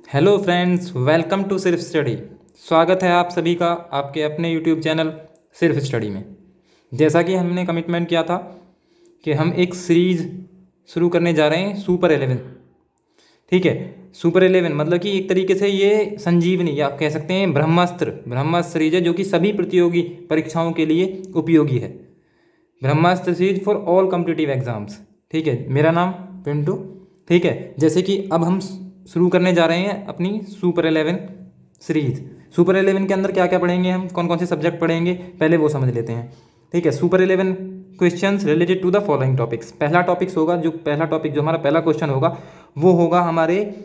Hello friends, welcome to सिर्फ study. स्वागत है आप सभी का आपके अपने यूट्यूब चैनल सिर्फ स्टडी में। जैसा कि हमने कमिटमेंट किया था कि हम एक सीरीज़ शुरू करने जा रहे हैं, सुपर 11। ठीक है, सुपर 11 मतलब कि एक तरीके से ये संजीवनी या आप कह सकते हैं ब्रह्मास्त्र सीरीज है, जो कि सभी प्रतियोगी परीक्षाओं के लिए उपयोगी है। Brahmastra series for all competitive exams. ठीक है, मेरा नाम पिंटू। ठीक है, जैसे कि अब हम शुरू करने जा रहे हैं अपनी सुपर 11 सीरीज। सुपर 11 के अंदर क्या क्या पढ़ेंगे, हम कौन कौन से सब्जेक्ट पढ़ेंगे, पहले वो समझ लेते हैं। ठीक है, super 11 questions related to the following topics. पहला टॉपिक जो हमारा पहला क्वेश्चन होगा वो होगा हमारे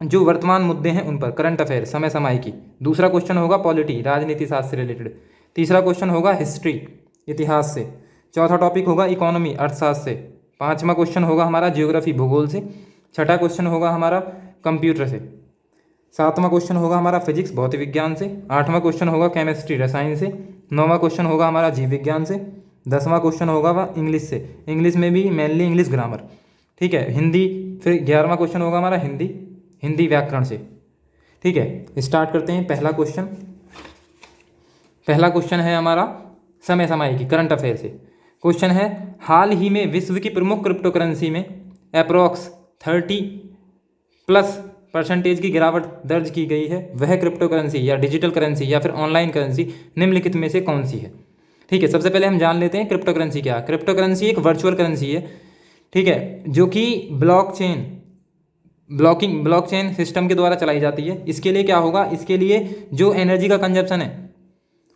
जो वर्तमान मुद्दे हैं उन पर, करंट अफेयर, समय समय की। दूसरा क्वेश्चन होगा पॉलिटी, राजनीति शास्त्र से रिलेटेड। तीसरा क्वेश्चन होगा हिस्ट्री, इतिहास से। चौथा टॉपिक होगा इकोनॉमी, अर्थशास्त्र से। पांचवा क्वेश्चन होगा हमारा जियोग्राफी, भूगोल से। छठा क्वेश्चन होगा हमारा कंप्यूटर से। सातवां क्वेश्चन होगा हमारा फिजिक्स, भौतिक विज्ञान से। आठवां क्वेश्चन होगा केमिस्ट्री, रसायन से। नौवां क्वेश्चन होगा हमारा जीव विज्ञान से। 10वां क्वेश्चन होगा वह इंग्लिश से, इंग्लिश में भी मेनली इंग्लिश ग्रामर। ठीक है, हिंदी। फिर 11वां क्वेश्चन होगा हमारा हिंदी व्याकरण से। ठीक है, स्टार्ट करते हैं। पहला क्वेश्चन है हमारा समय समय की, करंट अफेयर से। क्वेश्चन है, हाल ही में विश्व की प्रमुख क्रिप्टो करेंसी में अप्रोक्स 30+% की गिरावट दर्ज की गई है। वह क्रिप्टो करेंसी या डिजिटल करेंसी या फिर ऑनलाइन करेंसी निम्नलिखित में से कौन सी है। ठीक है, सबसे पहले हम जान लेते हैं क्रिप्टो करेंसी क्या है। क्रिप्टो करेंसी एक वर्चुअल करेंसी है, ठीक है, जो कि ब्लॉकचेन सिस्टम के द्वारा चलाई जाती है। इसके लिए क्या होगा, इसके लिए जो एनर्जी का कंजप्शन है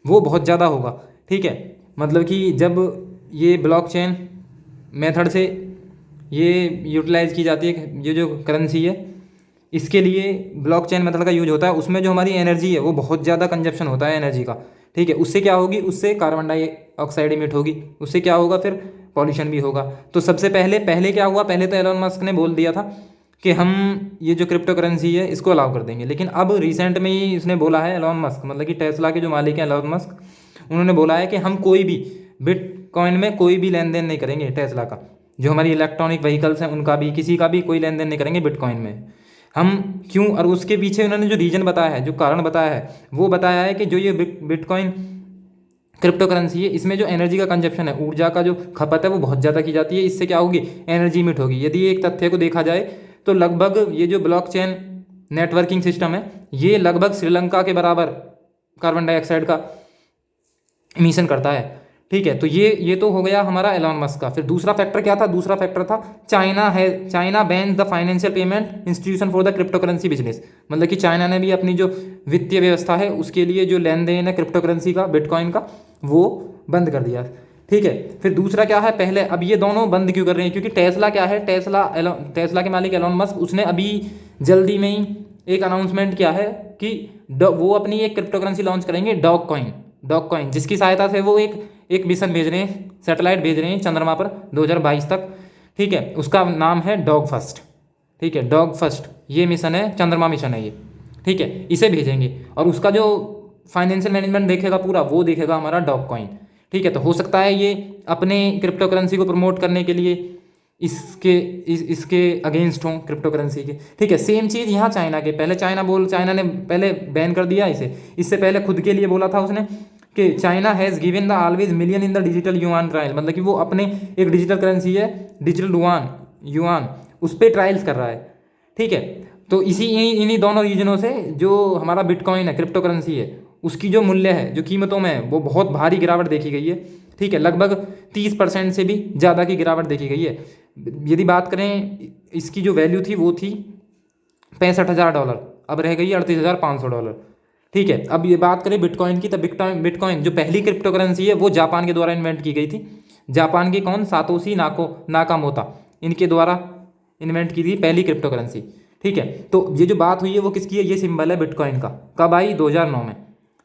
वो बहुत ज़्यादा होगा। ठीक है, मतलब कि जब ये ब्लॉकचेन मेथड से ये यूटिलाइज की जाती है, ये जो करेंसी है, इसके लिए ब्लॉकचेन मेथड का यूज होता है। उसमें जो हमारी एनर्जी है वो बहुत ज़्यादा कंजप्शन होता है एनर्जी का। ठीक है, उससे क्या होगी, उससे कार्बन डाइऑक्साइड इमिट होगी, उससे क्या होगा, फिर पॉल्यूशन भी होगा। तो सबसे पहले क्या हुआ, पहले तो एलोन मस्क ने बोल दिया था कि हम ये जो क्रिप्टो करेंसी है इसको अलाउ कर देंगे। लेकिन अब रिसेंट में ही इसने बोला है, एलोन मस्क मतलब कि टेस्ला के जो मालिक हैं एलोन मस्क, उन्होंने बोला है कि हम कोई भी बिटकॉइन में कोई भी लेन देन नहीं करेंगे। टेस्ला का जो हमारी इलेक्ट्रॉनिक व्हीकल्स हैं उनका भी, किसी का भी कोई लेन देन नहीं करेंगे बिटकॉइन में। हम क्यों, और उसके पीछे उन्होंने जो रीजन बताया है, जो कारण बताया है, वो बताया है कि जो ये बिटकॉइन क्रिप्टो करेंसी है, इसमें जो एनर्जी का कंजप्शन है, ऊर्जा का जो खपत है वो बहुत ज़्यादा की जाती है। इससे क्या होगी, एनर्जी मिट होगी। यदि एक तथ्य को देखा जाए तो लगभग ये जो ब्लॉकचेन नेटवर्किंग सिस्टम है ये लगभग श्रीलंका के बराबर कार्बन डाइऑक्साइड का इमिशन करता है। ठीक है, तो ये तो हो गया हमारा एलोन मस्क का। फिर दूसरा फैक्टर क्या था, दूसरा फैक्टर था China ban the financial payment institution for the crypto currency business. मतलब कि चाइना ने भी अपनी जो वित्तीय व्यवस्था है उसके लिए जो लेन देन है क्रिप्टो करेंसी का, बिटकॉइन का, वो बंद कर दिया। ठीक है, फिर दूसरा क्या है, पहले अब ये दोनों बंद क्यों कर रहे हैं, क्योंकि टेस्ला क्या है, टेस्ला के मालिक एलोन मस्क, उसने अभी जल्दी में ही एक अनाउंसमेंट किया है कि वो अपनी एक क्रिप्टो करेंसी लॉन्च करेंगे, डॉग कॉइन, जिसकी सहायता से वो एक मिशन भेज रहे हैं, सैटेलाइट भेज रहे हैं चंद्रमा पर 2022 तक। ठीक है, उसका नाम है डॉग फर्स्ट। ठीक है, डॉग फर्स्ट ये मिशन है, चंद्रमा मिशन है ये। ठीक है, इसे भेजेंगे और उसका जो फाइनेंशियल मैनेजमेंट देखेगा पूरा, वो देखेगा हमारा डॉग कॉइन। ठीक है, तो हो सकता है ये अपने क्रिप्टो करेंसी को प्रमोट करने के लिए इसके अगेंस्ट हों क्रिप्टो करेंसी के। ठीक है, सेम चीज़ यहाँ चाइना के, पहले चाइना ने पहले बैन कर दिया इसे। इससे पहले खुद के लिए बोला था उसने कि China has given the always million in the digital yuan trial. मतलब कि वो अपने एक डिजिटल करेंसी है, डिजिटल युआन, उस पर ट्रायल्स कर रहा है। ठीक है, तो इन्हीं दोनों रीजनों से जो हमारा बिटकॉइन है, क्रिप्टो करेंसी है, उसकी जो मूल्य है, जो कीमतों में है, वो बहुत भारी गिरावट देखी गई है। ठीक है, लगभग 30% से भी ज़्यादा की गिरावट देखी गई है। यदि बात करें, इसकी जो वैल्यू थी वो थी $65,000, अब रह गई $38,500। ठीक है, अब ये बात करें बिटकॉइन की, तो बिटकॉइन जो पहली क्रिप्टो करेंसी है वो जापान के द्वारा इन्वेंट की गई थी। जापान के कौन, सातोशी नाकामोतो, इनके द्वारा इन्वेंट की थी पहली क्रिप्टो करेंसी। ठीक है, तो ये जो बात हुई है वो किसकी है, ये सिंबल है बिटकॉइन का। कब आई, 2009 में।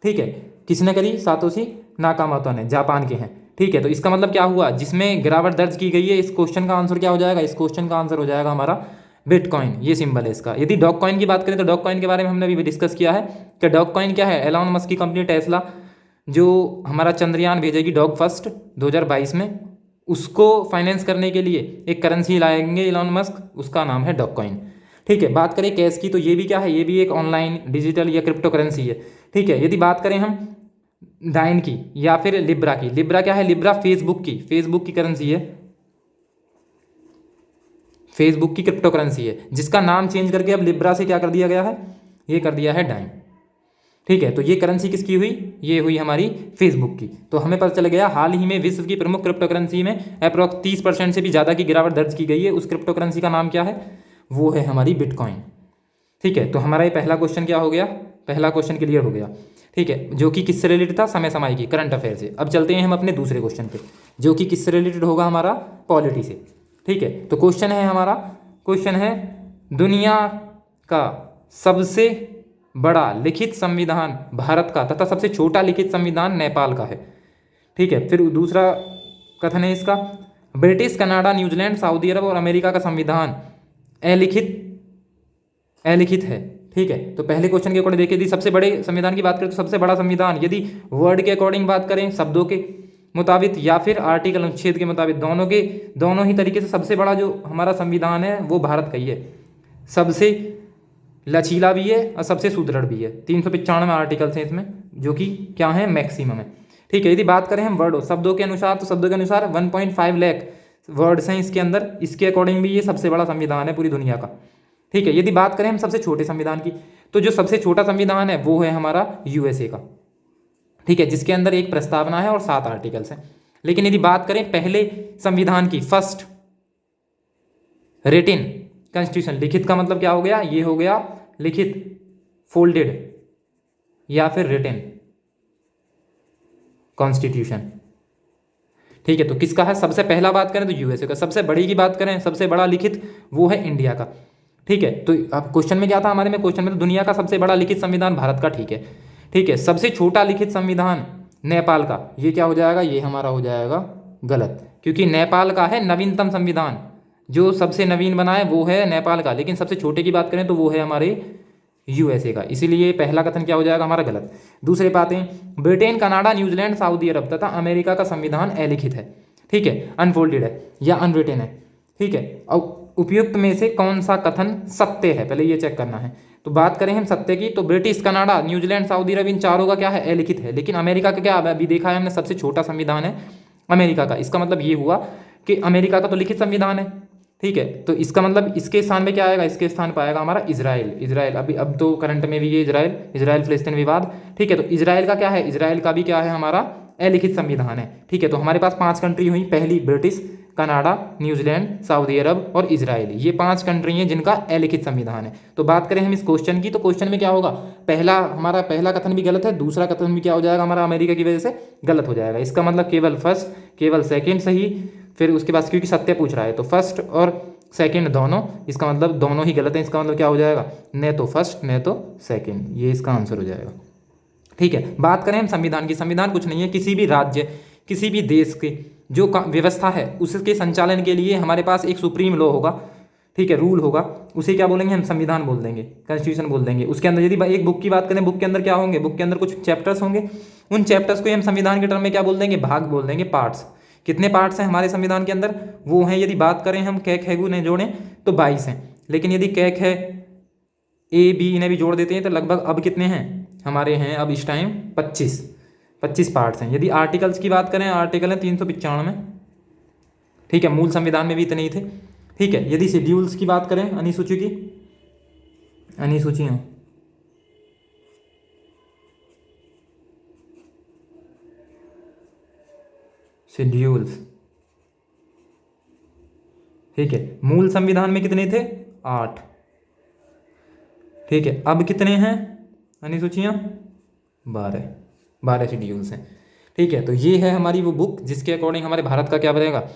ठीक है, किसने करी, सातोशी नाकामोतो ने, जापान के हैं। ठीक है, तो इसका मतलब क्या हुआ, जिसमें गिरावट दर्ज की गई है, इस क्वेश्चन का आंसर क्या हो जाएगा, इस क्वेश्चन का आंसर हो जाएगा हमारा बिटकॉइन, ये सिंबल है इसका। यदि डॉग कॉइन की बात करें तो डॉग कॉइन के बारे में हमने अभी डिस्कस किया है कि डॉग कॉइन क्या है, एलोन मस्क की कंपनी टेस्ला जो हमारा चंद्रयान भेजेगी डॉग फर्स्ट 2022 में, उसको फाइनेंस करने के लिए एक करेंसी लाएंगे एलोन मस्क, उसका नाम है डॉग कॉइन। ठीक है, बात करें कैश की तो ये भी क्या है, ये भी एक ऑनलाइन डिजिटल या क्रिप्टो करेंसी है। ठीक है, यदि बात करें हम डाइन की या फिर लिब्रा की, लिब्रा क्या है, लिब्रा फेसबुक की करेंसी है, फेसबुक की क्रिप्टो करेंसी है, जिसका नाम चेंज करके अब लिब्रा से क्या कर दिया गया है, ये कर दिया है डाइन। ठीक है, तो ये करेंसी किसकी हुई, ये हुई हमारी फेसबुक की। तो हमें पता चल गया हाल ही में विश्व की प्रमुख क्रिप्टो करेंसी में अप्रॉक्स 30% से भी ज़्यादा की गिरावट दर्ज की गई है। उस क्रिप्टो करेंसी का नाम क्या है, वो है हमारी बिटकॉइन। ठीक है, तो हमारा ये पहला क्वेश्चन क्या हो गया, पहला क्वेश्चन क्लियर हो गया। ठीक है, जो कि किससे रिलेटेड था, समय समय की, करंट अफेयर से। अब चलते हैं हम अपने दूसरे क्वेश्चन पे, जो कि किससे रिलेटेड होगा, हमारा पॉलिटी से। ठीक है, तो क्वेश्चन है हमारा, क्वेश्चन है दुनिया का सबसे बड़ा लिखित संविधान भारत का तथा सबसे छोटा लिखित संविधान नेपाल का है। ठीक है, फिर दूसरा कथन है इसका, ब्रिटिश, कनाडा, न्यूजीलैंड, सऊदी अरब और अमेरिका का संविधान अलिखित है। ठीक है, तो पहले क्वेश्चन के अकॉर्डिंग देखिए, यदि सबसे बड़े संविधान की बात करें तो सबसे बड़ा संविधान, यदि वर्ड के अकॉर्डिंग बात करें, शब्दों के मुताबिक या फिर आर्टिकल अनुच्छेद के मुताबिक, दोनों ही तरीके से सबसे बड़ा जो हमारा संविधान है वो भारत का ही है। सबसे लचीला भी है और सबसे सुदृढ़ भी है। 395 आर्टिकल्स हैं इसमें, जो कि क्या है, मैक्सिमम है। ठीक है, यदि बात करें हम वर्ड शब्दों के अनुसार, तो शब्दों के अनुसार 1.5 लाख वर्ड्स हैं इसके अंदर, इसके अकॉर्डिंग भी ये सबसे बड़ा संविधान है पूरी दुनिया का। ठीक है, यदि बात करें हम सबसे छोटे संविधान की, तो जो सबसे छोटा संविधान है वो है हमारा यूएसए का। ठीक है, जिसके अंदर एक प्रस्तावना है और 7 आर्टिकल्स हैं। लेकिन यदि बात करें पहले संविधान की, फर्स्ट रिटिन कॉन्स्टिट्यूशन, लिखित का मतलब क्या हो गया, ये हो गया लिखित, फोल्डेड या फिर रिटिन कॉन्स्टिट्यूशन। ठीक है, तो किसका है, सबसे पहला बात करें तो यूएसए का, सबसे बड़ी की बात करें, सबसे बड़ा लिखित वो है इंडिया का। ठीक है, तो अब क्वेश्चन में क्या था हमारे में, क्वेश्चन में तो दुनिया का सबसे बड़ा लिखित संविधान भारत का। ठीक है, ठीक है, सबसे छोटा लिखित संविधान नेपाल का, ये क्या हो जाएगा, ये हमारा हो जाएगा गलत, क्योंकि नेपाल का है नवीनतम संविधान, जो सबसे नवीन बना है वो है नेपाल का। लेकिन सबसे छोटे की बात करें तो वो है हमारे यूएसए का, इसीलिए पहला कथन क्या हो जाएगा हमारा गलत। दूसरे बातें, ब्रिटेन, कनाडा, न्यूजीलैंड, सऊदी अरब तथा अमेरिका का संविधान अलिखित है। ठीक है, अनफोल्डेड है या अनरिटेन है। ठीक है, अब उपयुक्त में से कौन सा कथन सत्य है, पहले ये चेक करना है। तो बात करें हम सत्य की, तो ब्रिटिश, कनाडा, न्यूजीलैंड, सऊदी अरब, इन चारों का क्या है, अलिखित है। लेकिन अमेरिका का क्या, अभी देखा है हमने, सबसे छोटा संविधान है अमेरिका का। इसका मतलब ये हुआ कि अमेरिका का तो लिखित संविधान है। ठीक है, तो इसका मतलब इसके स्थान पे क्या आएगा, इसके स्थान पर आएगा हमारा इजराइल। अभी अब तो करंट में भी ये इजराइल फिलिस्तीन विवाद। ठीक है, तो इजराइल का क्या है, इजराइल का भी क्या है, हमारा अलिखित संविधान है। ठीक है, तो हमारे पास 5 कंट्री हुई, पहली ब्रिटिश, कनाडा, न्यूजीलैंड, सऊदी अरब और इजराइल, ये 5 कंट्री हैं जिनका अलिखित संविधान है। तो बात करें हम इस क्वेश्चन की, तो क्वेश्चन में क्या होगा, हमारा पहला कथन भी गलत है, दूसरा कथन भी क्या हो जाएगा हमारा, अमेरिका की वजह से गलत हो जाएगा। इसका मतलब केवल फर्स्ट, केवल सेकेंड सही, फिर उसके बाद क्योंकि सत्य पूछ रहा है तो फर्स्ट और सेकेंड दोनों, इसका मतलब दोनों ही गलत है। इसका मतलब क्या हो जाएगा, न तो फर्स्ट न तो सेकेंड, ये इसका आंसर हो जाएगा। ठीक है, बात करें हम संविधान की, संविधान कुछ नहीं है, किसी भी राज्य, किसी भी देश के जो व्यवस्था है उसके संचालन के लिए हमारे पास एक सुप्रीम लॉ होगा। ठीक है, रूल होगा, उसे क्या बोलेंगे हम, संविधान बोल देंगे, कॉन्स्टिट्यूशन बोल देंगे। उसके अंदर यदि एक बुक की बात करें, बुक के अंदर क्या होंगे, बुक के अंदर कुछ चैप्टर्स होंगे, उन चैप्टर्स को हम संविधान के टर्म में क्या बोल देंगे, भाग बोल देंगे, पार्ट्स। कितने पार्ट्स हैं हमारे संविधान के अंदर, वो हैं, यदि बात करें हम कै खैगू ने जोड़ें तो 22 हैं। लेकिन यदि कै ख ए बी इन्हें भी जोड़ देते हैं तो लगभग अब कितने हैं हमारे, हैं अब इस टाइम 25 पार्ट्स हैं। यदि आर्टिकल्स की बात करें, आर्टिकल है 395। ठीक है, मूल संविधान में भी इतने ही थे। ठीक है, यदि शेड्यूल्स की बात करें, अनुसूचियाँ, शेड्यूल्स। ठीक है, मूल संविधान में कितने थे, 8। ठीक है, अब कितने हैं अनुसूचियाँ, 12 शेड्यूल्स हैं। ठीक है, तो ये है हमारी वो बुक जिसके अकॉर्डिंग हमारे भारत का क्या बनेगा,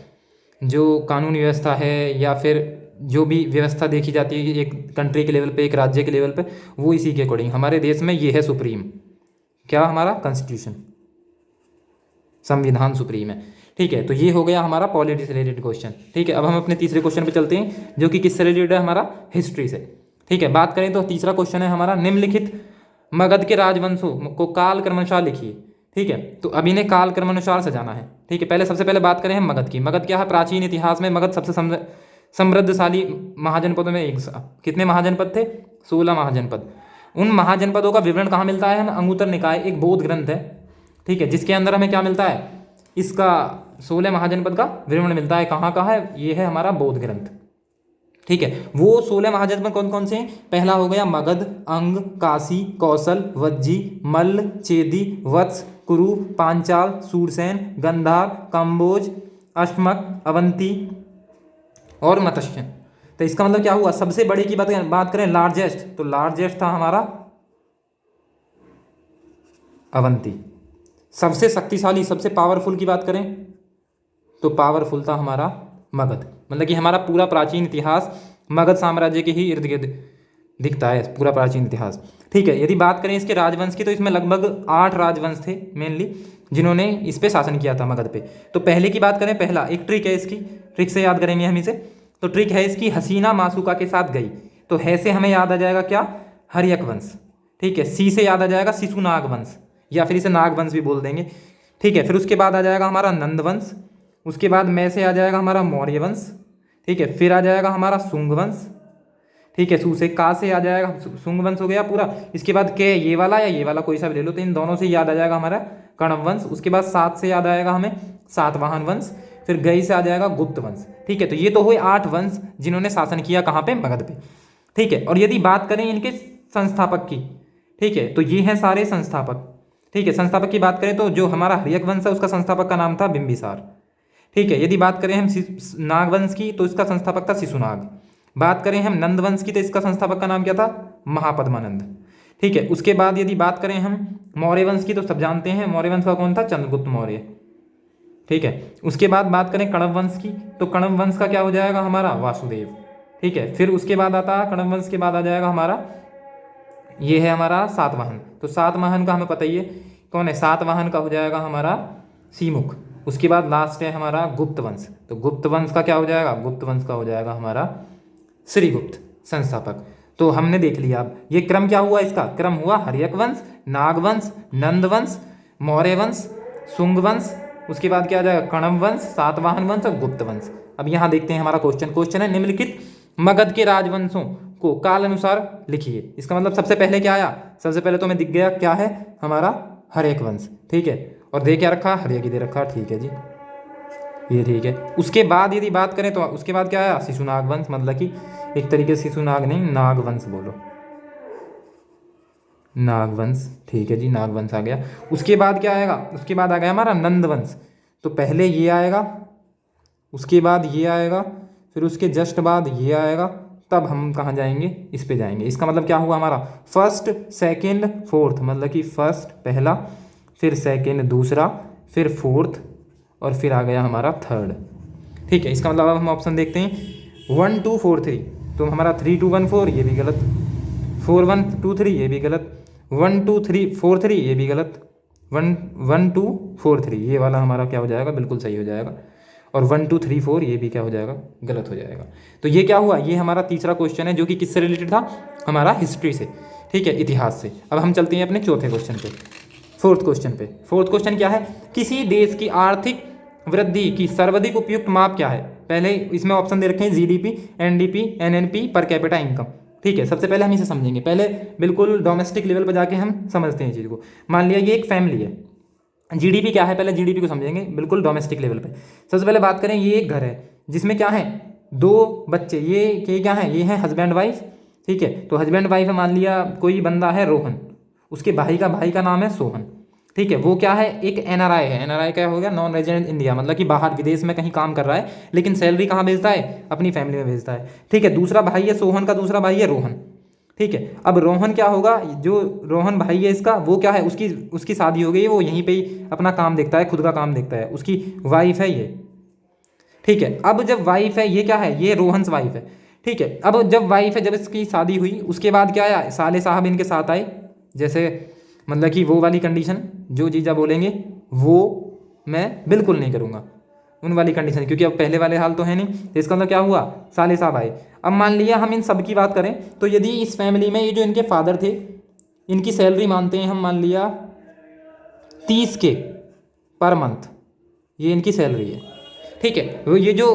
जो कानून व्यवस्था है या फिर जो भी व्यवस्था देखी जाती है एक कंट्री के लेवल पे, एक राज्य के लेवल पे, वो इसी के अकॉर्डिंग हमारे देश में ये है सुप्रीम, क्या हमारा कॉन्स्टिट्यूशन, संविधान सुप्रीम है। ठीक है, तो ये हो गया हमारा पॉलिटी से रिलेटेड क्वेश्चन। ठीक है, अब हम अपने तीसरे क्वेश्चन पे चलते हैं, जो कि किससे रिलेटेड है, हमारा हिस्ट्री से। ठीक है, बात करें तो तीसरा क्वेश्चन है हमारा, निम्नलिखित मगध के राजवंशों को काल क्रमानुसार लिखिए। ठीक है, तो अब इन्हें काल क्रमानुसार से जाना है। ठीक है, सबसे पहले बात करें हम मगध की। मगध क्या है, प्राचीन इतिहास में मगध सबसे समृद्धशाली महाजनपदों में एक कितने महाजनपद थे? 16 महाजनपद। उन महाजनपदों का विवरण कहाँ मिलता है? हमें अंगुत्तर निकाय एक बौद्ध ग्रंथ है, ठीक है, जिसके अंदर हमें क्या मिलता है? इसका 16 महाजनपद का विवरण मिलता है। कहाँ का है? ये है हमारा बौद्ध ग्रंथ, ठीक है। वो 16 महाजनपद कौन कौन से हैं? पहला हो गया मगध, अंग, काशी, कौशल, वज्जी, मल्ल, चेदी, वत्स, कुरु, पांचाल, सूरसेन, गंधार, कंबोज, अश्मक, अवंती और मत्स्य। तो इसका मतलब क्या हुआ? सबसे बड़े की बात करें लार्जेस्ट, तो लार्जेस्ट था हमारा अवंती। सबसे शक्तिशाली, सबसे पावरफुल की बात करें तो पावरफुल था हमारा मगध। मतलब कि हमारा पूरा प्राचीन इतिहास मगध साम्राज्य के ही इर्द गिर्द दिखता है, पूरा प्राचीन इतिहास, ठीक है। यदि बात करें इसके राजवंश की तो इसमें लगभग 8 राजवंश थे मेनली, जिन्होंने इस पे शासन किया था मगध पे। तो पहले की बात करें, पहला एक ट्रिक है इसकी, ट्रिक से याद करेंगे हम इसे। तो ट्रिक है इसकी, हसीना मासूका के साथ गई। तो है से हमें याद आ जाएगा क्या? हर्यक वंश, ठीक है। सी से याद आ जाएगा शिशुनाग वंश, या फिर इसे नागवंश भी बोल देंगे, ठीक है। फिर उसके बाद आ जाएगा हमारा नंद वंश, उसके बाद मैं से आ जाएगा हमारा मौर्य वंश, ठीक है। फिर आ जाएगा हमारा शुंग वंश, ठीक है। सू से का से आ जाएगा शुंग वंश हो गया पूरा। इसके बाद के ये वाला या ये वाला कोई सा भी ले लो, तो इन दोनों से याद आ जाएगा हमारा कण्व वंश। उसके बाद सात से याद आएगा हमें सातवाहन वंश। फिर गई से आ जाएगा गुप्त वंश, ठीक है। तो ये तो हुए 8 वंश जिन्होंने शासन किया कहाँ पे? मगध पे, ठीक है। और यदि बात करें इनके संस्थापक की, ठीक है, तो ये हैं सारे संस्थापक, ठीक है। संस्थापक की बात करें तो जो हमारा हर्यक वंश है उसका संस्थापक का नाम था बिंबिसार, ठीक है। यदि बात करें हम नागवंश की तो इसका संस्थापक था शिशुनाग। बात करें हम नंदवंश की तो इसका संस्थापक का नाम क्या था? महापद्मानंद, ठीक है। उसके बाद यदि बात करें हम मौर्य वंश की तो सब जानते हैं मौर्य वंश का कौन था? चंद्रगुप्त मौर्य, ठीक है। उसके बाद बात करें कण्व वंश की तो कण्व वंश का क्या हो जाएगा? हमारा वासुदेव, ठीक है। फिर उसके बाद आता है कण्व वंश के बाद आ जाएगा हमारा, ये है हमारा सातवाहन। तो सातवाहन का हमें पता ही है कौन है? सातवाहन का हो जाएगा हमारा सीमुख। उसके बाद लास्ट है हमारा गुप्त वंश। तो गुप्त वंश का क्या हो जाएगा? गुप्त वंश का हो जाएगा हमारा श्रीगुप्त संस्थापक। तो हमने देख लिया। अब ये क्रम क्या हुआ? इसका क्रम हुआ हर्यक वंश, नागवंश, नंदवंश, मौर्य वंश, शुंग वंश, उसके बाद क्या आ जाएगा? कण्व वंश, सातवाहन वंश और गुप्त वंश। अब यहाँ देखते हैं हमारा क्वेश्चन है निम्नलिखित मगध के राजवंशों को काल अनुसार लिखिए। इसका मतलब सबसे पहले क्या आया? सबसे पहले तो हमें दिख गया क्या है? हमारा हर्यक वंश, ठीक है। और दे क्या रखा? हर्यक ही दे रखा, ठीक है जी, ये ठीक है। उसके बाद यदि बात करें तो उसके बाद क्या आया? शिशुनाग वंश, मतलब कि एक तरीके से शिशुनाग नहीं नागवंश बोलो, नागवंश, ठीक है जी, नागवंश आ गया। उसके बाद क्या आएगा? उसके बाद आ गया हमारा नंदवंश। तो पहले ये आएगा, उसके बाद ये आएगा, फिर उसके जस्ट बाद ये आएगा, तब हम कहाँ जाएंगे? इस पे जाएंगे। इसका मतलब क्या हुआ हमारा? फर्स्ट, सेकंड, फोर्थ, मतलब कि फर्स्ट पहला, फिर सेकंड दूसरा, फिर फोर्थ और फिर आ गया हमारा थर्ड, ठीक है। इसका मतलब अब हम ऑप्शन देखते हैं 1 2 4 3। तो हमारा 3 2 1 4 ये भी गलत, 4 1 2 3 ये भी गलत, 1 2 3 4 3 ये भी गलत, 1 1 2 4 3 ये वाला हमारा क्या हो जाएगा? बिल्कुल सही हो जाएगा। और 1 2 3 4 ये भी क्या हो जाएगा? गलत हो जाएगा। तो ये क्या हुआ? ये हमारा तीसरा क्वेश्चन है जो कि किससे रिलेटेड था? हमारा हिस्ट्री से, ठीक है, इतिहास से। अब हम चलते हैं अपने चौथे क्वेश्चन पे, फोर्थ क्वेश्चन पे। फोर्थ क्वेश्चन क्या है? किसी देश की आर्थिक वृद्धि की सर्वाधिक उपयुक्त माप क्या है? पहले इसमें ऑप्शन दे रखे हैं GDP, NDP, NNP, per capita income, ठीक है। सबसे पहले हम इसे समझेंगे, पहले बिल्कुल डोमेस्टिक लेवल पर जाके हम समझते हैं चीज़ को। मान लिया ये एक फैमिली है, जीडीपी क्या है? पहले जीडीपी को समझेंगे बिल्कुल डोमेस्टिक लेवल पे। सबसे पहले बात करें, ये एक घर है जिसमें क्या है? 2 बच्चे। ये क्या है? ये है हस्बैंड वाइफ, ठीक है। तो हस्बैंड वाइफ है, मान लिया कोई बंदा है रोहन, उसके भाई का नाम है सोहन, ठीक है। वो क्या है? एक एनआरआई है। एनआरआई क्या हो गया? नॉन रेजिडेंट इंडिया, मतलब कि बाहर विदेश में कहीं काम कर रहा है, लेकिन सैलरी कहाँ भेजता है? अपनी फैमिली में भेजता है, ठीक है। दूसरा भाई है सोहन का, दूसरा भाई है रोहन, ठीक है। अब रोहन क्या होगा? जो रोहन भाई है इसका, वो क्या है? उसकी शादी हो गई, वो यहीं पे ही अपना काम देखता है, खुद का काम देखता है। उसकी वाइफ है ये, ठीक है। अब जब वाइफ है, ये क्या है? ये रोहन्स वाइफ है, ठीक है। अब जब वाइफ है, जब इसकी शादी हुई, उसके बाद क्या आया? साले साहब इनके साथ आए, जैसे मतलब कि वो वाली कंडीशन जो जीजा बोलेंगे वो मैं बिल्कुल नहीं करूँगा, उन वाली कंडीशन, क्योंकि अब पहले वाले हाल तो है नहीं। तो इसका मतलब क्या हुआ? साले साहब आए। अब मान लिया हम इन सब की बात करें तो यदि इस फैमिली में ये जो इनके फादर थे, इनकी सैलरी मानते हैं हम, मान लिया 30K पर मंथ, ये इनकी सैलरी है, ठीक है। ये जो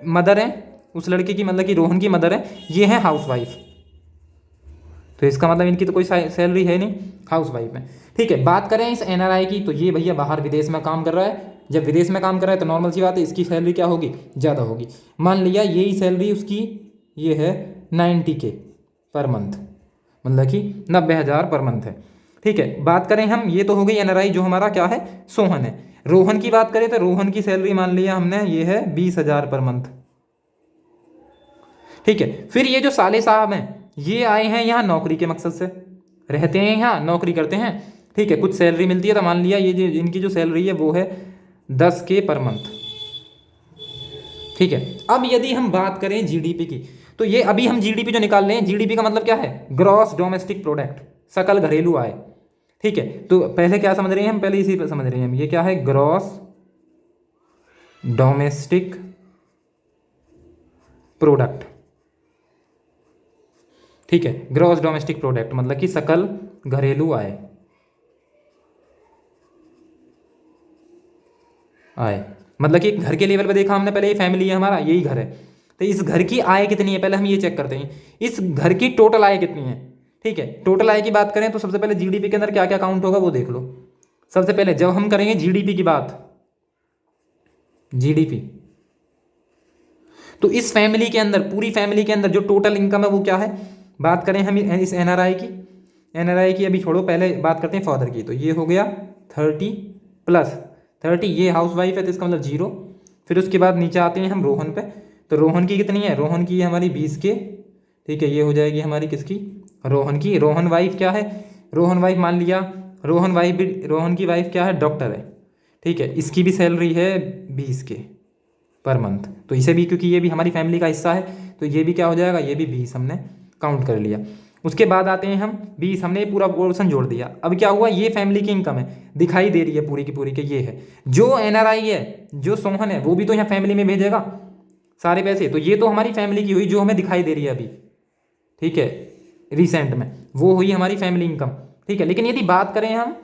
मदर हैं उस लड़के की, मतलब कि रोहन की मदर है, ये है हाउसवाइफ। तो इसका मतलब इनकी तो कोई सैलरी है नहीं, हाउसवाइफ है। ठीक है, बात करें इस एनआरआई की, तो ये भैया बाहर विदेश में काम कर रहा है। जब विदेश में काम कर रहा है तो नॉर्मल सी बात है, इसकी सैलरी क्या होगी, ज़्यादा होगी। मान लिया यही सैलरी उसकी ये है 90K पर मंथ, मतलब कि 90,000 पर मंथ है। ठीक है, बात करें हम, ये तो हो गई एनआरआई जो हमारा क्या है, सोहन है। रोहन की बात करें तो रोहन की सैलरी मान लिया हमने ये है 20,000 पर मंथ। ठीक है, फिर ये जो साले साहब हैं, ये आए हैं यहाँ नौकरी के मकसद से, रहते हैं यहाँ, नौकरी करते हैं। ठीक है, कुछ सैलरी मिलती है, तो मान लिया ये जो इनकी जो सैलरी है वो है 10K पर मंथ। ठीक है, अब यदि हम बात करें जीडीपी की, तो ये अभी हम जीडीपी जो निकाल रहे हैं, जीडीपी का मतलब क्या है, ग्रॉस डोमेस्टिक प्रोडक्ट, सकल घरेलू आय। ठीक है, तो पहले क्या समझ रहे हैं हम, पहले इसी पर समझ रहे हैं हम, ये क्या है, ग्रॉस डोमेस्टिक प्रोडक्ट। ठीक है, ग्रॉस डोमेस्टिक प्रोडक्ट मतलब कि सकल घरेलू आय, आय मतलब कि घर के लेवल पे देखा हमने, पहले ये फैमिली है हमारा, यही घर है, तो इस घर की आय कितनी है, पहले हम ये चेक करते हैं, इस घर की टोटल आय कितनी है। ठीक है, टोटल आय की बात करें तो सबसे पहले जीडीपी के अंदर क्या क्या काउंट होगा वो देख लो। सबसे पहले जब हम करेंगे जीडीपी की बात, जीडीपी, तो इस फैमिली के अंदर, पूरी फैमिली के अंदर जो टोटल इनकम है वो क्या है। बात करें हम इस एनआरआई की, एनआरआई की अभी छोड़ो, पहले बात करते हैं फादर की, तो ये हो गया 30 प्लस 30, ये हाउसवाइफ है तो इसका मतलब 0। फिर उसके बाद नीचे आते हैं हम रोहन पे, तो रोहन की कितनी है, रोहन की हमारी 20K। ठीक है, ये हो जाएगी हमारी किसकी, रोहन की। रोहन वाइफ क्या है, रोहन वाइफ मान लिया, रोहन वाइफ भी, रोहन की वाइफ क्या है, डॉक्टर है। ठीक है, इसकी भी सैलरी है 20K पर मंथ, तो इसे भी, क्योंकि ये भी हमारी फैमिली का हिस्सा है, तो ये भी क्या हो जाएगा, ये भी 20 हमने काउंट कर लिया। उसके बाद आते हैं हम 20, हमने ये पूरा पोर्शन जोड़ दिया। अब क्या हुआ, ये फैमिली की इनकम है, दिखाई दे रही है पूरी की पूरी के, ये है जो एनआरआई है, जो सोहन है, वो भी तो यहाँ फैमिली में भेजेगा सारे पैसे, तो ये तो हमारी फैमिली की हुई जो हमें दिखाई दे रही है अभी। ठीक है, रिसेंट में वो हुई हमारी फैमिली इनकम। ठीक है, लेकिन यदि बात करें हम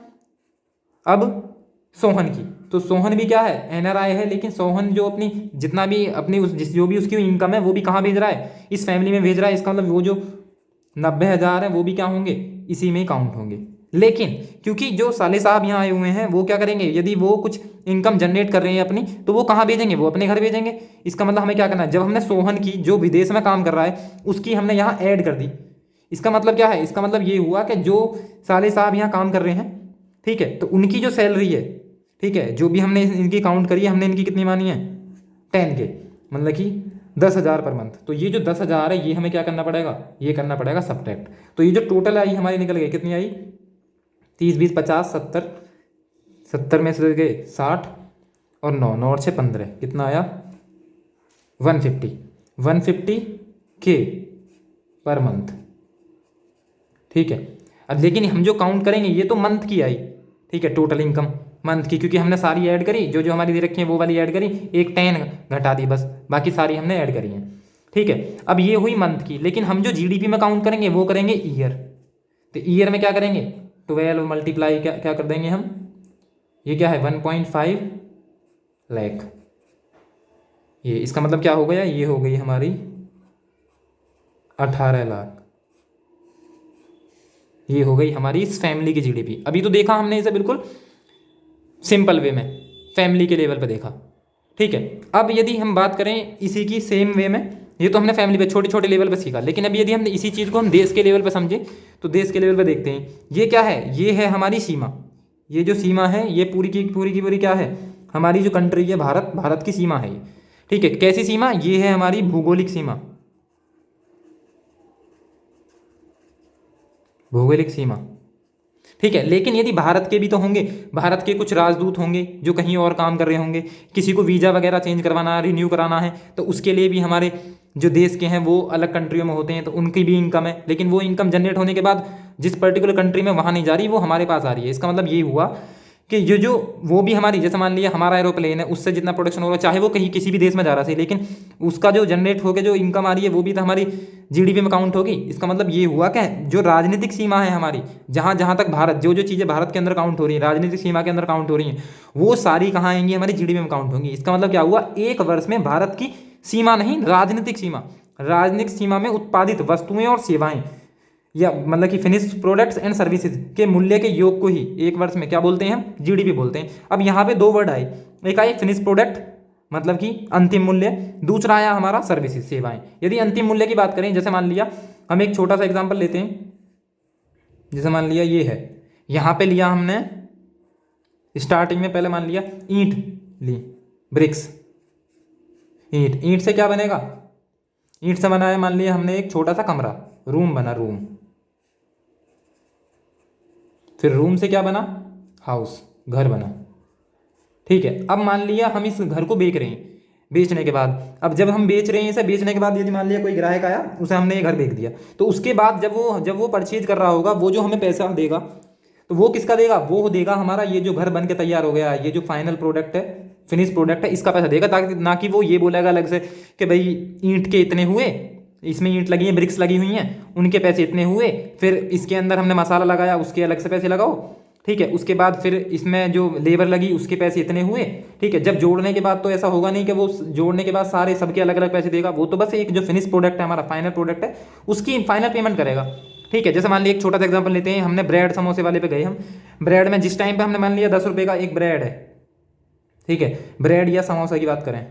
अब सोहन की, तो सोहन भी क्या है, एनआरआई है, लेकिन सोहन जो अपनी जितना भी अपनी उस जो भी उसकी इनकम है वो भी कहाँ भेज रहा है, इस फैमिली में भेज रहा है। इसका मतलब वो जो 90,000 है वो भी क्या होंगे, इसी में काउंट होंगे। लेकिन क्योंकि जो साले साहब यहाँ आए हुए हैं वो क्या करेंगे, यदि वो कुछ इनकम जनरेट कर रहे हैं अपनी, तो वो कहाँ भेजेंगे, वो अपने घर भेजेंगे। इसका मतलब हमें क्या करना है, जब हमने सोहन की जो विदेश में काम कर रहा है उसकी हमने यहाँ ऐड कर दी, इसका मतलब क्या है, इसका मतलब ये हुआ कि जो साले साहब यहाँ काम कर रहे हैं, ठीक है, तो उनकी जो सैलरी है, ठीक है, जो भी हमने इनकी काउंट करी है, हमने इनकी कितनी मानी है, 10K, मतलब कि 10,000 पर मंथ। तो ये जो 10,000 है ये हमें क्या करना पड़ेगा, ये करना पड़ेगा सब्ट्रैक्ट। तो ये जो टोटल आई हमारी निकल गई, कितनी आई, 30 20 50 70, 70 में से गए 60 और 9 9 और 6 15, कितना आया 150K पर मंथ। ठीक है, अब लेकिन हम जो काउंट करेंगे ये तो मंथ की आई, ठीक है, टोटल इनकम मंथ की, क्योंकि हमने सारी ऐड करी, जो जो हमारी दे रखी है वो वाली ऐड करी, एक 10 घटा दी बस, बाकी सारी हमने ऐड करी है। ठीक है, अब ये हुई मंथ की, लेकिन हम जो जीडीपी में काउंट करेंगे वो करेंगे ईयर। तो ईयर में क्या करेंगे, 12 मल्टीप्लाई क्या कर देंगे हम, ये क्या है 1.5 लाख, ये इसका मतलब क्या हो गया, ये हो गई हमारी 18 लाख, ये हो गई हमारी इस फैमिली की जीडीपी। अभी तो देखा हमने इसे बिल्कुल सिंपल वे में, फैमिली के लेवल पे देखा। ठीक है, अब यदि हम बात करें इसी की सेम वे में, ये तो हमने फैमिली पे छोटे छोटे लेवल पे सीखा, लेकिन अब यदि हम इसी चीज़ को हम देश के लेवल पे समझे, तो देश के लेवल पे देखते हैं, ये क्या है, ये है हमारी सीमा, ये जो सीमा है ये पूरी की पूरी क्या है, हमारी जो कंट्री है भारत, भारत की सीमा है ये। ठीक है, कैसी सीमा, ये है हमारी भौगोलिक सीमा, भौगोलिक सीमा। ठीक है, लेकिन यदि भारत के भी तो होंगे, भारत के कुछ राजदूत होंगे जो कहीं और काम कर रहे होंगे, किसी को वीज़ा वगैरह चेंज करवाना है, रिन्यू कराना है, तो उसके लिए भी हमारे जो देश के हैं वो अलग कंट्रियों में होते हैं, तो उनकी भी इनकम है, लेकिन वो इनकम जनरेट होने के बाद जिस पर्टिकुलर कंट्री में वहाँ नहीं जा रही, वो हमारे पास आ रही है। इसका मतलब ये हुआ कि ये जो वो भी हमारी, जैसे मान लिया हमारा एरोप्लेन है, उससे जितना प्रोडक्शन हो रहा है, चाहे वो कहीं किसी भी देश में जा रहा है, लेकिन उसका जो जनरेट होकर जो इनकम आ रही है वो भी तो हमारी जीडीपी में काउंट होगी। इसका मतलब ये हुआ कि जो राजनीतिक सीमा है हमारी, जहाँ जहाँ तक भारत, जो जो चीज़ें भारत के अंदर काउंट हो रही हैं, राजनीतिक सीमा के अंदर काउंट हो रही हैं, वो सारी कहाँ आएंगी, हमारी जीडीपी में काउंट होंगी। इसका मतलब क्या हुआ, एक वर्ष में भारत की सीमा नहीं, राजनीतिक सीमा, राजनीतिक सीमा में उत्पादित वस्तुएं और सेवाएं, या मतलब कि फिनिश प्रोडक्ट्स एंड सर्विसेज के मूल्य के योग को ही एक वर्ष में क्या बोलते हैं हम, जीडीपी बोलते हैं। अब यहाँ पे दो वर्ड आए, एक आए फिनिश प्रोडक्ट मतलब कि अंतिम मूल्य, दूसरा आया हमारा सर्विसेज सेवाएं। यदि अंतिम मूल्य की बात करें, जैसे मान लिया हम एक छोटा सा एग्जांपल लेते हैं, जैसे मान लिया ये है, यहाँ पे लिया हमने स्टार्टिंग में, पहले मान लिया ईंट ली, ब्रिक्स, ईंट, ईंट से क्या बनेगा, ईंट से बनाया मान लिया हमने एक छोटा सा कमरा, रूम बना, रूम, फिर रूम से क्या बना, हाउस, घर बना। ठीक है, अब मान लिया हम इस घर को बेच रहे हैं, बेचने के बाद, अब जब हम बेच रहे हैं इसे, बेचने के बाद यदि मान लिया कोई ग्राहक आया, उसे हमने ये घर बेच दिया, तो उसके बाद जब वो परचेज कर रहा होगा, वो जो हमें पैसा देगा, तो वो किसका देगा, वो देगा हमारा ये जो घर बन के तैयार हो गया, ये जो फाइनल प्रोडक्ट है, फिनिश प्रोडक्ट है, इसका पैसा देगा, ताकि ना कि वो ये बोलेगा अलग से कि भाई ईंट के इतने हुए, इसमें ईंट लगी है, ब्रिक्स लगी हुई हैं, उनके पैसे इतने हुए, फिर इसके अंदर हमने मसाला लगाया, उसके अलग से पैसे लगाओ। ठीक है, उसके बाद फिर इसमें जो लेबर लगी उसके पैसे इतने हुए। ठीक है, जब जोड़ने के बाद तो ऐसा होगा नहीं कि वो जोड़ने के बाद सारे सबके अलग अलग पैसे देगा, वो तो बस एक जो फिनिश प्रोडक्ट है हमारा, फाइनल प्रोडक्ट है, उसकी फाइनल पेमेंट करेगा। ठीक है, जैसे मान लिया एक छोटा सा एग्जांपल लेते हैं, हमने ब्रेड समोसे वाले पे गए हम, ब्रेड में जिस टाइम पे हमने मान लिया 10 रुपये का एक ब्रेड है, ठीक है, ब्रेड या समोसा की बात करें,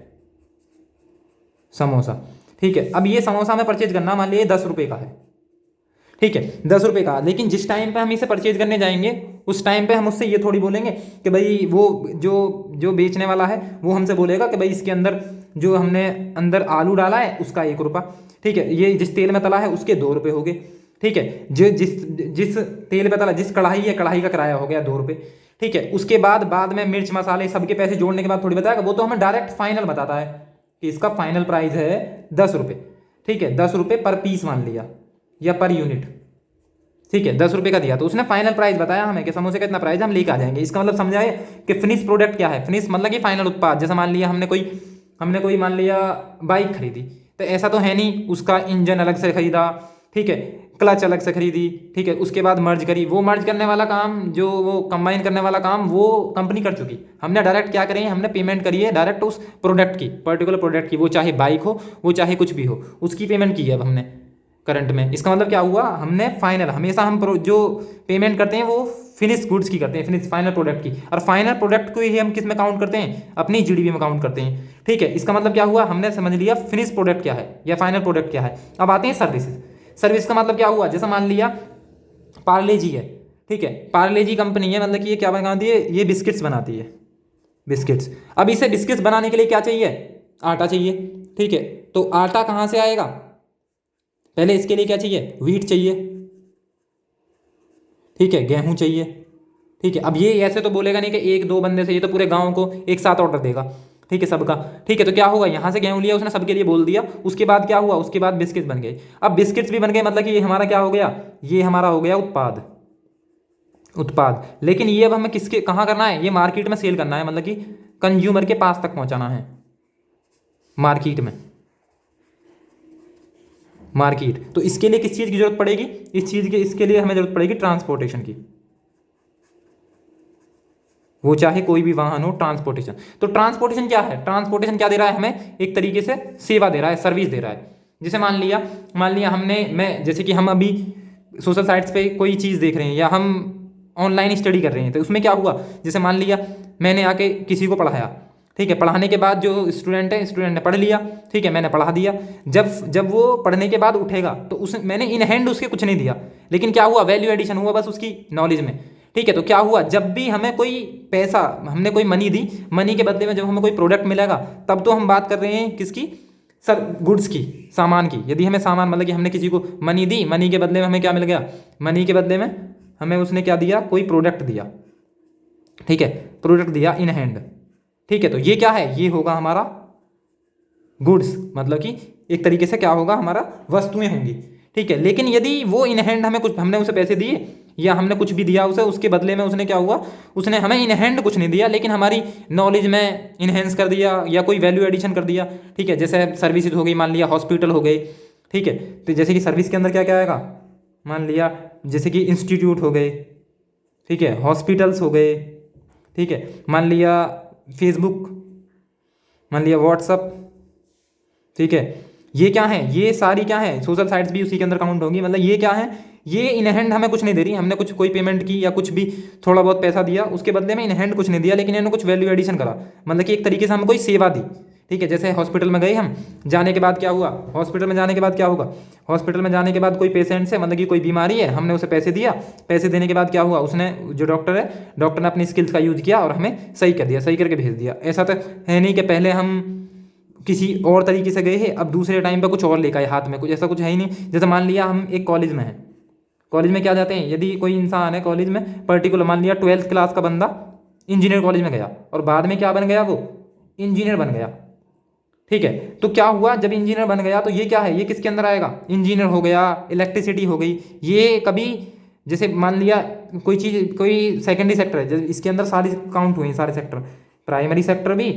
समोसा, ठीक है, अब ये समोसा हमें परचेज करना, मान लिया 10 रुपये का है, ठीक है, 10 रुपये का, लेकिन जिस टाइम पे हम इसे परचेज करने जाएंगे उस टाइम पे हम उससे ये थोड़ी बोलेंगे कि भाई वो जो बेचने वाला है वो हमसे बोलेगा कि भाई इसके अंदर जो हमने अंदर आलू डाला है उसका 1 रुपया, ठीक है, ये जिस तेल में तला है उसके 2 रुपये हो गए, ठीक है, जो जिस तेल पे तला, जिस कढ़ाई है, कढ़ाई का किराया हो गया 2 रुपये, ठीक है, उसके बाद में मिर्च मसाले सबके पैसे जोड़ने के बाद थोड़ी बताएगा, वो तो हमें डायरेक्ट फाइनल बताता है कि इसका फाइनल प्राइस है 10 रुपये, ठीक है, 10 रुपये पर पीस मान लिया या पर यूनिट, ठीक है, 10 रुपये का दिया, तो उसने फाइनल प्राइस बताया हमें कि समोसे का इतना प्राइस, हम लेके आ जाएंगे। इसका मतलब समझाए कि फिनिश प्रोडक्ट क्या है, फिनिश मतलब कि फाइनल उत्पाद। जैसे मान लिया हमने कोई मान लिया बाइक खरीदी, तो ऐसा तो है नहीं उसका इंजन अलग से खरीदा, ठीक है, क्लच अलग से खरीदी, ठीक है, उसके बाद मर्ज करी, वो मर्ज करने वाला काम, जो वो कंबाइन करने वाला काम वो कंपनी कर चुकी, हमने डायरेक्ट क्या करें, हमने पेमेंट करी है डायरेक्ट उस प्रोडक्ट की, पर्टिकुलर प्रोडक्ट की, वो चाहे बाइक हो, वो चाहे कुछ भी हो, उसकी पेमेंट की है अब हमने करंट में। इसका मतलब क्या हुआ, हमने फाइनल, हमेशा हम जो पेमेंट करते हैं वो फिनिश गुड्स की करते हैं, फिनिश फाइनल प्रोडक्ट की, और फाइनल प्रोडक्ट को ही हम किस में काउंट करते हैं, अपनी जीडीपी में काउंट करते हैं। ठीक है, इसका मतलब क्या हुआ, हमने समझ लिया फिनिश प्रोडक्ट क्या है या फाइनल प्रोडक्ट क्या है। अब आते हैं सर्विसेज। सर्विस का मतलब क्या हुआ, जैसे मान लिया पार्ले जी है, ठीक है, पार्ले जी कंपनी है, मतलब कि ये क्या बनाती है, ये बिस्किट्स बनाती है, बिस्किट्स। अब इसे बिस्किट्स बनाने के लिए क्या चाहिए, आटा चाहिए, ठीक है, तो आटा कहाँ से आएगा, पहले इसके लिए क्या चाहिए, व्हीट चाहिए, ठीक है, गेहूं चाहिए, ठीक है। अब ये ऐसे तो बोलेगा नहीं कि 1-2 बंदे से, ये तो पूरे गांव को एक साथ ऑर्डर देगा, ठीक है, सबका, ठीक है, तो क्या होगा, यहाँ से गेहूं लिया उसने, सबके लिए बोल दिया, उसके बाद क्या हुआ, उसके बाद बिस्किट्स बन गए। अब बिस्किट्स भी बन गए, मतलब कि ये हमारा क्या हो गया, ये हमारा हो गया उत्पाद। लेकिन ये अब हमें किसके कहाँ करना है, ये मार्केट में सेल करना है, मतलब कि कंज्यूमर के पास तक पहुँचाना है, मार्केट में, मार्केट। तो इसके लिए किस चीज़ की जरूरत पड़ेगी, इसके लिए हमें जरूरत पड़ेगी ट्रांसपोर्टेशन की, वो चाहे कोई भी वाहन हो, ट्रांसपोर्टेशन। तो ट्रांसपोर्टेशन क्या है, ट्रांसपोर्टेशन क्या दे रहा है हमें, एक तरीके से सेवा दे रहा है, सर्विस दे रहा है। जैसे मान लिया जैसे कि हम अभी सोशल साइट्स पे कोई चीज़ देख रहे हैं या हम ऑनलाइन स्टडी कर रहे हैं, तो उसमें क्या हुआ, जैसे मान लिया मैंने आके किसी को पढ़ाया, ठीक है, पढ़ाने के बाद जो स्टूडेंट ने पढ़ लिया, ठीक है, मैंने पढ़ा दिया, जब वो पढ़ने के बाद उठेगा तो मैंने इन हैंड उसके कुछ नहीं दिया, लेकिन क्या हुआ, वैल्यू एडिशन हुआ बस उसकी नॉलेज में, ठीक है। तो क्या हुआ, जब भी हमें कोई पैसा, हमने कोई मनी दी, मनी के बदले में जब हमें कोई प्रोडक्ट मिलेगा, तब तो हम बात कर रहे हैं किसकी, सर गुड्स की, सामान की। यदि हमें सामान, मतलब कि हमने किसी को मनी दी, मनी के बदले में हमें क्या मिल गया, मनी के बदले में हमें उसने क्या दिया, कोई प्रोडक्ट दिया, ठीक है, प्रोडक्ट दिया इन हैंड, ठीक है। तो ये क्या है, ये होगा हमारा गुड्स, मतलब कि एक तरीके से क्या होगा, हमारा वस्तुएं होंगी, ठीक है। लेकिन यदि वो इन हैंड हमने उसे पैसे दिए या हमने कुछ भी दिया उसे, उसके बदले में उसने क्या हुआ, उसने हमें इन हैंड कुछ नहीं दिया, लेकिन हमारी नॉलेज में इनहेंस कर दिया या कोई वैल्यू एडिशन कर दिया, ठीक है। जैसे सर्विसेज हो गई, मान लिया हॉस्पिटल हो गए, ठीक है, तो जैसे कि सर्विस के अंदर क्या क्या आएगा, मान लिया जैसे कि इंस्टीट्यूट हो गए, ठीक है, हॉस्पिटल्स हो गए, ठीक है, मान लिया फेसबुक, मान लिया व्हाट्सअप, ठीक है, ये क्या है, ये सारी क्या है, सोशल साइट्स भी उसी के अंदर काउंट होंगी। मतलब ये क्या है, ये इन हैंड हमें कुछ नहीं दे रही, हमने कुछ कोई पेमेंट की या कुछ भी थोड़ा बहुत पैसा दिया, उसके बदले में इन हैंड कुछ नहीं दिया, लेकिन इन्होंने कुछ वैल्यू एडिशन करा, मतलब कि एक तरीके से हमें कोई सेवा दी। ठीक है, जैसे हॉस्पिटल में गए हम, जाने के बाद क्या हुआ, हॉस्पिटल में जाने के बाद क्या होगा, हॉस्पिटल में जाने के बाद कोई पेशेंट से, मतलब कि कोई बीमारी है, हमने उसे पैसे दिया, पैसे देने के बाद क्या हुआ, उसने जो डॉक्टर है, डॉक्टर ने अपनी स्किल्स का यूज किया और हमें सही कर दिया, सही करके भेज दिया। ऐसा तो है नहीं कि पहले हम किसी और तरीके से गए हैं, अब दूसरे टाइम पे कुछ और लेकर आए हाथ में, कुछ ऐसा कुछ है ही नहीं। जैसे मान लिया हम एक कॉलेज में हैं, कॉलेज में क्या जाते हैं, यदि कोई इंसान है कॉलेज में पर्टिकुलर, मान लिया 12th क्लास का बंदा इंजीनियर कॉलेज में गया और बाद में क्या बन गया, वो इंजीनियर बन गया। ठीक है, तो क्या हुआ, जब इंजीनियर बन गया तो ये क्या है, ये किसके अंदर आएगा, इंजीनियर हो गया, इलेक्ट्रिसिटी हो गई। ये कभी जैसे मान लिया कोई चीज़, कोई सेकेंडरी सेक्टर है, जैसे इसके अंदर सारी काउंट हुई, सारे सेक्टर, प्राइमरी सेक्टर भी,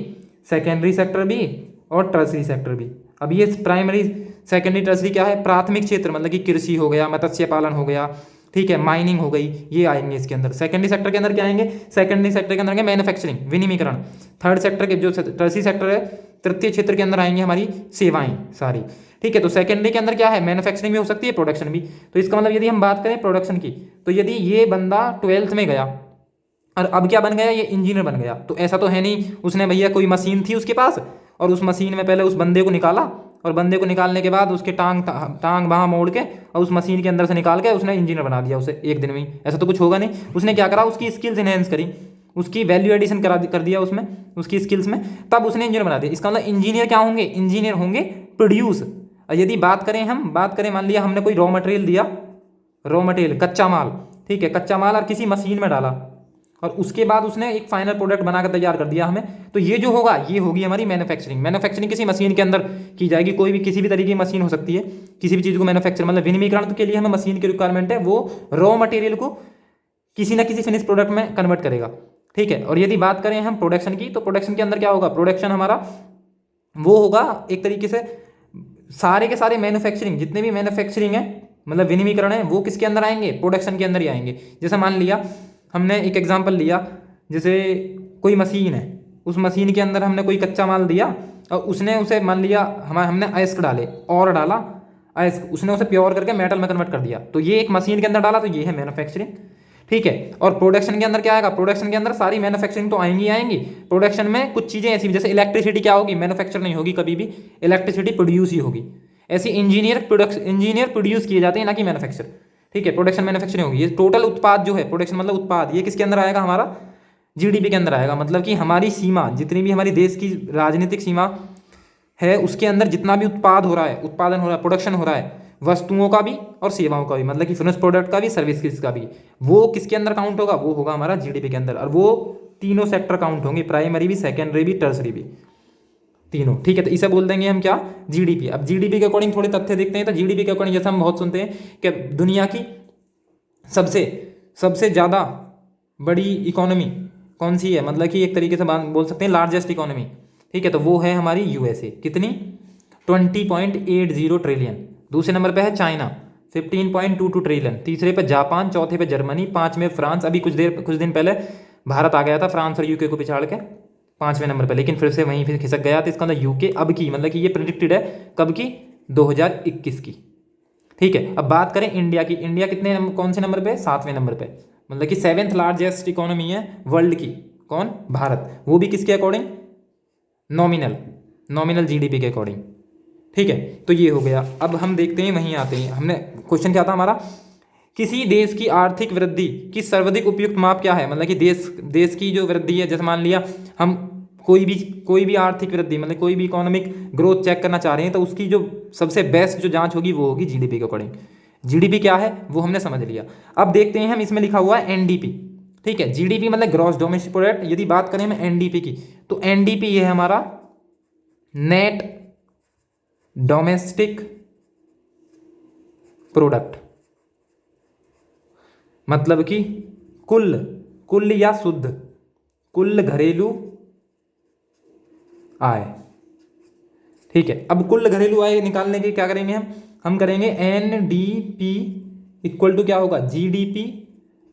सेकेंडरी सेक्टर भी और टर्सरी सेक्टर भी। अब ये प्राइमरी सेकेंडरी टर्सरी क्या है, प्राथमिक क्षेत्र, मतलब कि कृषि हो गया, मत्स्य पालन हो गया, ठीक है, माइनिंग हो गई, ये आएंगे इसके अंदर। सेकेंडरी सेक्टर के अंदर क्या आएंगे, सेकेंडरी सेक्टर के अंदर आएंगे मैन्युफैक्चरिंग, विनिर्मीकरण। थर्ड सेक्टर के जो टर्सरी सेक्टर है, तृतीय क्षेत्र के अंदर आएंगे हमारी सेवाएं सारी। ठीक है, तो सेकेंडरी के अंदर क्या है, मैन्युफैक्चरिंग भी हो सकती है, प्रोडक्शन भी। तो इसका मतलब यदि हम बात करें प्रोडक्शन की, तो यदि ये बंदा 12th में गया और अब क्या बन गया, ये इंजीनियर बन गया, तो ऐसा तो है नहीं उसने भैया कोई मशीन थी उसके पास और उस मशीन में पहले उस बंदे को निकाला और बंदे को निकालने के बाद उसके टांग बाहाँ मोड़ के और उस मशीन के अंदर से निकाल के उसने इंजीनियर बना दिया उसे एक दिन में ही। ऐसा तो कुछ होगा नहीं। उसने क्या करा, उसकी स्किल्स इनहेंस करी, उसकी वैल्यू एडिशन कर दिया उसमें, उसकी स्किल्स में, तब उसने इंजीनियर बना दिया। इसका मतलब इंजीनियर क्या होंगे, इंजीनियर होंगे प्रोड्यूस। और यदि बात करें हम, बात करें मान लिया हमने कोई रॉ मटेरियल दिया, रॉ मटेरियल कच्चा माल, ठीक है, कच्चा माल और किसी मशीन में डाला और उसके बाद उसने एक फाइनल प्रोडक्ट बनाकर तैयार कर दिया हमें, तो ये जो होगा ये होगी हमारी मैन्युफैक्चरिंग। मैन्युफैक्चरिंग किसी मशीन के अंदर की जाएगी, कोई भी किसी भी तरीके की मशीन हो सकती है, किसी भी चीज़ को मैन्युफैक्चर, मतलब विनिर्मीकरण के लिए हमें मशीन की रिक्वायरमेंट है, वो रॉ मटेरियल को किसी ना किसी फिनिश प्रोडक्ट में कन्वर्ट करेगा। ठीक है, और यदि बात करें हम प्रोडक्शन की, तो प्रोडक्शन के अंदर क्या होगा, प्रोडक्शन हमारा वो होगा एक तरीके से सारे के सारे मैन्युफैक्चरिंग, जितने भी मैन्युफैक्चरिंग है, मतलब विनिर्मीकरण है, वो किसके अंदर आएंगे, प्रोडक्शन के अंदर ही आएंगे। जैसे मान लिया हमने एक एग्जांपल लिया, जैसे कोई मशीन है, उस मशीन के अंदर हमने कोई कच्चा माल दिया और उसने उसे मान लिया हमने अयस्क डाले और डाला अयस्क, उसने उसे प्योर करके मेटल में कन्वर्ट कर दिया, तो ये एक मशीन के अंदर डाला, तो ये है मैन्युफैक्चरिंग। ठीक है, और प्रोडक्शन के अंदर क्या आएगा, प्रोडक्शन के अंदर सारी मैन्युफैक्चरिंग तो आएंगी आएंगी। प्रोडक्शन में कुछ चीज़ें ऐसी, जैसे इलेक्ट्रिसिटी क्या होगी, मैन्युफैक्चर नहीं होगी कभी भी, इलेक्ट्रिसिटी प्रोड्यूस ही होगी। ऐसी इंजीनियर प्रोड्यूस किए जाते हैं, ना कि मैन्युफैक्चर। ठीक है, प्रोडक्शन मैन्युफैक्चरिंग होगी। ये टोटल उत्पाद जो है, प्रोडक्शन मतलब उत्पाद, ये किसके अंदर आएगा, हमारा जीडीपी के अंदर आएगा। मतलब कि हमारी सीमा, जितनी भी हमारी देश की राजनीतिक सीमा है, उसके अंदर जितना भी उत्पाद हो रहा है, उत्पादन हो रहा है, प्रोडक्शन हो रहा है, वस्तुओं का भी और सेवाओं का भी, मतलब कि फिनिश प्रोडक्ट का भी, सर्विस का भी, वो किसके अंदर काउंट होगा, वो होगा हमारा जीडीपी के अंदर। और वो तीनों सेक्टर काउंट होंगे, प्राइमरी भी, सेकेंडरी भी, टर्सरी भी, तीनों। ठीक है, तो इसे बोल देंगे हम क्या, जीडीपी। अब जीडीपी के अकॉर्डिंग थोड़े तथ्य देखते हैं। तो जीडीपी के अकॉर्डिंग जैसे हम बहुत सुनते हैं कि दुनिया की सबसे ज़्यादा बड़ी इकोनॉमी कौन सी है, मतलब कि एक तरीके से बोल सकते हैं लार्जेस्ट इकोनॉमी। ठीक है, तो वो है हमारी यूएसए, कितनी, 20.80 ट्रिलियन। दूसरे नंबर पे है चाइना, 15.22 ट्रिलियन। तीसरे पे जापान, चौथे पे जर्मनी, पांचवें फ्रांस। अभी कुछ दिन पहले भारत आ गया था फ्रांस और यूके को पिछाड़ के 5वें नंबर पे, लेकिन फिर से वहीं फिर खिसक गया। तो इसका मतलब यूके अब की, मतलब कि ये प्रिडिक्टेड है कब की, 2021 की। ठीक है, अब बात करें इंडिया की। इंडिया कितने कौन से नंबर पे, 7वें नंबर पे, मतलब कि 7th लार्जेस्ट इकोनॉमी है वर्ल्ड की। कौन, भारत। वो भी किसके अकॉर्डिंग, नॉमिनल जीडीपी के अकॉर्डिंग। ठीक है, तो ये हो गया। अब हम देखते हैं, वहीं आते हैं, हमने क्वेश्चन क्या था हमारा, किसी देश की आर्थिक वृद्धि की सर्वाधिक उपयुक्त माप क्या है। मतलब कि देश की जो वृद्धि है, जैसे मान लिया हम कोई भी आर्थिक वृद्धि, मतलब कोई भी इकोनॉमिक ग्रोथ चेक करना चाह रहे हैं, तो उसकी जो सबसे बेस्ट जो जांच होगी वो होगी जीडीपी के अकॉर्डिंग। जीडीपी क्या है वो हमने समझ लिया। अब देखते हैं हम, इसमें लिखा हुआ है एनडीपी। ठीक है, जीडीपी मतलब ग्रॉस डोमेस्टिक प्रोडक्ट। यदि बात करें हम एनडीपी की, तो एनडीपी ये है हमारा नेट डोमेस्टिक प्रोडक्ट, मतलब कि कुल या शुद्ध कुल घरेलू आय। ठीक है, अब कुल घरेलू आय निकालने के क्या करेंगे हम करेंगे एनडीपी इक्वल टू क्या होगा, जीडीपी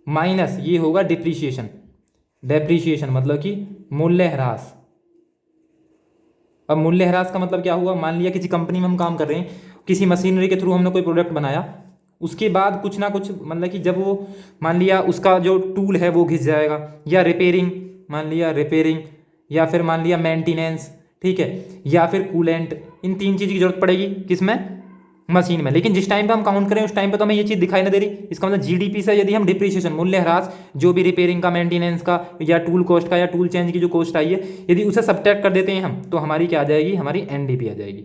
माइनस ये होगा डेप्रीशिएशन मतलब कि मूल्य ह्रास, अब मूल्यह्रास का मतलब क्या हुआ, मान लिया किसी कंपनी में हम काम कर रहे हैं, किसी मशीनरी के थ्रू हमने कोई प्रोडक्ट बनाया, उसके बाद कुछ ना कुछ मतलब कि जब वो मान लिया उसका जो टूल है वो घिस जाएगा, या रिपेयरिंग, मान लिया रिपेयरिंग, या फिर मान लिया मेंटेनेंस, ठीक है, या फिर कूलेंट, इन 3 चीज़ की जरूरत पड़ेगी किसमें, मशीन में। लेकिन जिस टाइम पे हम काउंट करें उस टाइम पे तो हमें ये चीज़ दिखाई नहीं दे रही। इसका मतलब जीडीपी से यदि हम डिप्रिसिएशन मूल्यह्रास जो भी रिपेयरिंग का, मेंटेनेंस का, या टूल कॉस्ट का, या टूल चेंज की जो कॉस्ट आई है, यदि उसे सब्ट्रैक्ट कर देते हैं हम, तो हमारी क्या आ जाएगी, हमारी एनडीपी आ जाएगी।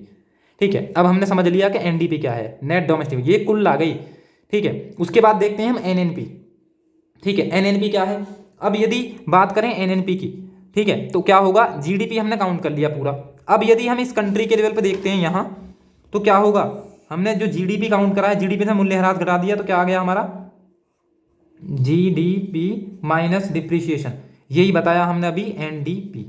ठीक है, अब हमने समझ लिया कि एनडीपी क्या है, नेट डोमेस्टिक, ये कुल आ गई। ठीक है, उसके बाद देखते हैं हम एनएनपी। ठीक है, एनएनपी क्या है। अब यदि बात करें एनएनपी की, ठीक है, तो क्या होगा, जीडीपी हमने काउंट कर लिया पूरा। अब यदि हम इस कंट्री के लेवल पे देखते हैं यहाँ, तो क्या होगा, हमने जो जीडीपी काउंट करा है, जीडीपी से मूल्यह्रास घटा दिया, तो क्या आ गया हमारा, जीडीपी माइनस डिप्रिसिएशन, यही बताया हमने अभी, एनडीपी,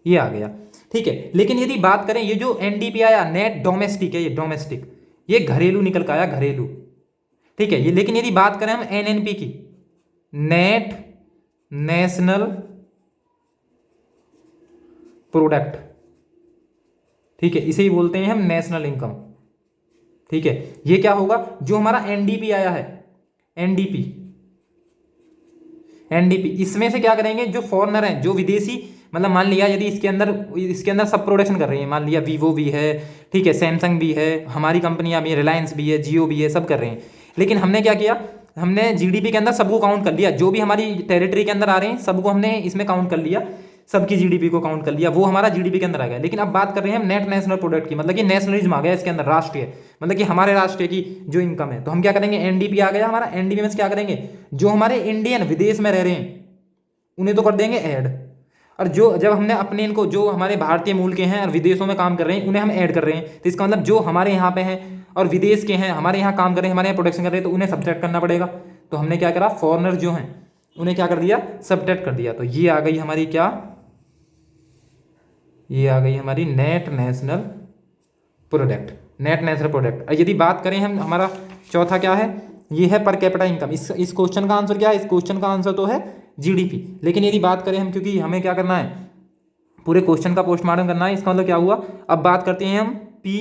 ये आ गया। ठीक है, लेकिन यदि बात करें, ये जो एनडीपी आया, नेट डोमेस्टिक है, ये डोमेस्टिक, ये घरेलू निकल का आया, घरेलू। ठीक है, ये, लेकिन यदि बात करें हम एनएनपी की, नेट नेशनल प्रोडक्ट, ठीक है, इसे ही बोलते हैं हम नेशनल इनकम। ठीक है, ये क्या होगा, जो हमारा एनडीपी आया है, एनडीपी, एनडीपी, इसमें से क्या करेंगे, जो फॉरेनर हैं, जो विदेशी, मतलब मान लिया यदि इसके अंदर सब प्रोडक्शन कर रही है, मान लिया वीवो भी है, ठीक है, सैमसंग भी है, हमारी कंपनियां भी है, रिलायंस भी है, जियो भी है, सब कर रहे हैं। लेकिन हमने क्या किया, हमने जीडीपी के अंदर सबको काउंट कर लिया, जो भी हमारी टेरिटरी के अंदर आ रहे हैं सबको हमने इसमें काउंट कर लिया, सबकी जीडीपी को काउंट कर लिया, वो हमारा जीडीपी के अंदर आ गया। लेकिन अब बात कर रहे हैं हम नेट नेशनल प्रोडक्ट की, मतलब कि नेशनलिज्म आ गया इसके अंदर, राष्ट्रीय, मतलब कि हमारे राष्ट्र की जो इनकम है, तो हम क्या करेंगे, एनडीपी आ गया हमारा, एनडीपी में से क्या करेंगे, जो हमारे इंडियन विदेश में रह रहे हैं उन्हें तो कर देंगे ऐड, और जो जब हमने अपने इनको, जो हमारे भारतीय मूल के हैं और विदेशों में काम कर रहे हैं, उन्हें हम ऐड कर रहे हैं। तो इसका मतलब जो हमारे यहाँ पे हैं और विदेश के हैं, हमारे यहाँ काम कर रहे हैं, हमारे यहाँ प्रोडक्शन कर रहे हैं, तो उन्हें सब्ट्रैक्ट करना पड़ेगा। तो हमने क्या करा, फॉरेनर जो हैं उन्हें क्या कर दिया, सब्ट्रैक्ट कर दिया। तो ये आ गई हमारी क्या, ये आ गई हमारी net national product, net national product. यदि बात करें हम, हमारा चौथा क्या है, ये है पर कैपिटा इनकम। इस क्वेश्चन का आंसर क्या है, इस क्वेश्चन का आंसर तो है जीडीपी। लेकिन यदि बात करें हम, क्योंकि हमें क्या करना है, पूरे क्वेश्चन का पोस्टमार्टम करना है, इसका मतलब क्या हुआ, अब बात करते हैं हम P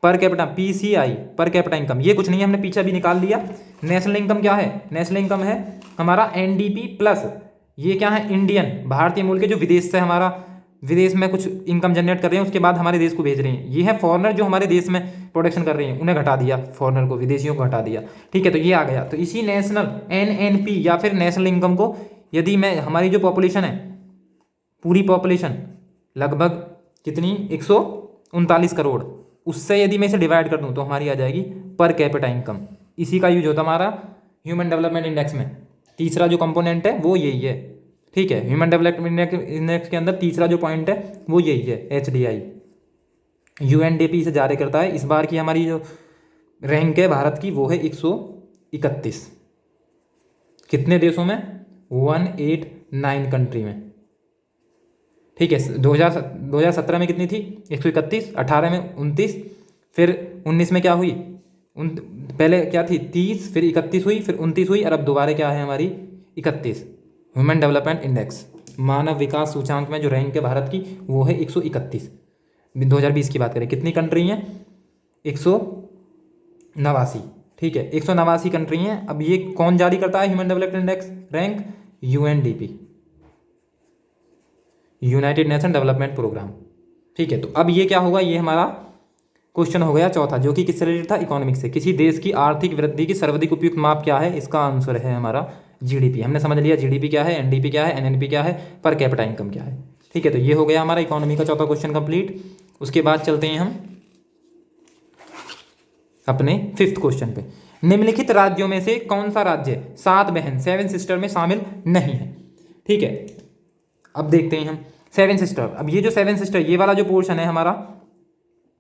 per capita, PCI per capita income, ये कुछ नहीं है, हमने पीछे भी निकाल लिया। नेशनल इनकम क्या है, नेशनल इनकम है हमारा एनडीपी प्लस, ये क्या है, इंडियन, भारतीय मूल के, जो विदेश से हमारा, विदेश में कुछ इनकम जनरेट कर रहे हैं, उसके बाद हमारे देश को भेज रहे हैं, ये है फॉरेनर जो हमारे देश में प्रोडक्शन कर रहे हैं, उन्हें घटा दिया, फॉरेनर को, विदेशियों को घटा दिया। ठीक है, तो ये आ गया। तो इसी नेशनल एनएनपी या फिर नेशनल इनकम को यदि मैं, हमारी जो पॉपुलेशन है, पूरी पॉपुलेशन लगभग कितनी, 139 करोड़, उससे यदि मैं इसे डिवाइड कर दूं तो हमारी आ जाएगी पर कैपिटा इनकम। इसी का यूज होता हमारा ह्यूमन डेवलपमेंट इंडेक्स में, तीसरा जो कंपोनेंट है वो यही है। ठीक है, ह्यूमन डेवलपमेंट इंडेक्स के अंदर तीसरा जो पॉइंट है वो यही है, HDI, UNDP इसे जारी करता है। इस बार की हमारी जो रैंक है भारत की वो है 131, कितने देशों में, 189 कंट्री में। ठीक है, 2017 में कितनी थी, 131, 18 में 29, फिर 19 में क्या हुई, पहले क्या थी 30, फिर 31 हुई, फिर 29 हुई, और अब दोबारा क्या है हमारी 31। ह्यूमन डेवलपमेंट इंडेक्स, मानव विकास सूचांक में जो रैंक है भारत की वो है 131। 2020 की बात करें, कितनी कंट्री हैं, 189। ठीक है, 189 कंट्री हैं। अब ये कौन जारी करता है human development index rank, UNDP, United Nation Development Programme. ठीक है, तो अब ये क्या होगा, ये हमारा क्वेश्चन हो गया चौथा, जो कि किससे रिलेटेड था, इकोनॉमिक्स से। किसी देश की आर्थिक वृद्धि की सर्वाधिक उपयुक्त माप क्या है, इसका आंसर है हमारा जीडीपी। हमने समझ लिया जीडीपी क्या है, एनडीपी क्या है, एनएनपी क्या है, पर कैपिटा इनकम क्या है। ठीक है, तो ये हो गया हमारा इकोनॉमी का चौथा क्वेश्चन कंप्लीट। उसके बाद चलते हैं हम अपने 5th क्वेश्चन पे। निम्नलिखित राज्यों में से कौन सा राज्य 7 बहन 7 सिस्टर में शामिल नहीं है। ठीक है, अब देखते हैं हम 7 सिस्टर। अब ये जो 7 सिस्टर, ये वाला जो पोर्शन है हमारा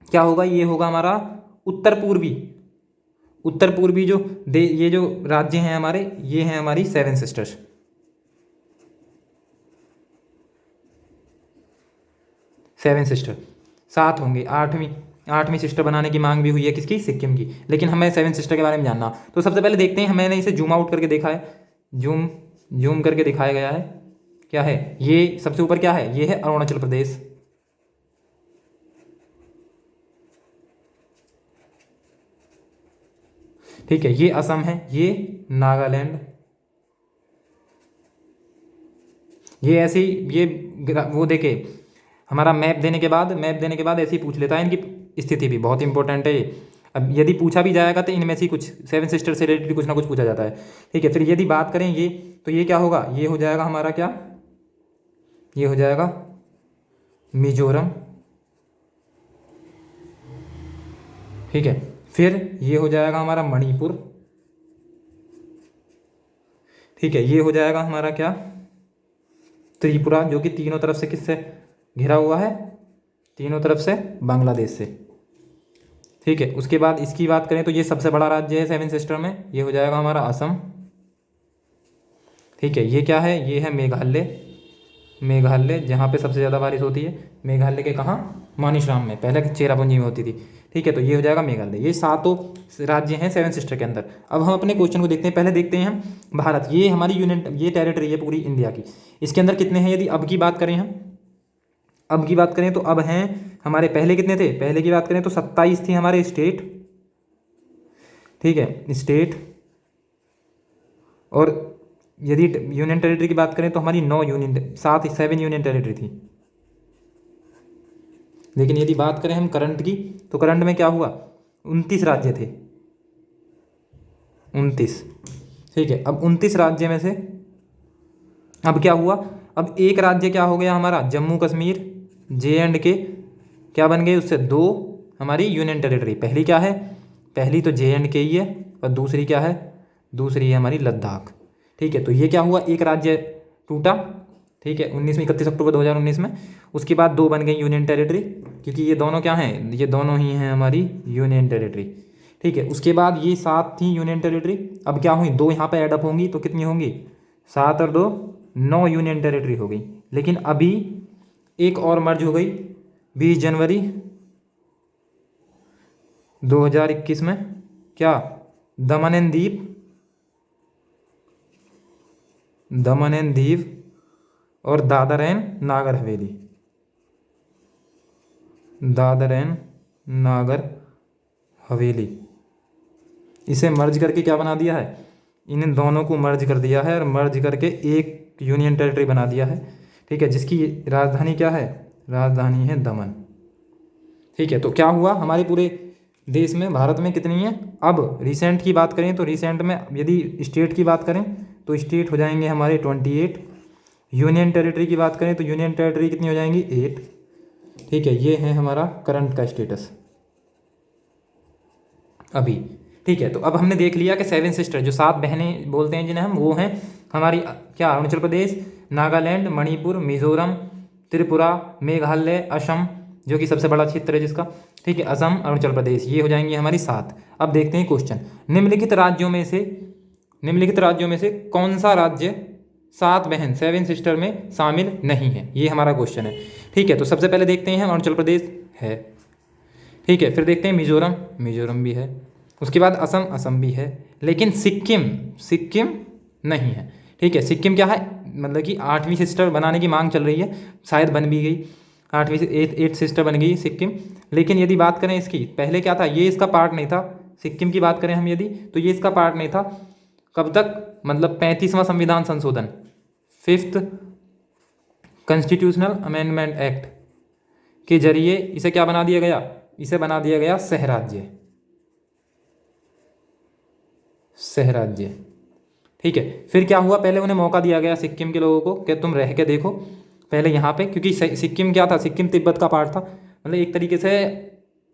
क्या होगा, ये होगा हमारा उत्तर पूर्वी जो ये जो राज्य हैं हमारे, ये हैं हमारी 7 सिस्टर्स। 7 सिस्टर 7 होंगे। आठवीं सिस्टर बनाने की मांग भी हुई है किसकी, सिक्किम की। लेकिन हमें 7 सिस्टर के बारे में जानना, तो सबसे पहले देखते हैं, मैंने इसे जूम आउट करके देखा है, जूम करके दिखाया गया है। क्या है ये, सबसे ऊपर क्या है, ये है अरुणाचल प्रदेश। ठीक है, ये असम है, ये नागालैंड, ये ऐसे ही ये वो देखे हमारा मैप देने के बाद ऐसे ही पूछ लेता है, इनकी स्थिति भी बहुत इंपॉर्टेंट है ये। अब यदि पूछा भी जाएगा तो इनमें से कुछ सेवन सिस्टर से रिलेटेड कुछ ना कुछ पूछा जाता है। ठीक है, फिर यदि बात करें ये, तो ये क्या होगा, ये हो जाएगा हमारा क्या, ये हो जाएगा मिजोरम। ठीक है, फिर ये हो जाएगा हमारा मणिपुर। ठीक है, ये हो जाएगा हमारा क्या, त्रिपुरा, जो कि तीनों तरफ से किससे घिरा हुआ है, तीनों तरफ से बांग्लादेश से। ठीक है, उसके बाद इसकी बात करें तो ये सबसे बड़ा राज्य है सेवन सिस्टर में, ये हो जाएगा हमारा असम। ठीक है, ये क्या है, ये है मेघालय, मेघालय जहाँ पे सबसे ज़्यादा बारिश होती है, मेघालय के कहाँ, मानिशराम में, पहले चेरापूंजी में होती थी। ठीक है, तो ये हो जाएगा मेघालय। ये सातों राज्य हैं सेवन सिस्टर के अंदर। अब हम अपने क्वेश्चन को देखते हैं, पहले देखते हैं हम भारत, ये हमारी यूनियन, ये टेरिटरी है पूरी इंडिया की, इसके अंदर कितने हैं, यदि अब की बात करें हम, अब की बात करें तो अब हैं हमारे, पहले कितने थे, पहले की बात करें तो 27 थी हमारे स्टेट। ठीक है, स्टेट, और यदि यूनियन टेरिटरी की बात करें तो हमारी 9 यूनियन, 7 यूनियन टेरिटरी थी। लेकिन यदि बात करें हम करंट की, तो करंट में क्या हुआ, 29 राज्य थे, 29। ठीक है, अब 29 राज्य में से अब क्या हुआ, अब एक राज्य क्या हो गया हमारा, जम्मू कश्मीर, J&K क्या बन गए, उससे 2 हमारी यूनियन टेरिटरी। पहली क्या है, पहली तो J&K ही है, और दूसरी क्या है, दूसरी है हमारी लद्दाख। ठीक है, तो ये क्या हुआ, एक राज्य टूटा। ठीक है, 31 अक्टूबर 2019 में। उसके बाद 2 बन गई यूनियन टेरिटरी, क्योंकि ये दोनों क्या हैं, ये दोनों ही हैं हमारी यूनियन टेरिटरी। ठीक है, उसके बाद ये 7 थी यूनियन टेरिटरी, अब क्या हुई, 2 यहाँ पे एडअप होंगी तो कितनी होंगी, 7 और 2 9 यूनियन टेरिटरी हो गई। लेकिन अभी एक और मर्ज हो गई 20 जनवरी 2021 में, क्या, दमन and Diu, Daman and Diu और दादर एंड नागर हवेली, दादर एंड नागर हवेली, इसे मर्ज करके क्या बना दिया है, इन दोनों को मर्ज कर दिया है, और मर्ज करके एक यूनियन टेरिटरी बना दिया है। ठीक है, जिसकी राजधानी क्या है, राजधानी है दमन। ठीक है, तो क्या हुआ, हमारे पूरे देश में, भारत में कितनी है, अब रिसेंट की बात करें तो रिसेंट में यदि स्टेट की बात करें तो स्टेट हो जाएंगे हमारे 28, यूनियन टेरिटरी की बात करें तो यूनियन टेरिटरी कितनी हो जाएंगी, 8। ठीक है, ये है हमारा करंट का स्टेटस अभी। ठीक है, तो अब हमने देख लिया कि सेवन सिस्टर, जो 7 बहनें बोलते हैं जिन्हें हम, वो हैं हमारी क्या, अरुणाचल प्रदेश, नागालैंड, मणिपुर, मिजोरम, त्रिपुरा, मेघालय, असम, जो कि सबसे बड़ा क्षेत्र है जिसका। ठीक है, असम, अरुणाचल प्रदेश, ये हो जाएंगी हमारी 7। अब देखते हैं क्वेश्चन, निम्नलिखित राज्यों में से कौन सा राज्य 7 बहन सेवन सिस्टर में शामिल नहीं है, ये हमारा क्वेश्चन है। ठीक है, तो सबसे पहले देखते हैं हम, अरुणाचल प्रदेश है। ठीक है, फिर देखते हैं मिजोरम, मिजोरम भी है। उसके बाद असम, असम भी है। लेकिन सिक्किम, सिक्किम नहीं है। ठीक है, सिक्किम क्या है, मतलब कि 8वीं सिस्टर बनाने की मांग चल रही है, शायद बन भी गई, 8वीं सिस्टर बन गई सिक्किम। लेकिन यदि बात करें इसकी, पहले क्या था, ये इसका पार्ट नहीं था। सिक्किम की बात करें हम यदि, तो ये इसका पार्ट नहीं था। कब तक, मतलब 35वां संविधान संशोधन, 5th कॉन्स्टिट्यूशनल अमेंडमेंट एक्ट के जरिए इसे क्या बना दिया गया, इसे बना दिया गया सहराज्य, सहराज्य। ठीक है, फिर क्या हुआ, पहले उन्हें मौका दिया गया सिक्किम के लोगों को कि तुम रह के देखो पहले यहाँ पे, क्योंकि सिक्किम क्या था, सिक्किम तिब्बत का पार्ट था, मतलब एक तरीके से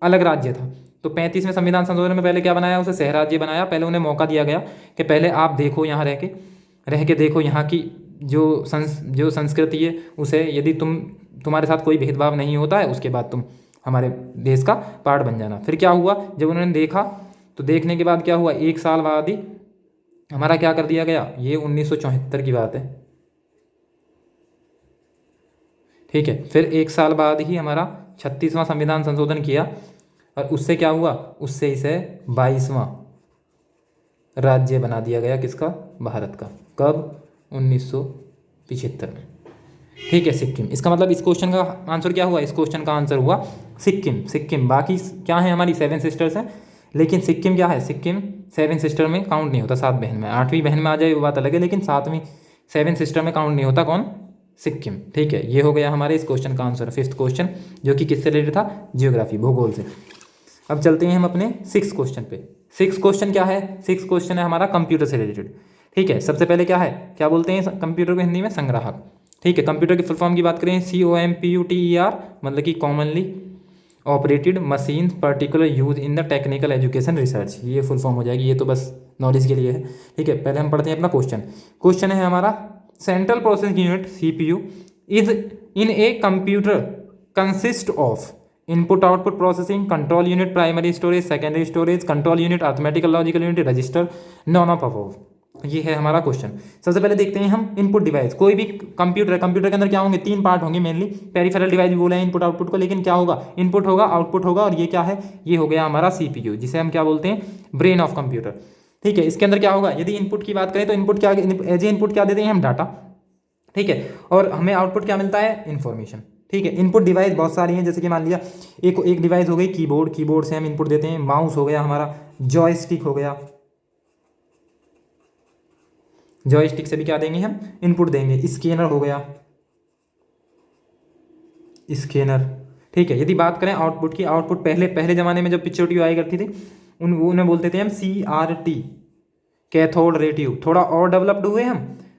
अलग राज्य था। तो 35वें संविधान संशोधन में पहले क्या बनाया, उसे सहराज्य बनाया। पहले उन्हें मौका दिया गया कि पहले आप देखो, यहाँ रह के देखो यहाँ की जो संस्कृति है उसे, यदि तुम्हारे साथ कोई भेदभाव नहीं होता है, उसके बाद तुम हमारे देश का पार्ट बन जाना। फिर क्या हुआ, जब उन्होंने देखा, तो देखने के बाद क्या हुआ, 1 साल बाद ही हमारा क्या कर दिया गया, ये 1974 की बात है। ठीक है, फिर 1 साल बाद ही हमारा 36वां संविधान संशोधन किया, और उससे क्या हुआ, उससे इसे 22वां राज्य बना दिया गया, किसका, भारत का। कब, 1975 में। ठीक है, सिक्किम, इसका मतलब इस क्वेश्चन का आंसर क्या हुआ, इस क्वेश्चन का आंसर हुआ सिक्किम। सिक्किम, बाकी क्या है, हमारी 7 सिस्टर्स हैं, लेकिन सिक्किम क्या है, सिक्किम 7 सिस्टर में काउंट नहीं होता, 7 बहन में। 8वीं बहन में आ जाए वो बात अलग है, लेकिन 7 सिस्टर में काउंट नहीं होता कौन, सिक्किम। ठीक है, ये हो गया हमारे इस क्वेश्चन का आंसर, 5th क्वेश्चन, जो कि किससे रिलेटेड था, जियोग्राफी, भूगोल से। अब चलते हैं हम अपने 6th क्वेश्चन पे। 6th क्वेश्चन क्या है, 6th क्वेश्चन है हमारा कंप्यूटर से रिलेटेड। ठीक है, सबसे पहले क्या है, क्या बोलते हैं कंप्यूटर को हिंदी में, संग्राहक। ठीक है, कंप्यूटर की फुल फॉर्म की बात करें, COMPUTER, मतलब कि commonly operated machine particular use in the technical education research, ये फुल फॉर्म हो जाएगी। ये तो बस नॉलेज के लिए है। ठीक है, पहले हम पढ़ते हैं अपना क्वेश्चन। क्वेश्चन है हमारा, central processing unit CPU is in a computer consist of input output processing, control unit, primary storage, secondary storage, control unit, arithmetical logical unit, register, none of above. ये है हमारा क्वेश्चन। सबसे पहले देखते हैं हम इनपुट डिवाइस। कोई भी कंप्यूटर है, कंप्यूटर के अंदर क्या होंगे, 3 पार्ट होंगे मेनली। पेरिफेरल डिवाइस भी बोला है इनपुट आउटपुट को, लेकिन क्या होगा, इनपुट होगा, आउटपुट होगा, और ये क्या है, ये हो गया हमारा CPU, जिसे हम क्या बोलते हैं, ब्रेन ऑफ कंप्यूटर। ठीक है, इसके अंदर क्या होगा, यदि इनपुट की बात करें तो इनपुट क्या, एज ए इनपुट क्या देते हैं हम, डाटा। ठीक है, और हमें आउटपुट क्या मिलता है, इन्फॉर्मेशन। ठीक है, इनपुट डिवाइस बहुत सारी हैं, जैसे कि मान लिया एक डिवाइस हो गई कीबोर्ड, कीबोर्ड से हम इनपुट देते हैं। माउस हो गया हमारा, जॉयस्टिक हो गया, जॉयस्टिक से भी क्या देंगे हम, इनपुट देंगे। स्कैनर हो गया, स्कैनर। ठीक है, यदि बात करें आउटपुट की, आउटपुट पहले ज़माने में जब पिक्चर आई करती थी, उन्हें बोलते थे हम CRT, कैथोड रे ट्यूब। थोड़ा और डेवलप्ड हुए हम,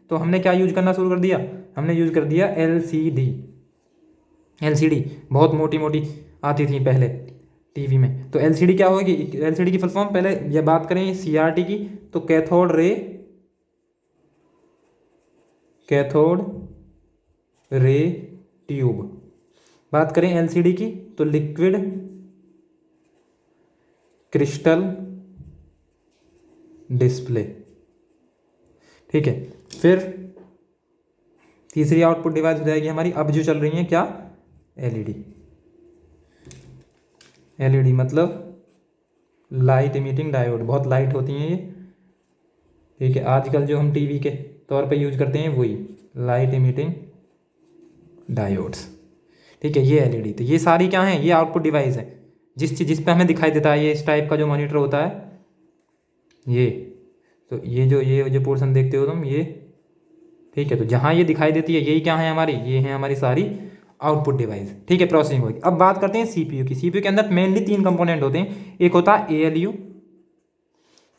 तो हमने क्या यूज करना शुरू कर दिया, हमने यूज कर दिया LCD। बहुत मोटी मोटी आती थी पहले टीवी में। तो LCD क्या होगी, LCD की फुल फॉर्म, पहले ये बात करें CRT की तो कैथोड रे ट्यूब। बात करें LCD की तो लिक्विड क्रिस्टल डिस्प्ले। ठीक है, फिर तीसरी आउटपुट डिवाइस हो जाएगी हमारी, अब जो चल रही है क्या, LED मतलब लाइट इमिटिंग डायोड। बहुत लाइट होती हैं ये। ठीक है, आजकल जो हम टीवी के तौर पे यूज करते हैं वही लाइट इमिटिंग डायोड्स। ठीक है, ये LED। तो ये सारी क्या हैं, ये आउटपुट डिवाइस है, जिस पे हमें दिखाई देता है ये इस टाइप का जो मॉनिटर होता है ये। तो ये जो पोर्शन देखते हो तुम ये, ठीक है, तो जहाँ ये दिखाई देती है यही क्या है हमारी, ये है हमारी सारी आउटपुट डिवाइस। ठीक है, प्रोसेसिंग होगी। अब बात करते हैं CPU की। CPU के अंदर मेनली 3 कंपोनेंट होते हैं। एक होता है ALU,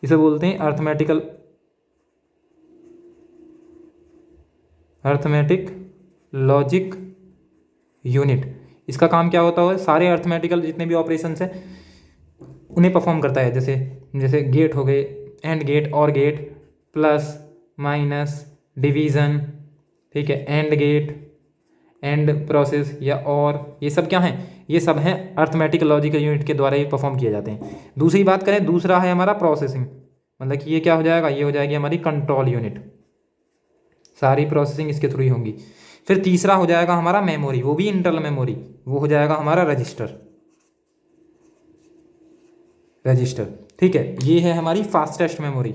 इसे बोलते हैं अर्थमेटिक लॉजिक यूनिट। इसका काम क्या होता है, सारे अर्थमेटिकल जितने भी ऑपरेशन है उन्हें परफॉर्म करता है। जैसे गेट हो गए, एंड गेट, और गेट, प्लस माइनस, डिवीज़न। ठीक है, एंड गेट, एंड प्रोसेस या और, ये सब क्या हैं, ये सब हैं अर्थमेटिक लॉजिकल यूनिट के द्वारा ये परफॉर्म किए जाते हैं। दूसरी बात करें, दूसरा है हमारा प्रोसेसिंग, मतलब कि ये क्या हो जाएगा, ये हो जाएगी हमारी कंट्रोल यूनिट। सारी प्रोसेसिंग इसके थ्रू ही होंगी। फिर तीसरा हो जाएगा हमारा मेमोरी, वो भी इंटरनल मेमोरी, वो हो जाएगा हमारा रजिस्टर। ठीक है, ये है हमारी फास्टेस्ट मेमोरी।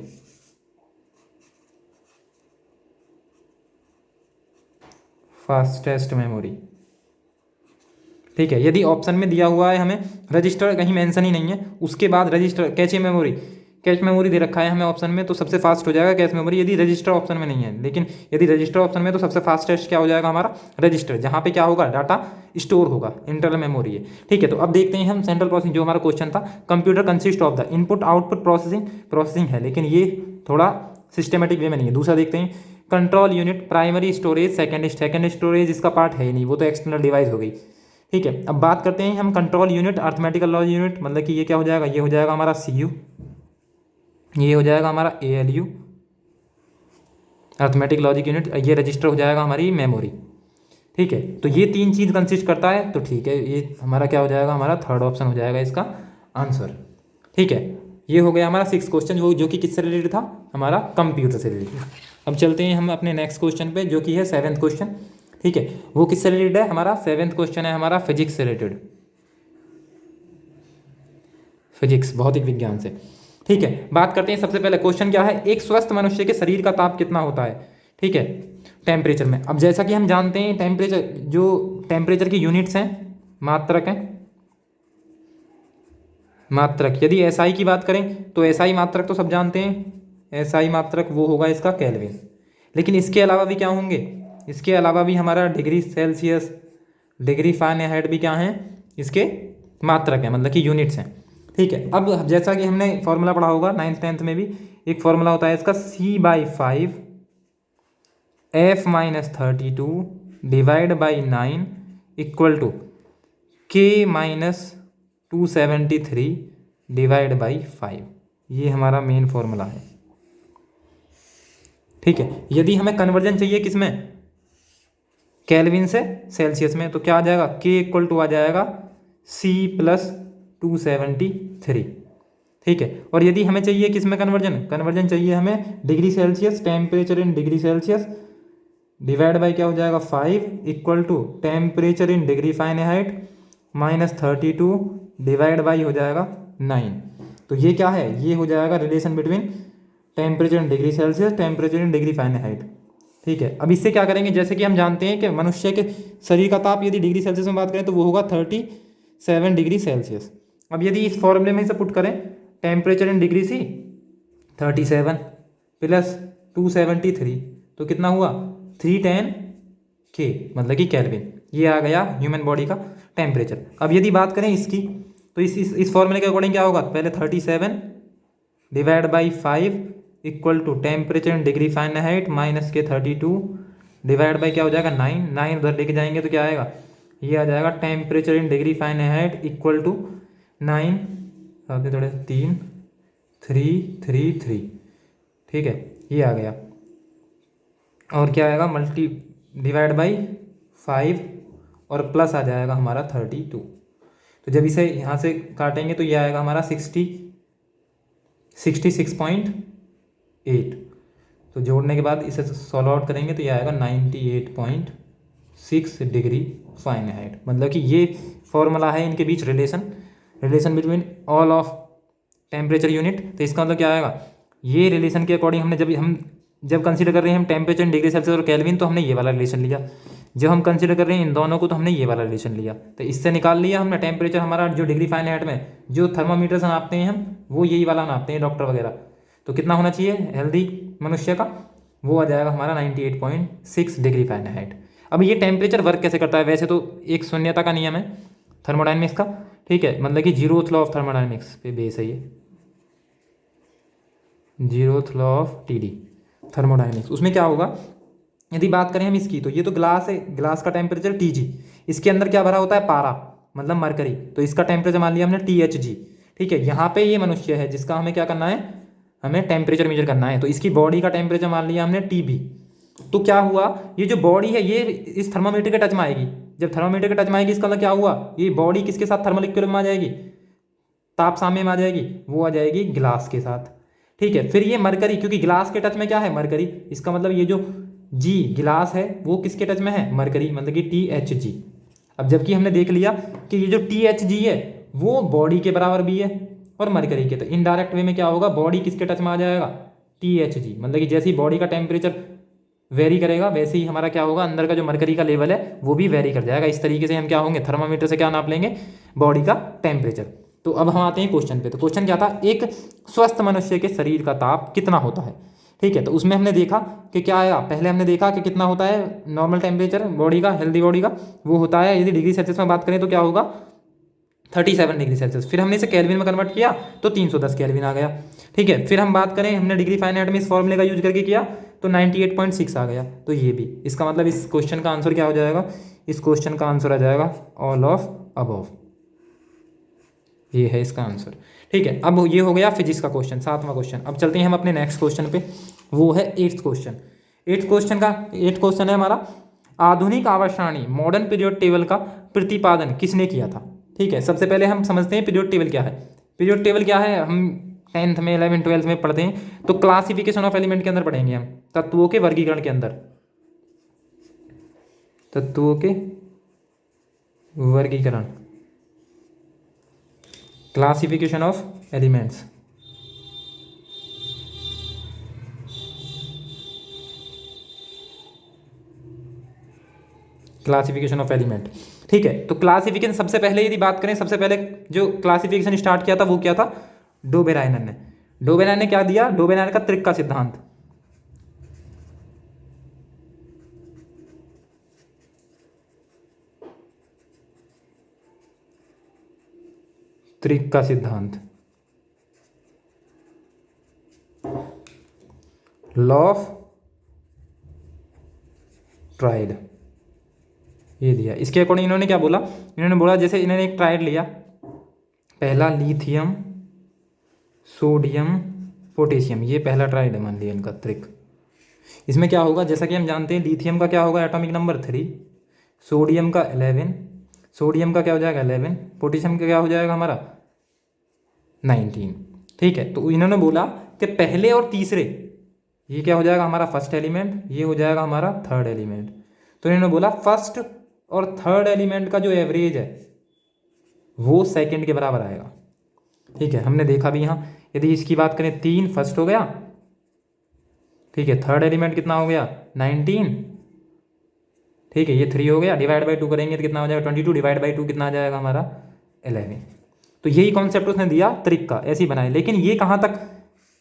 ठीक है, यदि ऑप्शन में दिया हुआ है हमें रजिस्टर, कहीं मेंशन ही नहीं है, उसके बाद रजिस्टर, कैश मेमोरी दे रखा है हमें ऑप्शन में, तो सबसे फास्ट हो जाएगा कैश मेमोरी, यदि रजिस्टर ऑप्शन में नहीं है। लेकिन यदि रजिस्टर ऑप्शन में, तो सबसे फास्टेस्ट क्या हो जाएगा हमारा, रजिस्टर, जहाँ पे क्या होगा, डाटा स्टोर होगा, इंटरनल मेमोरी है। ठीक है, तो अब देखते हैं हम सेंट्रल प्रोसेसिंग, जो हमारा क्वेश्चन था। Computer consist of the input output processing है, लेकिन ये थोड़ा सिस्टमेटिक वे में नहीं है। दूसरा देखते हैं, control unit, primary storage, second storage इसका पार्ट है ही नहीं, वो तो एक्सटर्नल डिवाइस हो गई। ठीक है, अब बात करते हैं हम control unit, arithmetical logic unit, मतलब कि ये क्या हो जाएगा, ये हो जाएगा हमारा CU, ये हो जाएगा हमारा ALU, अर्थमेटिक लॉजिक यूनिट, ये रजिस्टर हो जाएगा हमारी मेमोरी। ठीक है, तो ये 3 चीज़ कंसिस्ट करता है। तो ठीक है, ये हमारा क्या हो जाएगा, हमारा थर्ड ऑप्शन हो जाएगा इसका आंसर। ठीक है, ये हो गया हमारा 6th क्वेश्चन, जो कि किससे रिलेटेड था, हमारा कंप्यूटर से रिलेटेड। अब चलते हैं हम अपने नेक्स्ट क्वेश्चन पे, जो कि है 7th क्वेश्चन। ठीक है, वो किससे रिलेटेड है, हमारा 7th क्वेश्चन है हमारा फिजिक्स से रिलेटेड, फिजिक्स, भौतिक विज्ञान से। ठीक है, बात करते हैं सबसे पहले क्वेश्चन क्या है, एक स्वस्थ मनुष्य के शरीर का ताप कितना होता है। ठीक है, टेम्परेचर में। अब जैसा कि हम जानते हैं टेम्परेचर की यूनिट्स हैं, मात्रक हैं, मात्रक। यदि एसआई की बात करें तो एसआई मात्रक तो सब जानते हैं, एसआई मात्रक वो होगा इसका केल्विन। लेकिन इसके अलावा भी क्या होंगे, इसके अलावा भी हमारा डिग्री सेल्सियस, डिग्री फ़ारेनहाइट भी क्या हैं, इसके मात्रक हैं, मतलब कि यूनिट्स हैं। ठीक है, अब जैसा कि हमने फॉर्मूला पढ़ा होगा 9th 10th में भी, एक फॉर्मूला होता है इसका C/5 F-32 divide by 9 equal to K-273 divide by 5। ये हमारा मेन फॉर्मूला है। ठीक है, यदि हमें कन्वर्जन चाहिए किस में, केल्विन से सेल्सियस में, तो क्या आ जाएगा, K इक्वल टू आ जाएगा C+273। ठीक है, और यदि हमें चाहिए किस में कन्वर्जन चाहिए हमें degree Celsius, temperature in degree Celsius divide by क्या हो जाएगा 5 equal to temperature in degree Fahrenheit -32 divide by हो जाएगा 9। तो ये क्या है, ये हो जाएगा relation between temperature in degree Celsius, temperature in degree Fahrenheit. ठीक है, अब इससे क्या करेंगे, जैसे कि हम जानते हैं कि मनुष्य के शरीर का ताप यदि डिग्री सेल्सियस में बात करें तो वो होगा 37 डिग्री सेल्सियस। अब यदि इस फॉर्मूले में इसे पुट करें, temperature in degree C 37 plus 273 तो कितना हुआ 310 K, मतलब कि केल्विन। ये आ गया ह्यूमन बॉडी का टेम्परेचर। अब यदि बात करें इसकी, तो इस फॉर्मूले के अकॉर्डिंग क्या होगा, पहले 37 divide by 5 equal to temperature in degree Fahrenheit -K32 divide by क्या हो जाएगा 9 उधर लेके जाएंगे तो क्या आएगा, ये आ जाएगा temperature in degree Fahrenheit equal to 9 आगे थोड़े 3 ठीक है, ये आ गया। और क्या आएगा, मल्टी डिवाइड बाई 5 और प्लस आ जाएगा हमारा 32। तो जब इसे यहाँ से काटेंगे तो ये आएगा हमारा 66.8। तो जोड़ने के बाद इसे सॉल्व आउट करेंगे तो ये आएगा 98.6 डिग्री फ़ारेनहाइट। मतलब कि ये फॉर्मूला है इनके बीच relation between all of temperature unit. तो इसका मतलब क्या आएगा, ये रिलेशन के अकॉर्डिंग हमने जब कंसीडर कर रहे हैं हम टेम्परेचर इन डिग्री सेल्सियस और केल्विन तो हमने ये वाला रिलेशन लिया, जब हम कंसीडर कर रहे हैं इन दोनों को तो हमने ये वाला रिलेशन लिया। तो इससे निकाल लिया हमने टेम्परेचर हमारा जो डिग्री फ़ारेनहाइट में जो थर्मामीटर से नापते हैं हम, वो यही वाला नापते हैं डॉक्टर वगैरह। तो कितना होना चाहिए हेल्दी मनुष्य का, वो आ जाएगा हमारा 98.6 डिग्री फ़ारेनहाइट। अब ये टेम्परेचर वर्क कैसे करता है, वैसे तो एक शून्यता का नियम है थर्मोडायनेमिक्स का। ठीक है, मतलब कि जीरोथ लॉ ऑफ थर्मोडायनेमिक्स पे बेस है ये, zeroth law of TD thermodynamics. उसमें क्या होगा, यदि बात करें हम इसकी, तो ये तो ग्लास है, ग्लास का टेम्परेचर TG, इसके अंदर क्या भरा होता है, पारा मतलब मरकरी, तो इसका टेम्परेचर मान लिया हमने THG। ठीक है, यहाँ पे ये मनुष्य है जिसका हमें क्या करना है, हमें टेम्परेचर मेजर करना है, तो इसकी बॉडी का टेम्परेचर मान लिया हमने TB। तो क्या हुआ, ये जो बॉडी है ये इस थर्मामीटर के टच में आएगी, जब थर्मामीटर के टच में आएगी इसका मतलब क्या हुआ, ये बॉडी किसके साथ थर्मल इक्विलिब्रियम में आ जाएगी, ताप साम्य में आ जाएगी, वो आ जाएगी ग्लास के साथ। ठीक है, फिर ये मरकरी, क्योंकि ग्लास के टच में क्या है मरकरी, इसका मतलब ये जो G गिलास है वो किसके टच में है, मरकरी, मतलब कि THG। अब जबकि हमने देख लिया कि ये जो THG है वो बॉडी के बराबर भी है और मरकरी के, तो इनडायरेक्ट वे में क्या होगा, बॉडी किसके टच में आ जाएगा, THG। मतलब कि जैसे ही बॉडी का टेम्परेचर वेरी करेगा वैसे ही हमारा क्या होगा, अंदर का जो मरकरी का लेवल है वो भी वेरी कर जाएगा। इस तरीके से हम क्या होंगे, थर्मामीटर से क्या नाप लेंगे, बॉडी का टेम्परेचर। तो अब हम आते हैं क्वेश्चन पे। तो क्वेश्चन क्या था, एक स्वस्थ मनुष्य के शरीर का ताप कितना होता है। ठीक है, तो उसमें हमने देखा कि क्या आया, पहले हमने देखा कि कितना होता है नॉर्मल टेम्परेचर बॉडी का, हेल्दी बॉडी का, वो होता है यदि डिग्री सेल्सियस में बात करें तो क्या होगा 37 डिग्री सेल्सियस। फिर हमने इसे केल्विन में कन्वर्ट किया तो 310 केल्विन आ गया। ठीक है, फिर हम बात करें हमने डिग्री फ़ारेनहाइट में इस फॉर्मूले का यूज करके किया तो 98.6 आ गया। तो ये भी, इसका मतलब इस क्वेश्चन का आंसर क्या हो जाएगा, इस क्वेश्चन का आंसर आ जाएगा ऑल ऑफ अबव, ये है इसका आंसर। ठीक है, अब ये हो गया फिजिक्स का क्वेश्चन, 7वां क्वेश्चन। अब चलते हैं हम अपने नेक्स्ट क्वेश्चन पे, वो है 8th क्वेश्चन। 8th क्वेश्चन है हमारा, आधुनिक आवर्त मॉडर्न पीरियड टेबल का प्रतिपादन किसने किया था। ठीक है, सबसे पहले हम समझते हैं पीरियड टेबल क्या है। पीरियड टेबल क्या है, हम 10th में 11th 12th में पढ़ते हैं, तो क्लासिफिकेशन ऑफ एलिमेंट के अंदर पढ़ेंगे हम, तत्वों के वर्गीकरण के अंदर, तत्वों के वर्गीकरण, classification of elements. Classification of element. ठीक है, तो क्लासिफिकेशन सबसे पहले यदि बात करें, सबसे पहले जो क्लासिफिकेशन स्टार्ट किया था वो क्या था, डोबेराइनर ने। डोबेराइनर ने क्या दिया, डोबेराइनर का त्रिक का सिद्धांत। त्रिक का सिद्धांत, लॉ ऑफ ट्राइड, ये दिया। इसके अकॉर्डिंग इन्होंने क्या बोला, इन्होंने बोला जैसे इन्होंने एक ट्राइड लिया, पहला लिथियम, सोडियम, पोटेशियम, ये पहला ट्राइड है मान लिया इनका त्रिक। इसमें क्या होगा, जैसा कि हम जानते हैं लिथियम का क्या होगा एटॉमिक नंबर 3, सोडियम का 11, सोडियम का क्या हो जाएगा 11, पोटेशियम का क्या हो जाएगा हमारा 19। ठीक है, तो इन्होंने बोला कि पहले और तीसरे, ये क्या हो जाएगा हमारा फर्स्ट एलिमेंट, ये हो जाएगा हमारा थर्ड एलिमेंट। तो इन्होंने बोला फर्स्ट और थर्ड एलिमेंट का जो एवरेज है वो सेकंड के बराबर आएगा। ठीक है, हमने देखा भी यहाँ, यदि इसकी बात करें 3 फर्स्ट हो गया, ठीक है, थर्ड एलिमेंट कितना हो गया 19, ठीक है, ये 3 हो गया, डिवाइड बाई 2 करेंगे तो कितना हो जाएगा 22, डिवाइड बाई 2 कितना आ जाएगा हमारा 11। तो यही कॉन्सेप्ट उसने दिया त्रिक का, ऐसे ही बनाए। लेकिन ये कहाँ तक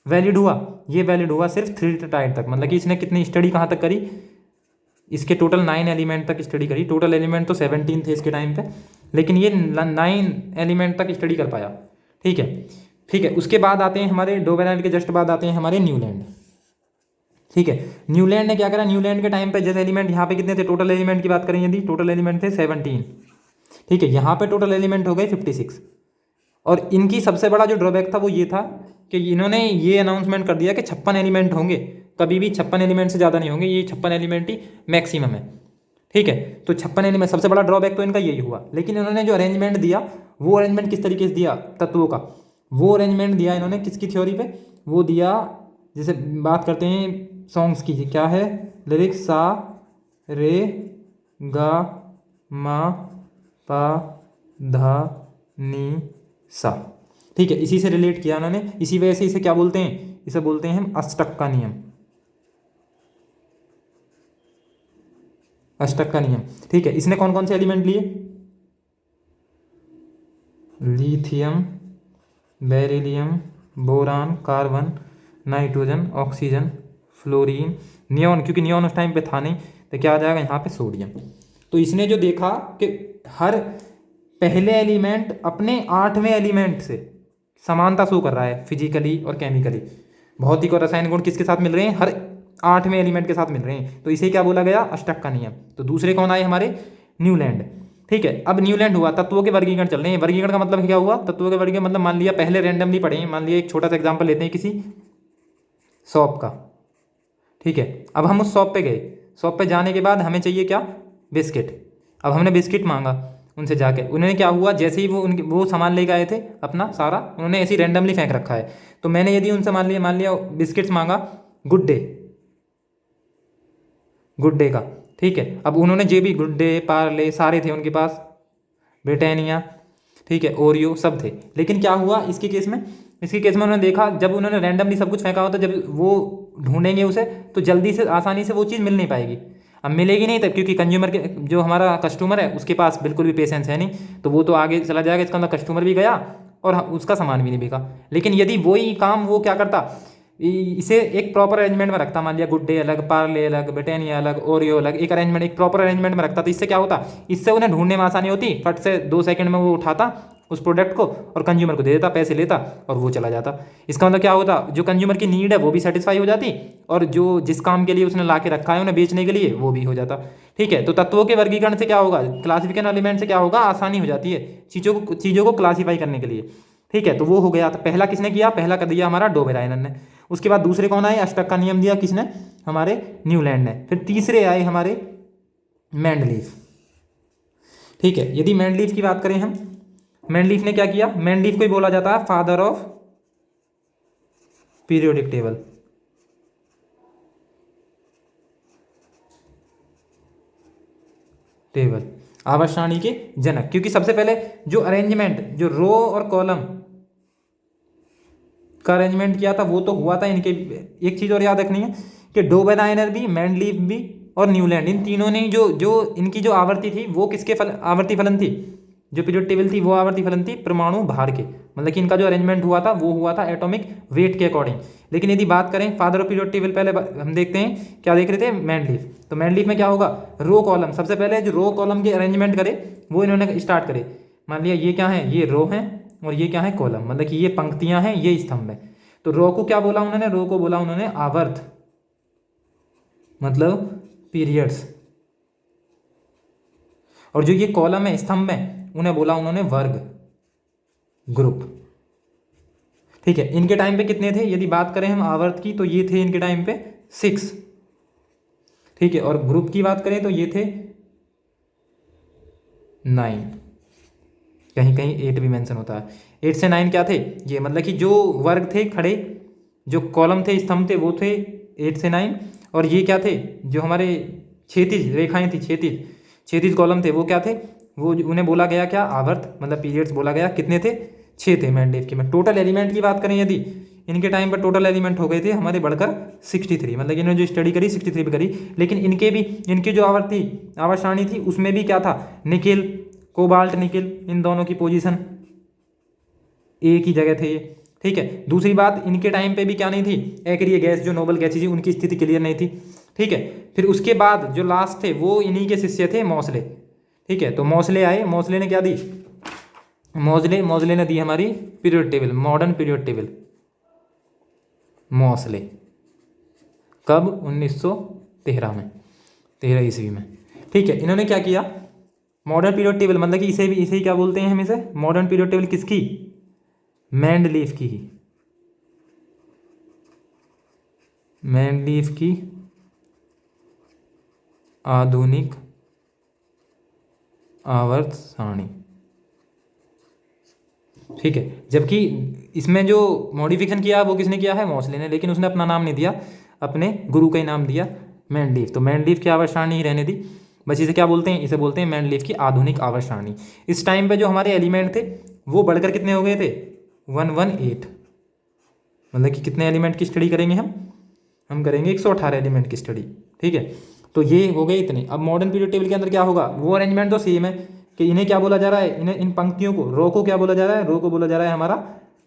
वैलिड हुआ, ये वैलिड हुआ सिर्फ 3 टाइड तक। मतलब कि इसने कितनी स्टडी कहाँ तक करी, इसके टोटल 9 एलिमेंट तक स्टडी करी। टोटल एलिमेंट तो 17 थे इसके टाइम पे, लेकिन ये 9 एलिमेंट तक स्टडी कर पाया। ठीक है, ठीक है, उसके बाद आते हैं हमारे डोबेराइनर के जस्ट बाद आते हैं हमारे न्यूलैंड। ठीक है, न्यूलैंड ने क्या करा, न्यूलैंड के टाइम पे जैसे एलिमेंट यहाँ पे कितने थे, टोटल एलिमेंट की बात करें यदि, टोटल एलिमेंट थे 17। ठीक है, यहाँ पे टोटल एलिमेंट हो गए 56। और इनकी सबसे बड़ा जो ड्रॉबैक था वो ये था कि इन्होंने ये अनाउंसमेंट कर दिया कि 56 एलिमेंट होंगे, कभी भी 56 एलिमेंट से ज़्यादा नहीं होंगे, ये 56 एलिमेंट ही मैक्सिमम है। ठीक है, तो 56 एलिमेंट सबसे बड़ा ड्रॉबैक तो इनका यही हुआ। लेकिन इन्होंने जो अरेंजमेंट दिया, वो अरेंजमेंट किस तरीके से दिया तत्वों का, वो अरेंजमेंट दिया इन्होंने किसकी थ्योरी पे, वो दिया जैसे बात करते हैं सॉन्ग्स की, क्या है लिरिक्स, सा रे गा मा पा धा नी सा। ठीक है, इसी से रिलेट किया उन्होंने, इसी वजह से इसे क्या बोलते हैं, इसे बोलते हैं हम अष्टक का नियम, अष्टक का नियम। ठीक है, इसने कौन कौन से एलिमेंट लिए, lithium, beryllium, boron, carbon, nitrogen, oxygen, fluorine, neon, क्योंकि नियॉन उस टाइम पे था नहीं, तो क्या आ जाएगा यहाँ पे सोडियम। तो इसने जो देखा कि हर पहले एलिमेंट अपने 8वें एलिमेंट से समानता शो कर रहा है फिजिकली और केमिकली, भौतिक और रासायनिक गुण किसके साथ मिल रहे हैं, हर 8वें एलिमेंट के साथ मिल रहे हैं। तो इसे क्या बोला गया, अष्टक का नियम। तो दूसरे कौन आए हमारे, न्यूलैंड। ठीक है, अब न्यूलैंड हुआ, तत्वों के वर्गीकरण चल रहे हैं। वर्गीकरण का मतलब क्या हुआ, तत्वों के वर्गीकरण मतलब मान लिया पहले रैंडमली पढ़े हैं, मान लिया एक छोटा सा एग्जाम्पल लेते हैं किसी शॉप का। ठीक है, अब हम उस शॉप पे गए, शॉप पे जाने के बाद हमें चाहिए क्या, बिस्किट। अब हमने बिस्किट मांगा उनसे जाके, उन्होंने क्या हुआ, जैसे ही वो सामान लेके आए थे अपना सारा, उन्होंने ऐसे ही रैंडमली फेंक रखा है। तो मैंने यदि उनसे मान लिया बिस्किट्स मांगा गुड डे, गुड डे का। ठीक है, अब उन्होंने जो भी गुड डे, पार्ले सारे थे उनके पास, ब्रिटानिया, ठीक है, ओरियो सब थे। लेकिन क्या हुआ इसके केस में, इसके केस में उन्होंने देखा जब उन्होंने रैंडमली सब कुछ फेंका होता, जब वो ढूंढेंगे उसे तो जल्दी से आसानी से वो चीज़ मिल नहीं पाएगी। अब मिलेगी नहीं तब, क्योंकि कंज्यूमर के जो हमारा कस्टमर है उसके पास बिल्कुल भी पेशेंस है नहीं, तो वो तो आगे चला जाएगा, इसका मतलब कस्टमर भी गया और उसका सामान भी नहीं बिका। लेकिन यदि वही काम वो क्या करता, इसे एक प्रॉपर अरेंजमेंट में रखता, मान लिया गुड डे अलग, पार्ले अलग, ब्रिटानिया अलग, ओरियो अलग, एक अरेंजमेंट, एक प्रॉपर अरेंजमेंट में रखता, तो इससे क्या होता, इससे उन्हें ढूंढने में आसानी होती, फट से 2 सेकंड में वो उठाता उस प्रोडक्ट को और कंज्यूमर को दे देता, पैसे लेता और वो चला जाता। इसका मतलब क्या होता, जो कंज्यूमर की नीड है वो भी सेटिस्फाई हो जाती, और जो जिस काम के लिए उसने ला के रखा है उन्हें बेचने के लिए, वो भी हो जाता। ठीक है, तो तत्वों के वर्गीकरण से क्या होगा, क्लासिफिकेशन एलिमेंट से क्या होगा, आसानी हो जाती है चीज़ों को क्लासीफाई करने के लिए। ठीक है, तो वो हो गया। तो पहला किसने किया, पहला कर दिया हमारा डोबेराइनर ने। उसके बाद दूसरे कौन आए, अष्टक का नियम दिया किसने, हमारे न्यूलैंड ने। फिर तीसरे आए हमारे मेंडलीफ। ठीक है, यदि मेंडलीफ की बात करें हम, मेंडलीफ ने क्या किया, मेंडलीफ को ही बोला जाता है फादर ऑफ पीरियोडिक टेबल। आवर्त सारणी के जनक, क्योंकि सबसे पहले जो अरेंजमेंट, जो रो और कॉलम का अरेंजमेंट किया था वो तो हुआ था इनके। एक चीज और याद रखनी है कि डोबेराइनर भी, मेंडलीफ भी और न्यूलैंड, इन तीनों ने जो जो इनकी जो आवर्ती थी वो किसके आवर्ती फलन थी, जो पीरियड टेबल थी वो आवर्ती फलन थी परमाणु भार के, मतलब कि इनका जो अरेंजमेंट हुआ था वो हुआ था एटॉमिक वेट के अकॉर्डिंग। लेकिन यदि बात करें फादर ऑफ पीरियड टेबल, पहले हम देखते हैं क्या देख रहे थे, मेंडलीफ। तो मेंडलीफ में क्या होगा, रो कॉलम, सबसे पहले जो रो कॉलम के अरेंजमेंट करे वो इन्होंने स्टार्ट करे। मान लिया ये क्या है, ये रो है और ये क्या है, कॉलम, मतलब कि ये पंक्तियां हैं, ये स्तंभ है। तो रो को क्या बोला उन्होंने, रो को बोला उन्होंने आवर्त, मतलब पीरियड्स, और जो ये कॉलम है, स्तंभ है, उन्हें बोला उन्होंने वर्ग, ग्रुप। ठीक है, इनके टाइम पे कितने थे, यदि बात करें हम आवर्त की तो ये थे इनके टाइम पे 6। ठीक है, और ग्रुप की बात करें तो ये थे 9, कहीं कहीं 8 भी मेंशन होता है। 8 से 9 क्या थे ये, मतलब कि जो वर्ग थे खड़े, जो कॉलम थे, स्तंभ थे, वो थे 8 से 9, और ये क्या थे, जो हमारे क्षैतिज रेखाएं थी, क्षैतिज कॉलम थे, वो क्या थे, वो उन्हें बोला गया क्या, आवर्त, मतलब पीरियड्स बोला गया। कितने थे, 6 थे मेंडलीफ के में। टोटल एलिमेंट की बात करें यदि, इनके टाइम पर टोटल एलिमेंट हो गए थे हमारे बढ़कर 63, मतलब इन्होंने जो स्टडी करी 63 पे करी। लेकिन इनकी जो आवर्त सारणी थी उसमें भी क्या था, निकेल, कोबाल्ट, निकेल, इन दोनों की पोजीशन एक ही जगह थे ये। ठीक है, दूसरी बात, इनके टाइम पे भी क्या नहीं थी, एक्रिय गैस, जो नोबल गैसेज थी उनकी स्थिति क्लियर नहीं थी। ठीक है, फिर उसके बाद जो लास्ट थे वो इन्हीं के शिष्य थे, मौसले। ठीक है, तो मौसले आए, मौसले ने क्या दी, मौसले ने दी हमारी period table, modern period table, Moseley. कब, 1913 में, 13 ईस्वी में। ठीक है, इन्होंने क्या किया, मॉडर्न पीरियड टेबल, मतलब कि इसे ही क्या बोलते हैं हम, इसे मॉडर्न पीरियड टेबल किसकी, मेंडलीफ की ही, मेंडलीफ की आधुनिक आवर्त सारणी। ठीक है, जबकि इसमें जो मॉडिफिकेशन किया वो किसने किया है, मौसले ने, लेकिन उसने अपना नाम नहीं दिया, अपने गुरु का ही नाम दिया, मेंडलीफ। तो मेंडलीफ की आवर्त सारणी ही रहने दी, बस इसे क्या बोलते हैं, इसे बोलते हैं मेंडलीफ की आधुनिक आवर्त सारणी। इस टाइम पे जो हमारे एलिमेंट थे वो बढ़कर कितने हो गए थे, 118, मतलब कि कितने एलिमेंट की स्टडी करेंगे हम करेंगे 118 एलिमेंट की स्टडी। ठीक है, तो ये हो गए इतने। अब मॉडर्न पीरियड टेबल के अंदर क्या होगा, वो अरेंजमेंट तो सेम है कि इन्हें क्या बोला जा रहा है, इन्हें इन पंक्तियों को, रो को क्या बोला जा रहा है, रो को बोला जा रहा है हमारा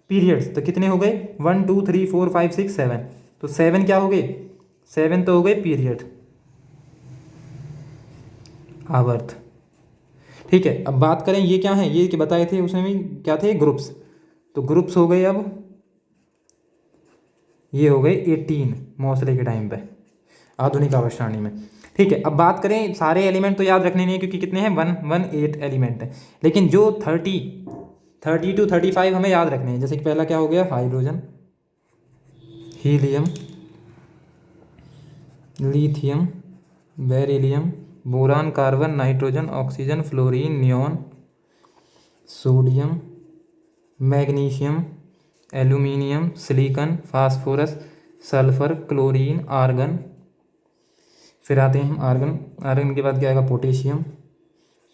पीरियड्स। तो कितने हो गए, 1 2 3 4 5 6 7, तो 7 क्या हो गए, 7 तो हो गए पीरियड, आवर्त। ठीक है, अब बात करें ये क्या है, ये कि बताए थे उसमें भी क्या थे, ग्रुप्स। तो ग्रुप्स हो गए, अब ये हो गए 18 मौसले के टाइम पे, आधुनिक आवर्त सारणी में। ठीक है, अब बात करें, सारे एलिमेंट तो याद रखने नहीं है क्योंकि कितने हैं, 118 एलिमेंट है, लेकिन जो 30 to 35 हमें याद रखने हैं। जैसे कि पहला क्या हो गया, hydrogen, helium, lithium, beryllium, boron, carbon, nitrogen, oxygen, fluorine, neon, sodium, magnesium, aluminium, silicon, phosphorus, sulphur, chlorine, argon. फिर आते हैं हम आर्गन के बाद क्या आएगा, potassium,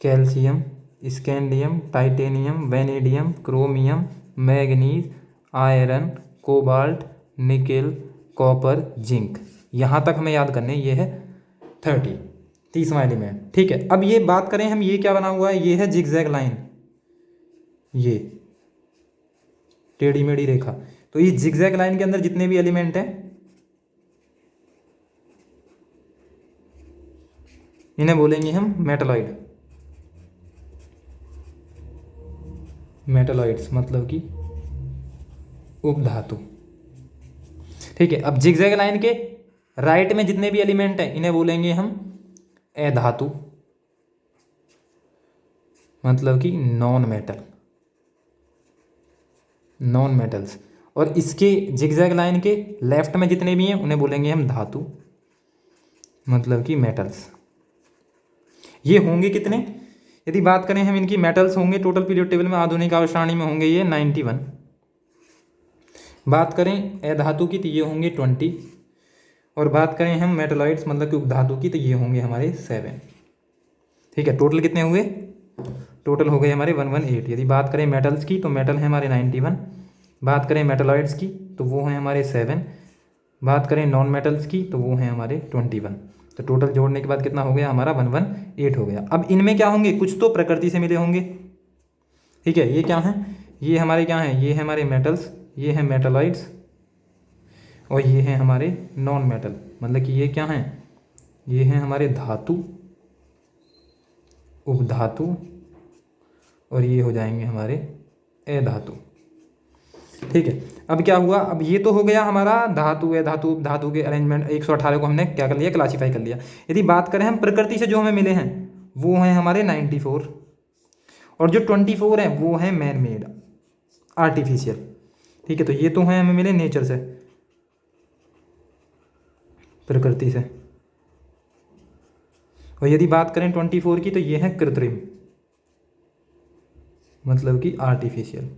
calcium, scandium, titanium, vanadium, chromium, manganese, iron, cobalt, nickel, copper, zinc. यहाँ तक हमें याद करने, ये है 30वां एलिमेंट। ठीक है, अब ये बात करें हम, ये क्या बना हुआ है, ये है जिगजैग लाइन, ये टेढ़ी मेढ़ी रेखा। तो इस जिगजैग लाइन के अंदर जितने भी एलिमेंट हैं इन्हें बोलेंगे हम मेटलॉइड, मेटलॉइड्स मतलब कि उपधातु। ठीक है, अब जिगजैग लाइन के राइट में जितने भी एलिमेंट हैं इन्हें बोलेंगे हम अधातु, मतलब कि नॉन मेटल्स। और इसके जिगजैग लाइन के लेफ्ट में जितने भी हैं उन्हें बोलेंगे हम धातु, मतलब कि मेटल्स। ये होंगे कितने, यदि बात करें हम इनकी, मेटल्स होंगे टोटल पीरियड टेबल में आधुनिक आवर्त सारणी में होंगे ये 91। बात करें अधातु की तो ये होंगे 20, और बात करें हम मेटलॉइड्स मतलब कि उपधातु की तो ये होंगे हमारे 7। ठीक है, टोटल कितने हुए, टोटल हो गए हमारे 118। यदि बात करें मेटल्स की तो मेटल है हमारे 91, बात करें मेटलॉइड्स की तो वो हैं हमारे 7, बात करें नॉन मेटल्स की तो वो हैं हमारे 21। तो टोटल जोड़ने के बाद कितना हो गया हमारा 118 हो गया। अब इनमें क्या होंगे, कुछ तो प्रकृति से मिले होंगे, ठीक है। ये क्या है, ये हमारे क्या हैं, ये है हमारे मेटल्स, ये हैं मेटलॉइड्स, और ये हैं हमारे नॉन मेटल, मतलब कि ये क्या हैं, ये हैं हमारे धातु, उपधातु, और ये हो जाएंगे हमारे अधातु, ठीक है। अब क्या हुआ, अब ये तो हो गया हमारा धातु, अधातु, उपधातु के अरेंजमेंट 118 को हमने क्या कर लिया, क्लासीफाई कर लिया। यदि बात करें हम प्रकृति से जो हमें मिले हैं वो हैं हमारे 94, और जो 24 हैं वो हैं मैन मेड, आर्टिफिशियल, ठीक है। तो ये तो हैं हमें मिले नेचर से, प्रकृति से। और यदि बात करें 24 की तो ये है कृत्रिम, मतलब कि आर्टिफिशियल।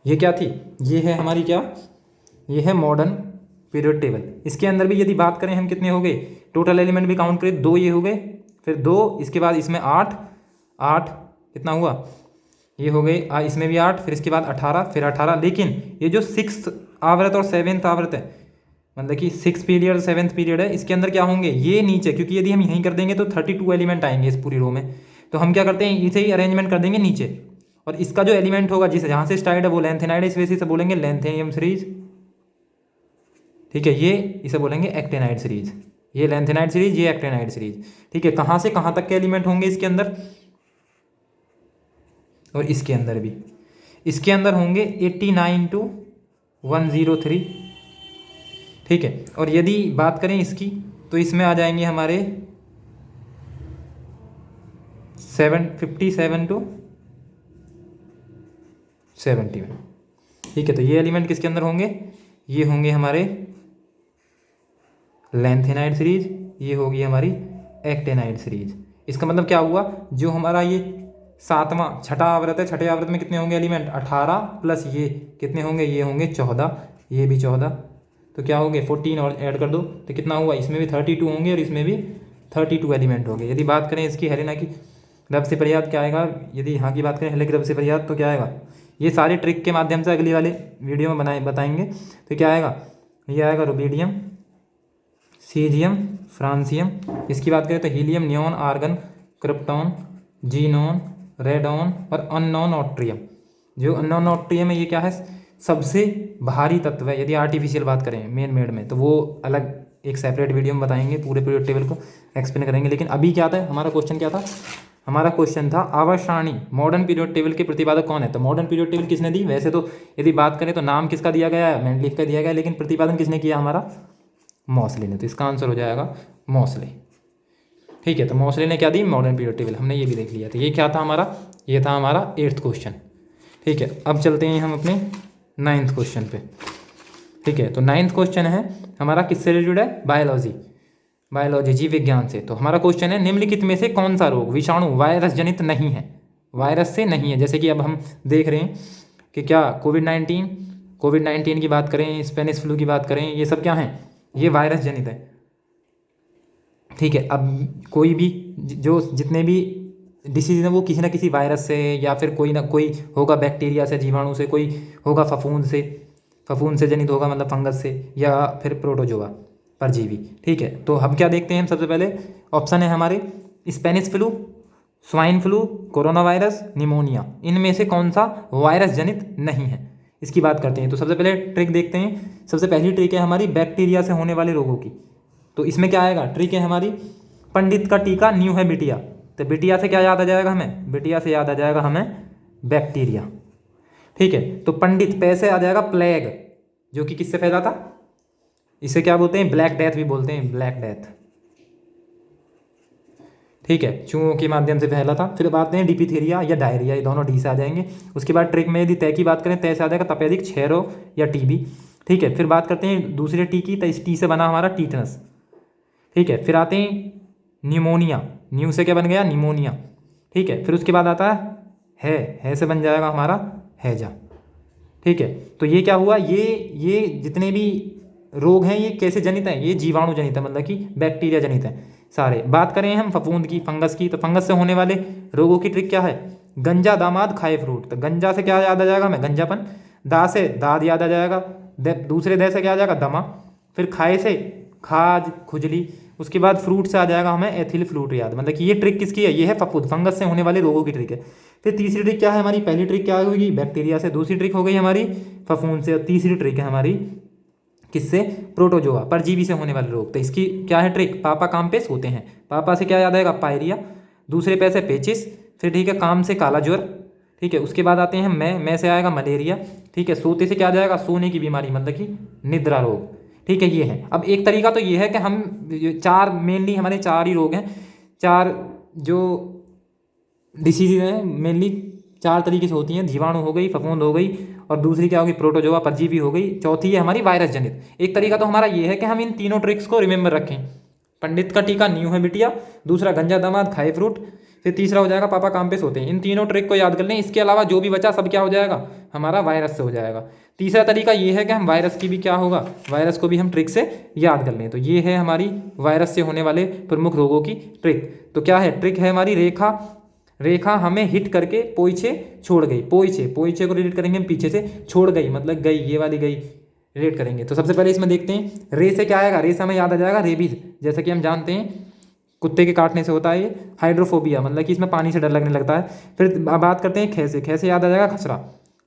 ये क्या थी, ये है हमारी क्या, ये है मॉडर्न पीरियड टेबल। इसके अंदर भी यदि बात करें हम कितने हो गए, टोटल एलिमेंट भी काउंट करें, 2 ये हो गए, फिर 2, इसके बाद इसमें 8 कितना हुआ, ये हो गए, इसमें भी 8, फिर इसके बाद 18, फिर 18। लेकिन ये जो 6th आवृत और 7th आवृत है, मतलब कि 6th पीरियड 7th पीरियड है, इसके अंदर क्या होंगे, ये नीचे, क्योंकि यदि हम यहीं कर देंगे तो 32 एलिमेंट आएंगे इस पूरी रो में, तो हम क्या करते हैं, इसे ही अरेंजमेंट कर देंगे नीचे, और इसका जो एलिमेंट होगा जिस जहाँ से स्टार्ट है वो लेंथेनाइड, इस वजह से बोलेंगे लेंथेनियम सीरीज, ठीक है। ये इसे बोलेंगे एक्टेनाइड सीरीज, ये लेंथेनाइड सीरीज, ये एक्टेनाइड सीरीज, ठीक है। कहाँ से कहाँ तक के एलिमेंट होंगे इसके अंदर, और इसके अंदर भी, इसके अंदर होंगे 89 to 103, ठीक है। और यदि बात करें इसकी तो इसमें आ जाएंगे हमारे 57 to 70 में, ठीक है। तो ये एलिमेंट किसके अंदर होंगे, ये होंगे हमारे लेंथेनाइड सीरीज, ये होगी हमारी एक्टेनाइड सीरीज। इसका मतलब क्या हुआ, जो हमारा ये 7वां छठा आवृत है, छठे आवृत में कितने होंगे एलिमेंट, 18 प्लस ये कितने होंगे, ये होंगे 14, ये भी 14, तो क्या हो गए 14 और ऐड कर दो तो कितना हुआ, इसमें भी 32 होंगे और इसमें भी 32 एलिमेंट हो गए। यदि बात करें इसकी हेलेना की रब से पर्याप्त क्या आएगा, यदि यहाँ की बात करें हेले की रब से पर्याप्त तो क्या आएगा, ये सारे ट्रिक के माध्यम से अगली वाले वीडियो में बताएंगे। तो क्या आएगा, ये आएगा रुबीडियम, सीजियम, फ्रांसियम। इसकी बात करें तो helium, neon, argon, krypton, xenon, radon और अननोन ऑट्रियम। जो अननोन ऑट्रियम है ये क्या है, सबसे भारी तत्व है। यदि आर्टिफिशियल बात करें मेन मेड में तो वो अलग एक सेपरेट वीडियो में बताएंगे, पूरे पीरियड टेबल को एक्सप्लेन करेंगे। लेकिन अभी क्या था हमारा क्वेश्चन, क्या था हमारा क्वेश्चन था आवर्त मॉडर्न पीरियड टेबल के प्रतिपादक कौन है। तो मॉडर्न पीरियड टेबल किसने दी, वैसे तो यदि बात करें तो नाम किसका दिया गया है, मेंडलीफ का दिया गया है, लेकिन प्रतिपादन किसने किया, हमारा मॉसले ने। तो इसका आंसर हो जाएगा मॉसले, ठीक है। तो मॉसले ने क्या दी, मॉडर्न पीरियड टेबल, हमने ये भी देख लिया। तो ये क्या था हमारा, ये था हमारा 8th क्वेश्चन, ठीक है। अब चलते हैं हम अपने 9th क्वेश्चन पे, ठीक है। तो 9th क्वेश्चन है हमारा किससे रिलेटेड है, बायोलॉजी जीव विज्ञान से। तो हमारा क्वेश्चन है निम्नलिखित में से कौन सा रोग विषाणु वायरस जनित नहीं है, वायरस से नहीं है। जैसे कि अब हम देख रहे हैं कि क्या कोविड-19 की बात करें, स्पेनिश फ्लू की बात करें, ये सब क्या हैं, ये वायरस जनित है, ठीक है। अब कोई भी जो जितने भी डिसीज हैं वो किसी ना किसी वायरस से या फिर कोई ना कोई होगा बैक्टीरिया से, जीवाणु से, कोई होगा फफूंद से जनित होगा, मतलब फंगस से, या फिर प्रोटोजोआ परजीवी, ठीक है। तो हम क्या देखते हैं, सबसे पहले ऑप्शन है हमारे Spanish flu, swine flu, corona virus, pneumonia. इनमें से कौन सा वायरस जनित नहीं है, इसकी बात करते हैं। तो सबसे पहले ट्रिक देखते हैं। सबसे पहली ट्रिक है हमारी बैक्टीरिया से होने वाले रोगों की। तो इसमें क्या आएगा, ट्रिक है हमारी पंडित का टीका न्यू है बिटिया। तो बिटिया से क्या याद आ जाएगा हमें, बिटिया से याद आ जाएगा हमें बैक्टीरिया, ठीक है। तो पंडित पैसे आ जाएगा प्लेग, जो कि किससे फैला था, इसे क्या बोलते हैं, ब्लैक डेथ भी बोलते हैं, ब्लैक डेथ, ठीक है, चूहों के माध्यम से फैला था। फिर बात हैं डिप्थीरिया या डायरिया, ये दोनों डी से आ जाएंगे। उसके बाद ट्रिक में यदि तय की बात करें, तय से आ जाएगा तपेदिक, क्षय रोग या टीबी, ठीक है। फिर बात करते हैं दूसरे टी की, तो इस टी से बना हमारा टीटनस, ठीक है। फिर आते हैं निमोनिया, न्यू से क्या बन गया, निमोनिया, ठीक है। फिर उसके बाद आता है से बन जाएगा हमारा हैजा, ठीक है। तो ये क्या हुआ, ये जितने भी रोग हैं ये कैसे जनित हैं, ये जीवाणु जनित है, मतलब कि बैक्टीरिया जनित है सारे। बात करें हम फफूंद की, फंगस की, तो फंगस से होने वाले रोगों की ट्रिक क्या है, गंजा दामाद खाए फ्रूट। तो गंजा से क्या याद आ जाएगा हमें, गंजापन, दा से दाद याद आ जाएगा, दूसरे दे से क्या आ जाएगा, दमा, फिर खाए से खाज, खुजली, उसके बाद फ्रूट से आ जाएगा हमें एथिल फ्लूट याद। मतलब कि ये ट्रिक किसकी है, ये है फफूंद, फंगस से होने वाले रोगों की ट्रिक है। फिर तीसरी ट्रिक क्या है हमारी, पहली ट्रिक क्या होगी, बैक्टीरिया से, दूसरी ट्रिक हो गई हमारी फफूंद से, और तीसरी ट्रिक है हमारी किससे, प्रोटोजोआ, परजीवी से होने वाले रोग। तो इसकी क्या है ट्रिक, पापा काम पे सोते हैं, पापा से क्या याद आएगा, पायरिया, दूसरे पे से पेचिस, फिर ठीक है काम से काला ज्वर, ठीक है, उसके बाद आते हैं मैं से आएगा मलेरिया, ठीक है, सोते से क्या आ जाएगा, सोने की बीमारी मतलब कि निद्रा रोग, ठीक है, ये है। अब एक तरीका तो ये है कि हम चार, मेनली हमारे चार ही रोग हैं, चार जो डिसीज हैं मेनली चार तरीके से होती हैं, जीवाणु हो गई, फफूंद हो गई, और दूसरी क्या होगी, प्रोटोजोआ परजीवी हो गई, चौथी है हमारी वायरस जनित। एक तरीका तो हमारा ये है कि हम इन तीनों ट्रिक्स को रिमेंबर रखें। पंडित का टीका न्यू है बिटिया, दूसरा गंजा दामाद खाए फ्रूट, फिर तीसरा हो जाएगा पापा काम पे सोते हैं। इन तीनों ट्रिक को याद कर लें, इसके अलावा जो भी बचा सब क्या हो जाएगा, हमारा वायरस से हो जाएगा। तीसरा तरीका ये है कि हम वायरस की भी क्या होगा, वायरस को भी हम ट्रिक से याद कर लें। तो ये है हमारी वायरस से होने वाले प्रमुख रोगों की ट्रिक। तो क्या है ट्रिक है हमारी, रेखा, रेखा हमें हिट करके पोइछे छोड़ गई, पोइछे, पोइछे को रिलेट करेंगे हम पीछे से, छोड़ गई मतलब गई, ये वाली गई रिलेट करेंगे। तो सबसे पहले इसमें देखते हैं रे से क्या आएगा, रे से हमें याद आ जाएगा रेबीज, जैसा कि हम जानते हैं कुत्ते के काटने से होता है ये। हाइड्रोफोबिया मतलब कि इसमें पानी से डर लगने लगता है। फिर बात करते हैं खे से, खे से याद आ जाएगा खसरा,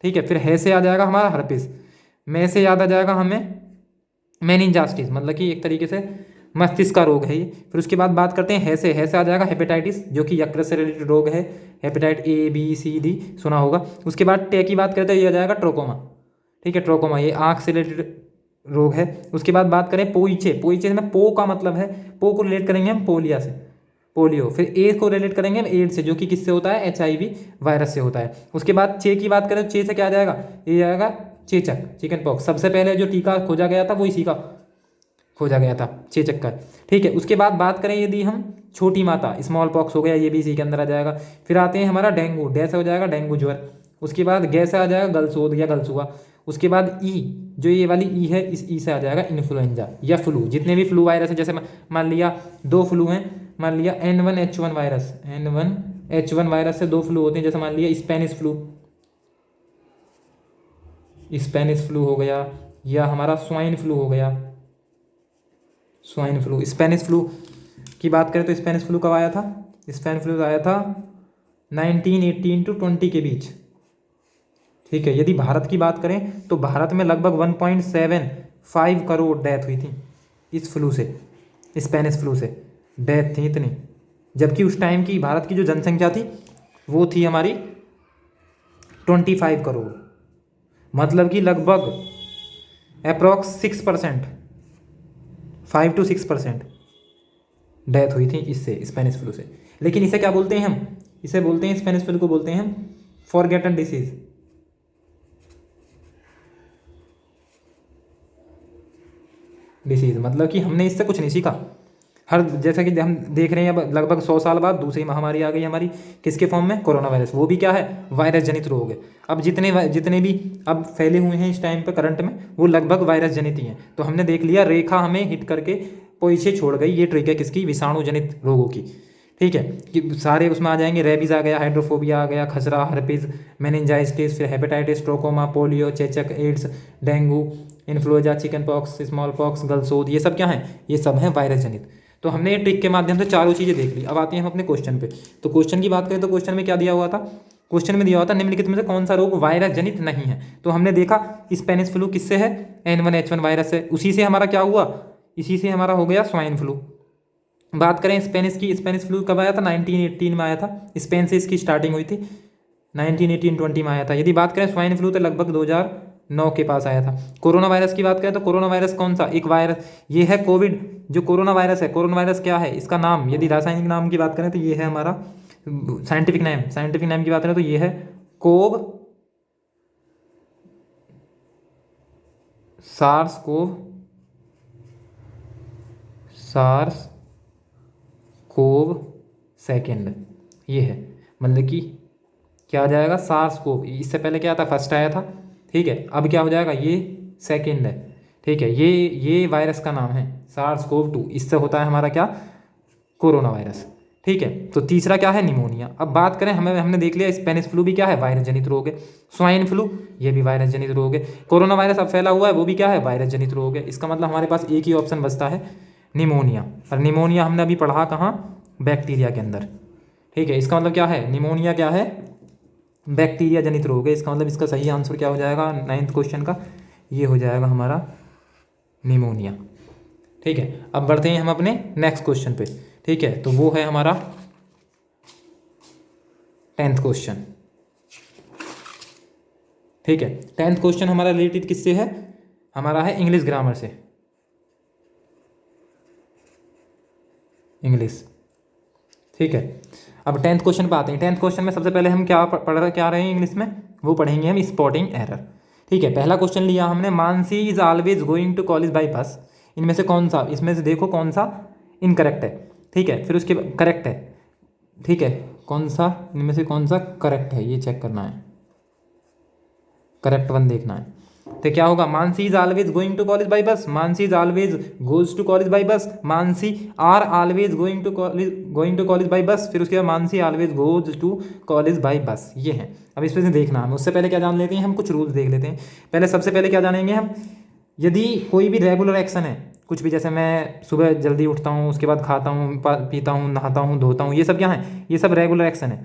ठीक है। फिर है से आ जाएगा हमारा हर्पिस, मैं से याद आ जाएगा हमें मेनिंजास्टिस, मतलब कि एक तरीके से मस्तिष्क का रोग है ये। फिर उसके बाद बात करते हैं है से आ जाएगा हेपेटाइटिस, जो कि यकृत से रिलेटेड रोग है, हेपेटाइट ए बी सी डी सुना होगा। उसके बाद टे की बात करते हैं, ये आ जाएगा ट्रोकोमा, ठीक है, ट्रोकोमा ये आँख से रिलेटेड रोग है। उसके बाद बात करें पोइछे, पोइछे में पो का मतलब है, पो को रिलेट करेंगे हम पोलिया से, पोलियो। फिर ए को रिलेट करेंगे हम एड्स से, जो कि किससे होता है, HIV वायरस से होता है। उसके बाद चे की बात करें, चे से क्या आ जाएगा, ये आएगा चेचक, चिकन पॉक्स। सबसे पहले जो टीका खोजा गया था वो इसी का खोजा गया था, चेचक का, ठीक है। उसके बाद बात करें यदि हम छोटी माता, स्मॉल पॉक्स हो गया, ये भी इसी के अंदर आ जाएगा। फिर आते हैं हमारा डेंगू, डे से हो जाएगा डेंगू ज्वर। उसके बाद गै से आ जाएगा गलसोद या गलसुआ। उसके बाद ई, जो ये वाली ई है, इस ई से आ जाएगा इन्फ्लुएंजा या फ्लू। जितने भी फ्लू वायरस है, जैसे मान लिया दो फ्लू हैं, मान लिया N1H1 वायरस, N1H1 वायरस से दो फ्लू होते हैं, जैसे मान लिया स्पेनिश फ्लू, स्पेनिश फ्लू हो गया, या हमारा स्वाइन फ्लू हो गया, स्वाइन फ्लू। स्पेनिश फ्लू की बात करें तो स्पेनिश फ्लू कब आया था, स्पेनिश फ्लू आया था 1918 to 20 के बीच, ठीक है। यदि भारत की बात करें तो भारत में लगभग 1.75 करोड़ डेथ हुई थी इस फ्लू से, स्पेनिश फ्लू से डेथ थी इतनी, जबकि उस टाइम की भारत की जो जनसंख्या थी वो थी हमारी 25 करोड़, मतलब कि लगभग अप्रॉक्स 6%, 5 to 6% डेथ हुई थी इससे, स्पेनिश फ्लू से। लेकिन इसे क्या बोलते हैं हम, इसे बोलते हैं, स्पेनिश फ्लू को बोलते हैं हम फॉरगेटन डिसीज, मतलब कि हमने इससे कुछ नहीं सीखा। हर जैसा कि हम देख रहे हैं अब लगभग 100 साल बाद दूसरी महामारी आ गई हमारी, किसके फॉर्म में, कोरोना वायरस। वो भी क्या है, वायरस जनित रोग है। अब जितने भी अब फैले हुए हैं इस टाइम पे करंट में, वो लगभग वायरस जनित ही हैं। तो हमने देख लिया रेखा हमें हिट करके पोइछे छोड़ गई, ये ट्रिक है किसकी, विषाणु जनित रोगों की, ठीक है। कि सारे उसमें आ जाएंगे, रेबीज आ गया, हाइड्रोफोबिया आ गया, खसरा, हर्पिस, मेनिंजाइटिस, फिर हेपेटाइटिस, ट्रोकोमा, पोलियो, चेचक, AIDS, dengue, influenza, chickenpox, smallpox, गलसोद, ये सब क्या हैं, ये सब हैं वायरस जनित। तो हमने ये ट्रिक के माध्यम से चारों चीज़ें देख ली। अब आते हैं हम अपने क्वेश्चन पे। तो क्वेश्चन की बात करें तो क्वेश्चन में क्या दिया हुआ था, क्वेश्चन में दिया हुआ था निम्नलिखित में से कौन सा रोग वायरस जनित नहीं है। तो हमने देखा स्पेनिश फ्लू किससे है, N1H1 वायरस से, उसी से हमारा क्या हुआ, इसी से हमारा हो गया स्वाइन फ्लू। बात करें स्पेनिश की, स्पेनिश फ्लू कब आया था, 1918 में आया था, स्पेन से इसकी स्टार्टिंग हुई थी, 1918-20 में आया था। यदि बात करें स्वाइन फ्लू तो लगभग 2009 के पास आया था। कोरोना वायरस की बात करें तो कोरोना वायरस कौन सा, एक वायरस ये है कोविड, जो कोरोना वायरस है। कोरोना वायरस क्या है, इसका नाम यदि रासायनिक नाम की बात करें तो ये है हमारा साइंटिफिक नेम की बात करें तो ये है कोव सार्स कोव सेकेंड, ये है, मतलब कि क्या आ जाएगा, सार्स कोव। इससे पहले क्या था, फर्स्ट आया था, ठीक है। अब क्या हो जाएगा, ये सेकेंड है, ठीक है। ये वायरस का नाम है SARS-CoV-2, इससे होता है हमारा क्या, कोरोना वायरस, ठीक है। तो तीसरा क्या है, निमोनिया। अब बात करें, हमने देख लिया स्पेनिश फ्लू भी क्या है, वायरस जनित रोग है। स्वाइन फ्लू ये भी वायरस जनित रोग है। कोरोना वायरस अब फैला हुआ है, वो भी क्या है, वायरस जनित रोग है। इसका मतलब हमारे पास एक ही ऑप्शन बचता है, निमोनिया। और निमोनिया हमने अभी पढ़ा कहाँ, बैक्टीरिया के अंदर। ठीक है, इसका मतलब क्या है, निमोनिया क्या है, बैक्टीरिया जनित रोग है। इसका मतलब इसका सही आंसर क्या हो जाएगा 9th क्वेश्चन का, ये हो जाएगा हमारा निमोनिया। ठीक है, अब बढ़ते हैं हम अपने नेक्स्ट क्वेश्चन पे। ठीक है, तो वो है हमारा 10th क्वेश्चन। ठीक है, 10th क्वेश्चन हमारा रिलेटेड किससे है, हमारा है इंग्लिश ग्रामर से, इंग्लिश। ठीक है, अब 10th क्वेश्चन पे आते हैं। 10th क्वेश्चन में सबसे पहले हम क्या क्या रहे हैं इंग्लिश में, वो पढ़ेंगे हम स्पॉटिंग एरर। ठीक है, पहला क्वेश्चन लिया हमने, Mansi is always going to college by bus. इनमें से कौन सा, इसमें से देखो कौन सा इनकरेक्ट है। ठीक है, फिर उसके करेक्ट है। ठीक है, कौन सा इनमें से कौन सा करेक्ट है, ये चेक करना है, करेक्ट वन देखना है। तो क्या होगा, Mansi is always going to college by bus, Mansi is always goes to college by bus, Mansi are always going to college by bus, फिर उसके बाद Mansi always goes to college by bus. ये है। अब इस पर से देखना है, उससे पहले क्या जान लेते हैं हम, कुछ रूल्स देख लेते हैं। पहले सबसे पहले क्या जानेंगे हम, यदि कोई भी रेगुलर एक्शन है, कुछ भी, जैसे मैं सुबह जल्दी उठता हूँ, उसके बाद खाता हूँ, पीता हूँ, नहाता हूँ, धोता हूँ, ये सब क्या है, ये सब रेगुलर एक्शन है।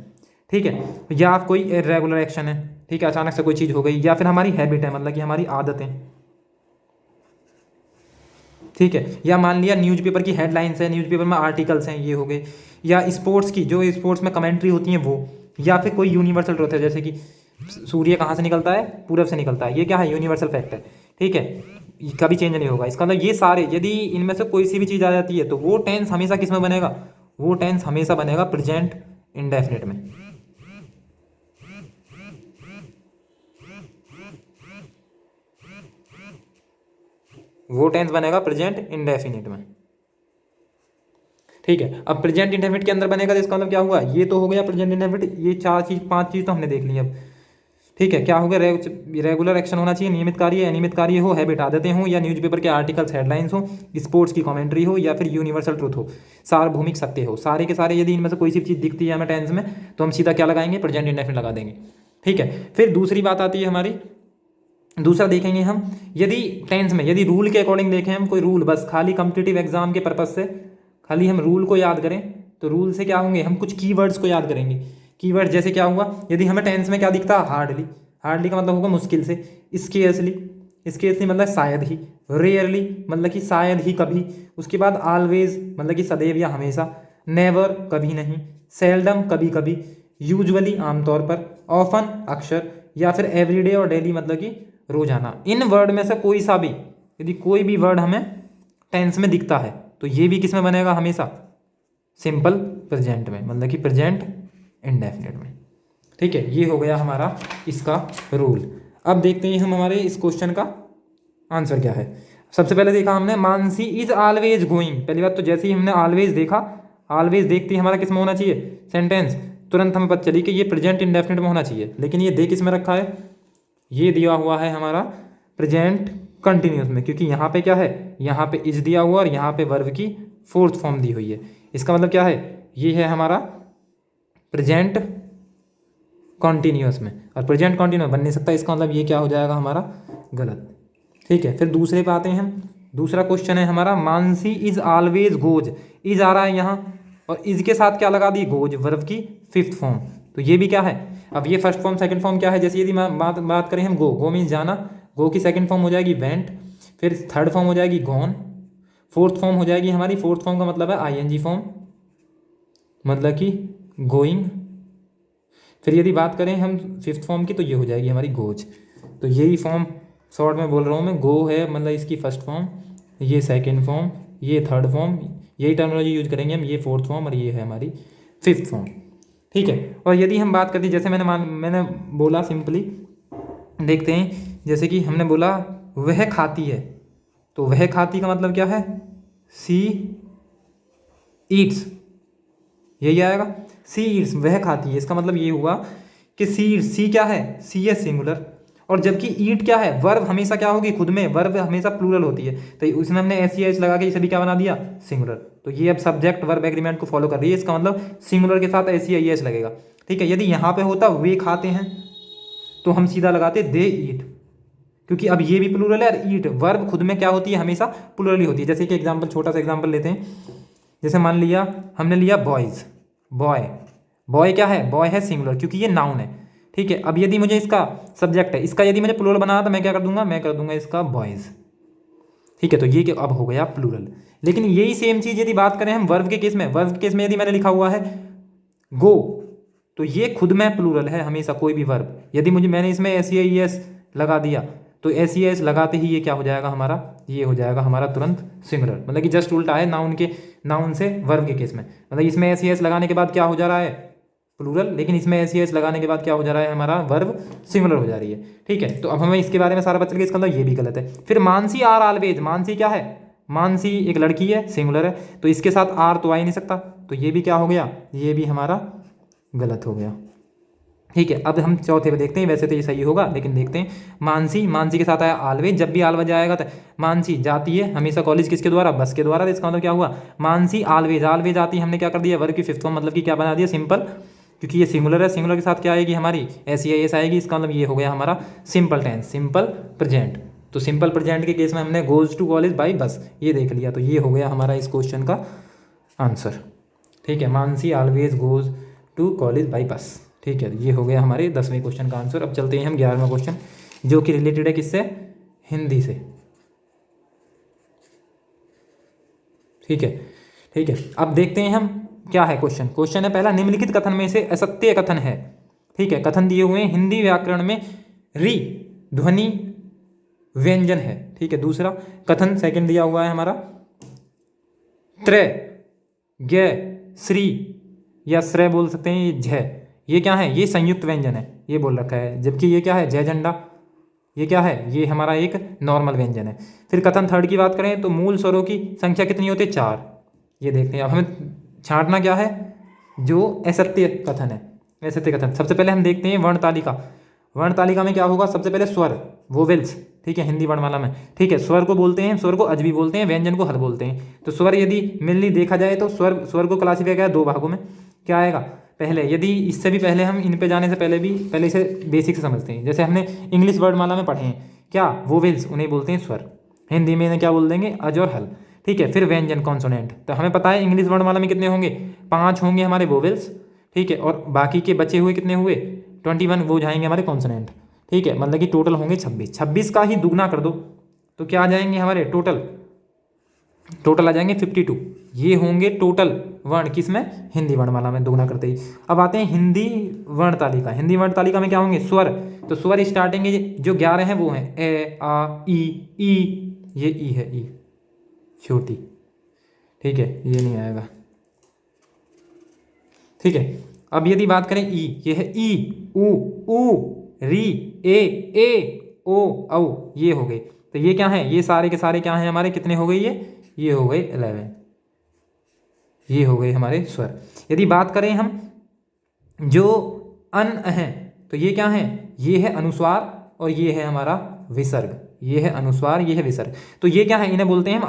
ठीक है, या कोई इर्रेगुलर एक्शन है। ठीक है, अचानक से कोई चीज़ हो गई, या फिर हमारी हैबिट है, मतलब कि हमारी आदतें। ठीक है, या मान लिया न्यूज़पेपर की हेडलाइंस है, न्यूज़पेपर में आर्टिकल्स हैं, ये हो गए। या स्पोर्ट्स की, जो स्पोर्ट्स में कमेंट्री होती है वो। या फिर कोई यूनिवर्सल ट्रुथ है, जैसे कि सूर्य कहाँ से निकलता है, पूरब से निकलता है, ये क्या है, यूनिवर्सल फैक्ट है। ठीक है, कभी चेंज नहीं होगा। इसका मतलब ये सारे, यदि इनमें से कोई सी भी चीज़ आ जाती है, तो वो टेंस हमेशा किस में बनेगा, वो टेंस हमेशा बनेगा प्रेजेंट इंडेफिनिट में। वो टेंस बनेगा प्रेजेंट इंडेफिनिट में। ठीक है, अब प्रेजेंट इंडेफिनिट के अंदर बनेगा, तो इसका मतलब क्या हुआ, ये तो हो गया प्रेजेंट इंडेफिनिट, ये चार चीज, पांच चीज तो हमने देख ली अब। ठीक है, क्या हो गया, रेगुलर एक्शन होना चाहिए, नियमित कार्य, अनियमित कार्य हो, हैबिट आदतें हो, या न्यूज़पेपर के आर्टिकल्स हेडलाइंस हो, स्पोर्ट्स की कमेंट्री हो, या फिर यूनिवर्सल ट्रुथ हो, सार्वभौमिक सत्य हो। सारे के सारे यदि इनमें से कोई सी चीज़ दिखती है हमें टेंस में, तो हम सीधा क्या लगाएंगे, प्रेजेंट इंडेफिनिट लगा देंगे। ठीक है, फिर दूसरी बात आती है हमारी, दूसरा देखेंगे हम, यदि टेंस में, यदि रूल के अकॉर्डिंग देखें हम, कोई रूल, बस खाली कॉम्पिटिटिव एग्जाम के पर्पज से खाली हम रूल को याद करें, तो रूल से क्या होंगे, हम कुछ कीवर्ड्स को याद करेंगे। कीवर्ड जैसे क्या हुआ, यदि हमें टेंस में क्या दिखता है, हार्डली, हार्डली का मतलब होगा मुश्किल से, स्केर्सली, स्केर्सली मतलब शायद ही, रेयरली मतलब कि शायद ही कभी, उसके बाद ऑलवेज मतलब कि सदैव या हमेशा, नेवर कभी नहीं, सेल्डम कभी कभी, यूजुअली आमतौर पर, ऑफन अक्सर, या फिर एवरीडे और डेली मतलब कि रोजाना। इन वर्ड में से कोई सा भी, यदि कोई भी वर्ड हमें टेंस में दिखता है, तो ये भी किस में बनेगा, हमेशा सिंपल प्रेजेंट में, मतलब कि प्रेजेंट इंडेफिनिट में। ठीक है, ये हो गया हमारा इसका रूल। अब देखते हैं हम हमारे इस क्वेश्चन का आंसर क्या है। सबसे पहले देखा हमने, मानसी इज ऑलवेज गोइंग। पहली बात तो जैसे ही हमने ऑलवेज देखा, ऑलवेज देखते ही हमारा किस में होना चाहिए, सेंटेंस, तुरंत हमें पता चली कि ये प्रेजेंट इंडेफिनिट में होना चाहिए। लेकिन ये दे किस में रखा है, ये दिया हुआ है हमारा प्रेजेंट कंटिन्यूस में, क्योंकि यहाँ पे क्या है, यहाँ पे इज दिया हुआ और यहाँ पे वर्ब की फोर्थ फॉर्म दी हुई है। इसका मतलब क्या है, ये है हमारा प्रेजेंट कॉन्टिन्यूस में, और प्रेजेंट कॉन्टिन्यूस बन नहीं सकता। इसका मतलब ये क्या हो जाएगा हमारा, गलत। ठीक है, फिर दूसरे पे आते हैं हम। दूसरा क्वेश्चन है हमारा, Mansi is always goes. Is आ रहा है यहाँ, और इज के साथ क्या लगा दी, गोज, वर्ब की फिफ्थ फॉर्म। तो ये भी क्या है, अब ये फर्स्ट फॉर्म सेकंड फॉर्म क्या है, जैसे यदि बात करें हम, गो मीन्स जाना, गो की सेकंड फॉर्म हो जाएगी वेंट, फिर थर्ड फॉर्म हो जाएगी गॉन, फोर्थ फॉर्म हो जाएगी हमारी, फोर्थ फॉर्म का मतलब है आईएनजी फॉर्म, मतलब कि गोइंग। फिर यदि बात करें हम फिफ्थ फॉर्म की, तो ये हो जाएगी हमारी गोज। तो यही फॉर्म शॉर्ट में बोल रहा हूँ मैं, गो है मतलब इसकी फर्स्ट फॉर्म, ये सेकेंड फॉर्म, ये थर्ड फॉर्म, यही टर्मिनोलॉजी यूज करेंगे हम, ये फोर्थ फॉर्म और ये है हमारी फिफ्थ फॉर्म। ठीक है, और यदि हम बात करते हैं, जैसे मैंने बोला, सिंपली देखते हैं, जैसे कि हमने बोला वह खाती है, तो वह खाती का मतलब क्या है, सी ईट्स, यही आएगा, सी ईट्स, वह खाती है। इसका मतलब ये हुआ कि सी क्या है, सी है सिंगुलर, और जबकि ईट क्या है, वर्ब हमेशा क्या होगी, खुद में वर्ब हमेशा प्लूरल होती है, तो उसमें हमने एस ई एस लगा के इसे भी क्या बना दिया, सिंगुलर। तो ये अब सब्जेक्ट वर्ब एग्रीमेंट को फॉलो कर रही है, इसका मतलब सिंगुलर के साथ एस ई एस लगेगा। ठीक है, यदि यहाँ पे होता वे खाते हैं तो हम सीधा लगाते दे ईट, क्योंकि अब ये भी प्लूरल है और ईट वर्ब खुद में क्या होती है, हमेशा प्लूरल ही होती है। जैसे कि एग्जाम्पल, छोटा सा एग्जाम्पल लेते हैं, जैसे मान लिया हमने लिया बॉयज़, बॉय, बॉय क्या है, बॉय है सिंगुलर क्योंकि ये नाउन है। ठीक है, अब यदि मुझे इसका सब्जेक्ट है, इसका यदि मुझे प्लूरल बनाना तो मैं क्या कर दूंगा, मैं कर दूंगा इसका बॉयज़। ठीक है, तो ये अब हो गया प्लूरल। लेकिन यही सेम चीज़ यदि बात करें हम वर्ब के केस में, वर्ब के केस में यदि मैंने लिखा हुआ है गो, तो ये खुद में प्लूरल है हमेशा, कोई भी वर्ब यदि मैंने इसमें एस ई एस लगा दिया तो एस ई एस लगाते ही ये क्या हो जाएगा हमारा, ये हो जाएगा हमारा तुरंत सिंगुलर, मतलब कि जस्ट उल्टा है नाउन से वर्ब के केस में। मतलब इसमें एस ई एस लगाने के बाद क्या हो जा रहा है, प्लूरल, लेकिन इसमें एस ई एस लगाने के बाद क्या हो जा रहा है, हमारा वर्ब सिंगुलर हो जा रही है। ठीक है, तो अब हमें इसके बारे में सारा पता चल गया, इसका मतलब ये भी गलत है। फिर मानसी आर ऑलवेज, मानसी क्या है, मानसी एक लड़की है, सिंगुलर है, तो इसके साथ आर तो आ ही नहीं सकता, तो ये भी क्या हो गया, ये भी हमारा गलत हो गया। ठीक है, अब हम चौथे पे देखते हैं, वैसे तो ये सही होगा लेकिन देखते हैं। मानसी, मानसी के साथ आया ऑलवेज, जब भी ऑलवेज आएगा तो मानसी जाती है हमेशा कॉलेज किसके द्वारा, बस के द्वारा, तो इसका मतलब क्या हुआ, मानसी ऑलवेज, ऑलवेज आती है, हमने क्या कर दिया, वर्ब की फिफ्थ फॉर्म, मतलब कि क्या बना दिया, सिंपल, क्योंकि ये सिंगुलर है, सिंगुलर के साथ क्या आएगी हमारी, एस ई एस आएगी, इसका मतलब ये हो गया हमारा सिंपल टेंस, सिंपल प्रेजेंट। तो सिंपल प्रेजेंट के केस में हमने goes to college by bus ये देख लिया, तो ये हो गया हमारा इस क्वेश्चन का आंसर। ठीक है, Mansi always goes to college by bus. ठीक है, ये हो गया हमारे 10वें क्वेश्चन का आंसर। अब चलते हैं हम 11वां क्वेश्चन, जो कि रिलेटेड है किससे, हिंदी से। ठीक है, ठीक है, अब देखते हैं हम क्या है क्वेश्चन। क्वेश्चन है पहला, निम्नलिखित कथन में से असत्य कथन है। ठीक है, कथन दिए हुए हैं, हिंदी व्याकरण में री ध्वनि व्यंजन है। ठीक है, दूसरा कथन सेकंड दिया हुआ है हमारा, त्रय ग श्री या श्रय बोल सकते हैं, ये झ, ये क्या है, ये संयुक्त व्यंजन है, ये बोल रखा है, जबकि ये क्या है, जय झंडा, ये क्या है, ये हमारा एक नॉर्मल व्यंजन है। फिर कथन थर्ड की बात करें तो मूल स्वरों की संख्या कितनी होती है, 4। ये देखते हैं, अब हमें छांटना क्या है, जो असत्य कथन है, असत्य कथन। सबसे पहले हम देखते हैं वर्ण तालिका। वर्ण तालिका में क्या होगा, सबसे पहले स्वर, वोवेल्स। ठीक है, हिंदी वर्णमाला में। ठीक है, स्वर को बोलते हैं, स्वर को अज भी बोलते हैं, व्यंजन को हल बोलते हैं। तो स्वर यदि मिलनी देखा जाए तो स्वर को क्लासीफाई किया 2 भागों में। क्या आएगा, पहले, यदि इससे भी पहले हम इन पे जाने से पहले इसे बेसिक से समझते हैं। जैसे हमने इंग्लिश वर्डमाला में पढ़े हैं, क्या वोवेल्स, उन्हें बोलते हैं स्वर, हिंदी में इन्हें क्या बोल देंगे, अज और हल। ठीक है, फिर व्यंजन कॉन्सोनेंट, तो हमें पता है इंग्लिश वर्णमाला में कितने होंगे, 5 होंगे हमारे वोवेल्स। ठीक है, और बाकी के बचे हुए कितने हुए, 21, वो जाएंगे हमारे कॉन्सोनेंट। ठीक है, मतलब कि टोटल होंगे 26। 26 का ही दुगना कर दो तो क्या आ जाएंगे हमारे, टोटल आ जाएंगे 52। ये होंगे टोटल वर्ण किसमें, हिंदी वर्णमाला में, दुगना करते ही। अब आते हैं हिंदी वर्ण तालिका। हिंदी वर्ण तालिका में क्या होंगे, स्वर। तो स्वर स्टार्टिंग जो 11 हैं वो हैं ए, आ, ई, ये ई है, ई छोटी। ठीक है, ये नहीं आएगा। ठीक है, अब यदि बात करें ई, ये है ई, ऊ, री, ए, ओ, औ, ये हो गए। तो ये क्या है, ये सारे के सारे क्या हैं हमारे, कितने हो गए, ये हो गए 11। ये हो गए हमारे स्वर। यदि बात करें हम जो अन हैं, तो ये क्या है, ये है अनुस्वार और ये है हमारा विसर्ग। ये है अनुस्वार, ये है विसर्ग। तो ये क्या है, इन्हें बोलते हैं हम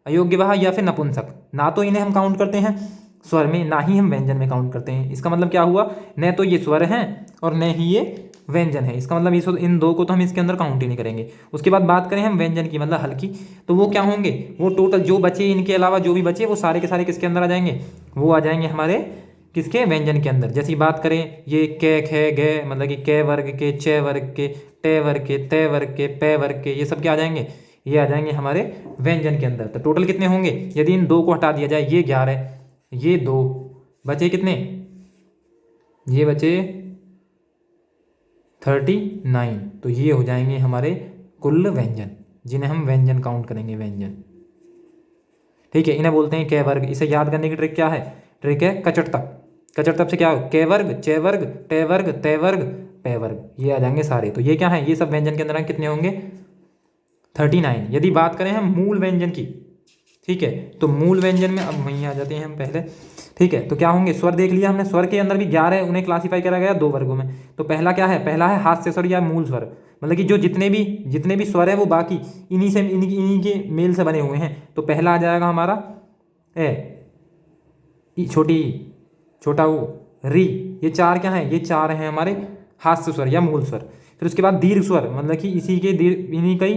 अयोग्यवाह या फिर नपुंसक। ना तो इन्हें हम काउंट करते हैं स्वर में, ना ही हम व्यंजन में काउंट करते हैं। इसका मतलब क्या हुआ, न तो ये स्वर हैं और न ही ये व्यंजन है। इसका मतलब इन 2 को तो हम इसके अंदर काउंट ही नहीं करेंगे। उसके बाद बात करें हम व्यंजन की, मतलब हल्की, तो वो क्या होंगे, वो टोटल जो बचे, इनके अलावा जो भी बचे वो सारे के सारे किसके अंदर आ जाएंगे, वो आ जाएंगे हमारे किसके, व्यंजन के अंदर। जैसी बात करें ये कै, खे, गे, मतलब कि कै वर्ग के, च वर्ग के, टे वर्ग के, तय वर्ग के, पै वर्ग के, ये सब क्या आ जाएंगे, ये आ जाएंगे हमारे व्यंजन के अंदर। तो टोटल कितने होंगे, यदि इन 2 को हटा दिया जाए, ये 11, ये 2, बचे कितने, ये बचे 39। तो ये हो जाएंगे हमारे कुल व्यंजन, जिन्हें हम व्यंजन काउंट करेंगे, व्यंजन। ठीक है, इन्हें बोलते हैं कै वर्ग। इसे याद करने की ट्रिक क्या है, ट्रिक है कचटतप। कचटतप से क्या हो, कै वर्ग, च वर्ग, टे वर्ग, तय वर्ग, पै वर्ग, ये आ जाएंगे सारे। तो ये क्या है, ये सब व्यंजन के अंदर कितने होंगे, 39। यदि बात करें हम मूल व्यंजन की, ठीक है। तो मूल व्यंजन में अब वहीं आ जाते हैं हम पहले, ठीक है। तो क्या होंगे, स्वर देख लिया हमने, स्वर के अंदर भी 11 उन्हें क्लासीफाई करा गया 2 वर्गों में। तो पहला क्या है, पहला है हास्य स्वर या मूल स्वर, मतलब कि जो जितने भी स्वर है वो बाकी इन्हीं के मेल से बने हुए हैं। तो पहला आ जाएगा हमारा छोटी ई, छोटा ऊ, री, ये 4 क्या हैं, ये 4 हैं हमारे हास्य स्वर या मूल स्वर। फिर उसके बाद दीर्घ स्वर, मतलब कि इन्हीं का ही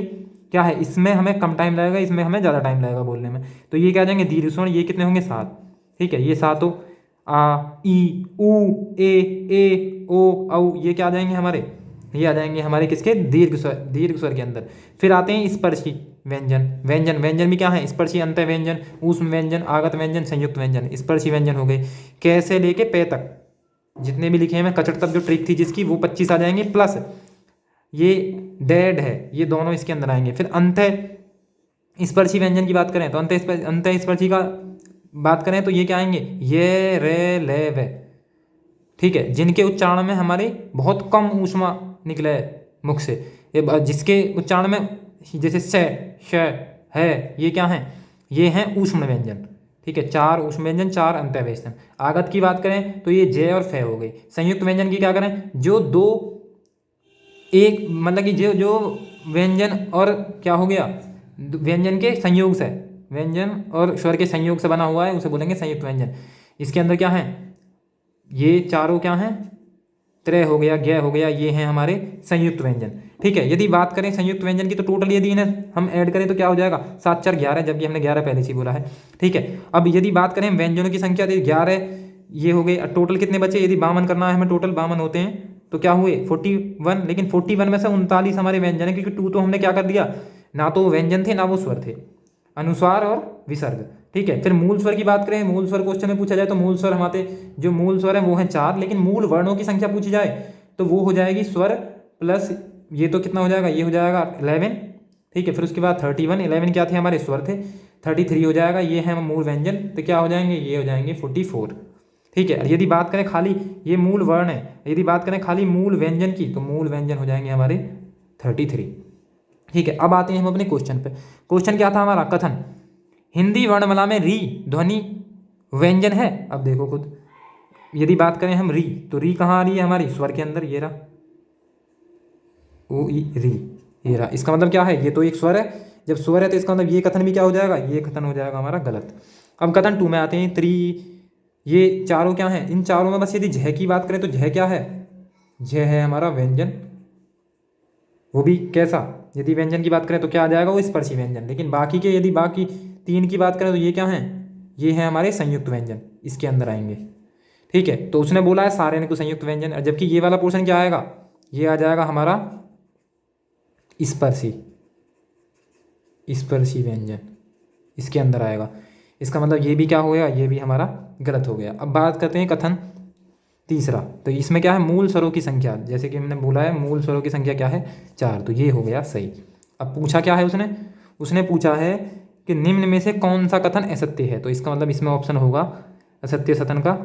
क्या है, इसमें हमें कम टाइम लगेगा, इसमें हमें ज़्यादा टाइम लगेगा बोलने में। तो ये क्या आ जाएंगे दीर्घ स्वर, ये कितने होंगे 7, ठीक है। ये 7 हो, आ, ई, ऊ, ए, ओ, औ, ये क्या आ जाएंगे हमारे, ये आ जाएंगे हमारे किसके, दीर्घ स्वर के अंदर। फिर आते हैं स्पर्शी व्यंजन। व्यंजन भी क्या है, स्पर्शी अंत्य व्यंजन, ऊष्म व्यंजन, आगत व्यंजन, संयुक्त व्यंजन। स्पर्शी व्यंजन हो गए कैसे लेके पे तक, जितने भी लिखे हैं मैं, कचट तक जो ट्रिक थी जिसकी, वो 25 आ जाएंगे, प्लस ये डेड है, ये दोनों इसके अंदर आएंगे। फिर अंत्य स्पर्शी व्यंजन की बात करें तो अंत्य स्पर्शी का बात करें तो ये क्या आएंगे, ये, रे, ले, वे, ठीक है। जिनके उच्चारण में हमारे बहुत कम ऊष्मा निकले मुख से, जिसके उच्चारण में जैसे श है, ये क्या हैं, ये हैं ऊष्म व्यंजन, ठीक है। 4 ऊष्म व्यंजन, 4 अंत्य व्यंजन। आगत की बात करें तो ये जय और फे हो गई। संयुक्त व्यंजन की क्या करें, जो दो एक, मतलब कि जो व्यंजन और क्या हो गया, व्यंजन के संयोग से, व्यंजन और स्वर के संयोग से बना हुआ है, उसे बोलेंगे संयुक्त व्यंजन। इसके अंदर क्या है, ये चारों क्या हैं, त्रय हो गया, ज्ञ हो गया, ये हैं हमारे संयुक्त व्यंजन, ठीक है। यदि बात करें संयुक्त व्यंजन की तो टोटल यदि इन्हें हम ऐड करें तो क्या हो जाएगा, 7 4 11, जबकि हमने 11 पहले से ही बोला है, ठीक है। अब यदि बात करें व्यंजनों की संख्या तो 11 ये हो गए, टोटल कितने बचे, यदि 52 करना है हमें, टोटल 52 होते हैं तो क्या हुए 41, लेकिन 41 में से 39 हमारे व्यंजन है, क्योंकि 2 तो हमने क्या कर दिया, ना तो व्यंजन थे ना वो स्वर थे, अनुस्वार और विसर्ग, ठीक है। फिर मूल स्वर की बात करें, मूल स्वर क्वेश्चन में पूछा जाए तो मूल स्वर हमारे जो मूल स्वर है वो हैं 4, लेकिन मूल वर्णों की संख्या पूछी जाए तो वो हो जाएगी स्वर प्लस ये, तो कितना हो जाएगा, ये हो जाएगा 11, ठीक है। फिर उसके बाद 31, 11 क्या थे हमारे स्वर थे, 33 हो जाएगा, ये है मूल व्यंजन, तो क्या हो जाएंगे, ये हो जाएंगे 44, ठीक है। यदि बात करें खाली ये मूल वर्ण है, यदि बात करें खाली मूल व्यंजन की तो मूल व्यंजन हो जाएंगे हमारे 33, ठीक है। अब आते हैं हम अपने क्वेश्चन पे। क्वेश्चन क्या था हमारा, कथन हिंदी वर्णमाला में री ध्वनि व्यंजन है। अब देखो खुद, यदि बात करें हम री, तो री कहाँ आ रही है हमारी, स्वर के अंदर, ये रहा, ओ ई री, ये रहा। इसका मतलब क्या है, ये तो एक स्वर है, जब स्वर है तो इसका मतलब ये कथन भी क्या हो जाएगा, ये कथन हो जाएगा हमारा गलत। अब कथन 2 में आते हैं, त्री, ये चारों क्या हैं, इन चारों में बस यदि झ की बात करें तो झ क्या है, झ है हमारा व्यंजन, वो भी कैसा, यदि व्यंजन की बात करें तो क्या आ जाएगा, वो स्पर्शी व्यंजन। लेकिन बाकी के यदि बाकी 3 की बात करें तो ये क्या हैं, ये हैं हमारे संयुक्त व्यंजन, इसके अंदर आएंगे, ठीक है। तो उसने बोला है सारे ने को संयुक्त व्यंजन, जबकि ये वाला पोर्शन क्या आएगा, ये आ जाएगा हमारा स्पर्शी व्यंजन, इसके अंदर आएगा। इसका मतलब ये भी क्या हो गया, ये भी हमारा गलत हो गया। अब बात करते हैं कथन तीसरा, तो इसमें क्या है, मूल स्वरों की संख्या, जैसे कि हमने बोला है मूल स्वरों की संख्या क्या है, 4, तो ये हो गया सही। अब पूछा क्या है उसने पूछा है कि निम्न में से कौन सा कथन असत्य है, तो इसका मतलब इसमें ऑप्शन होगा असत्य सतन का।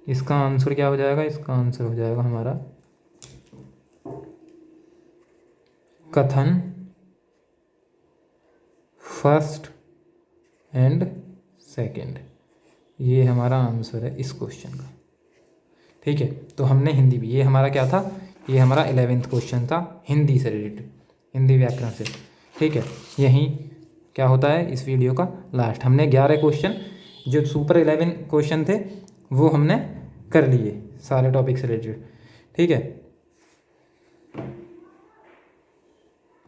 इसका आंसर क्या हो जाएगा, इसका आंसर हो जाएगा हमारा कथन फर्स्ट एंड सेकंड, ये हमारा आंसर है इस क्वेश्चन का, ठीक है। तो हमने हिंदी भी, ये हमारा क्या था, ये हमारा 11th क्वेश्चन था हिंदी से रिलेटेड, हिंदी व्याकरण से, ठीक है। यहीं क्या होता है इस वीडियो का लास्ट, हमने 11 क्वेश्चन जो सुपर 11 क्वेश्चन थे वो हमने कर लिए सारे टॉपिक से रिलेटेड, ठीक है।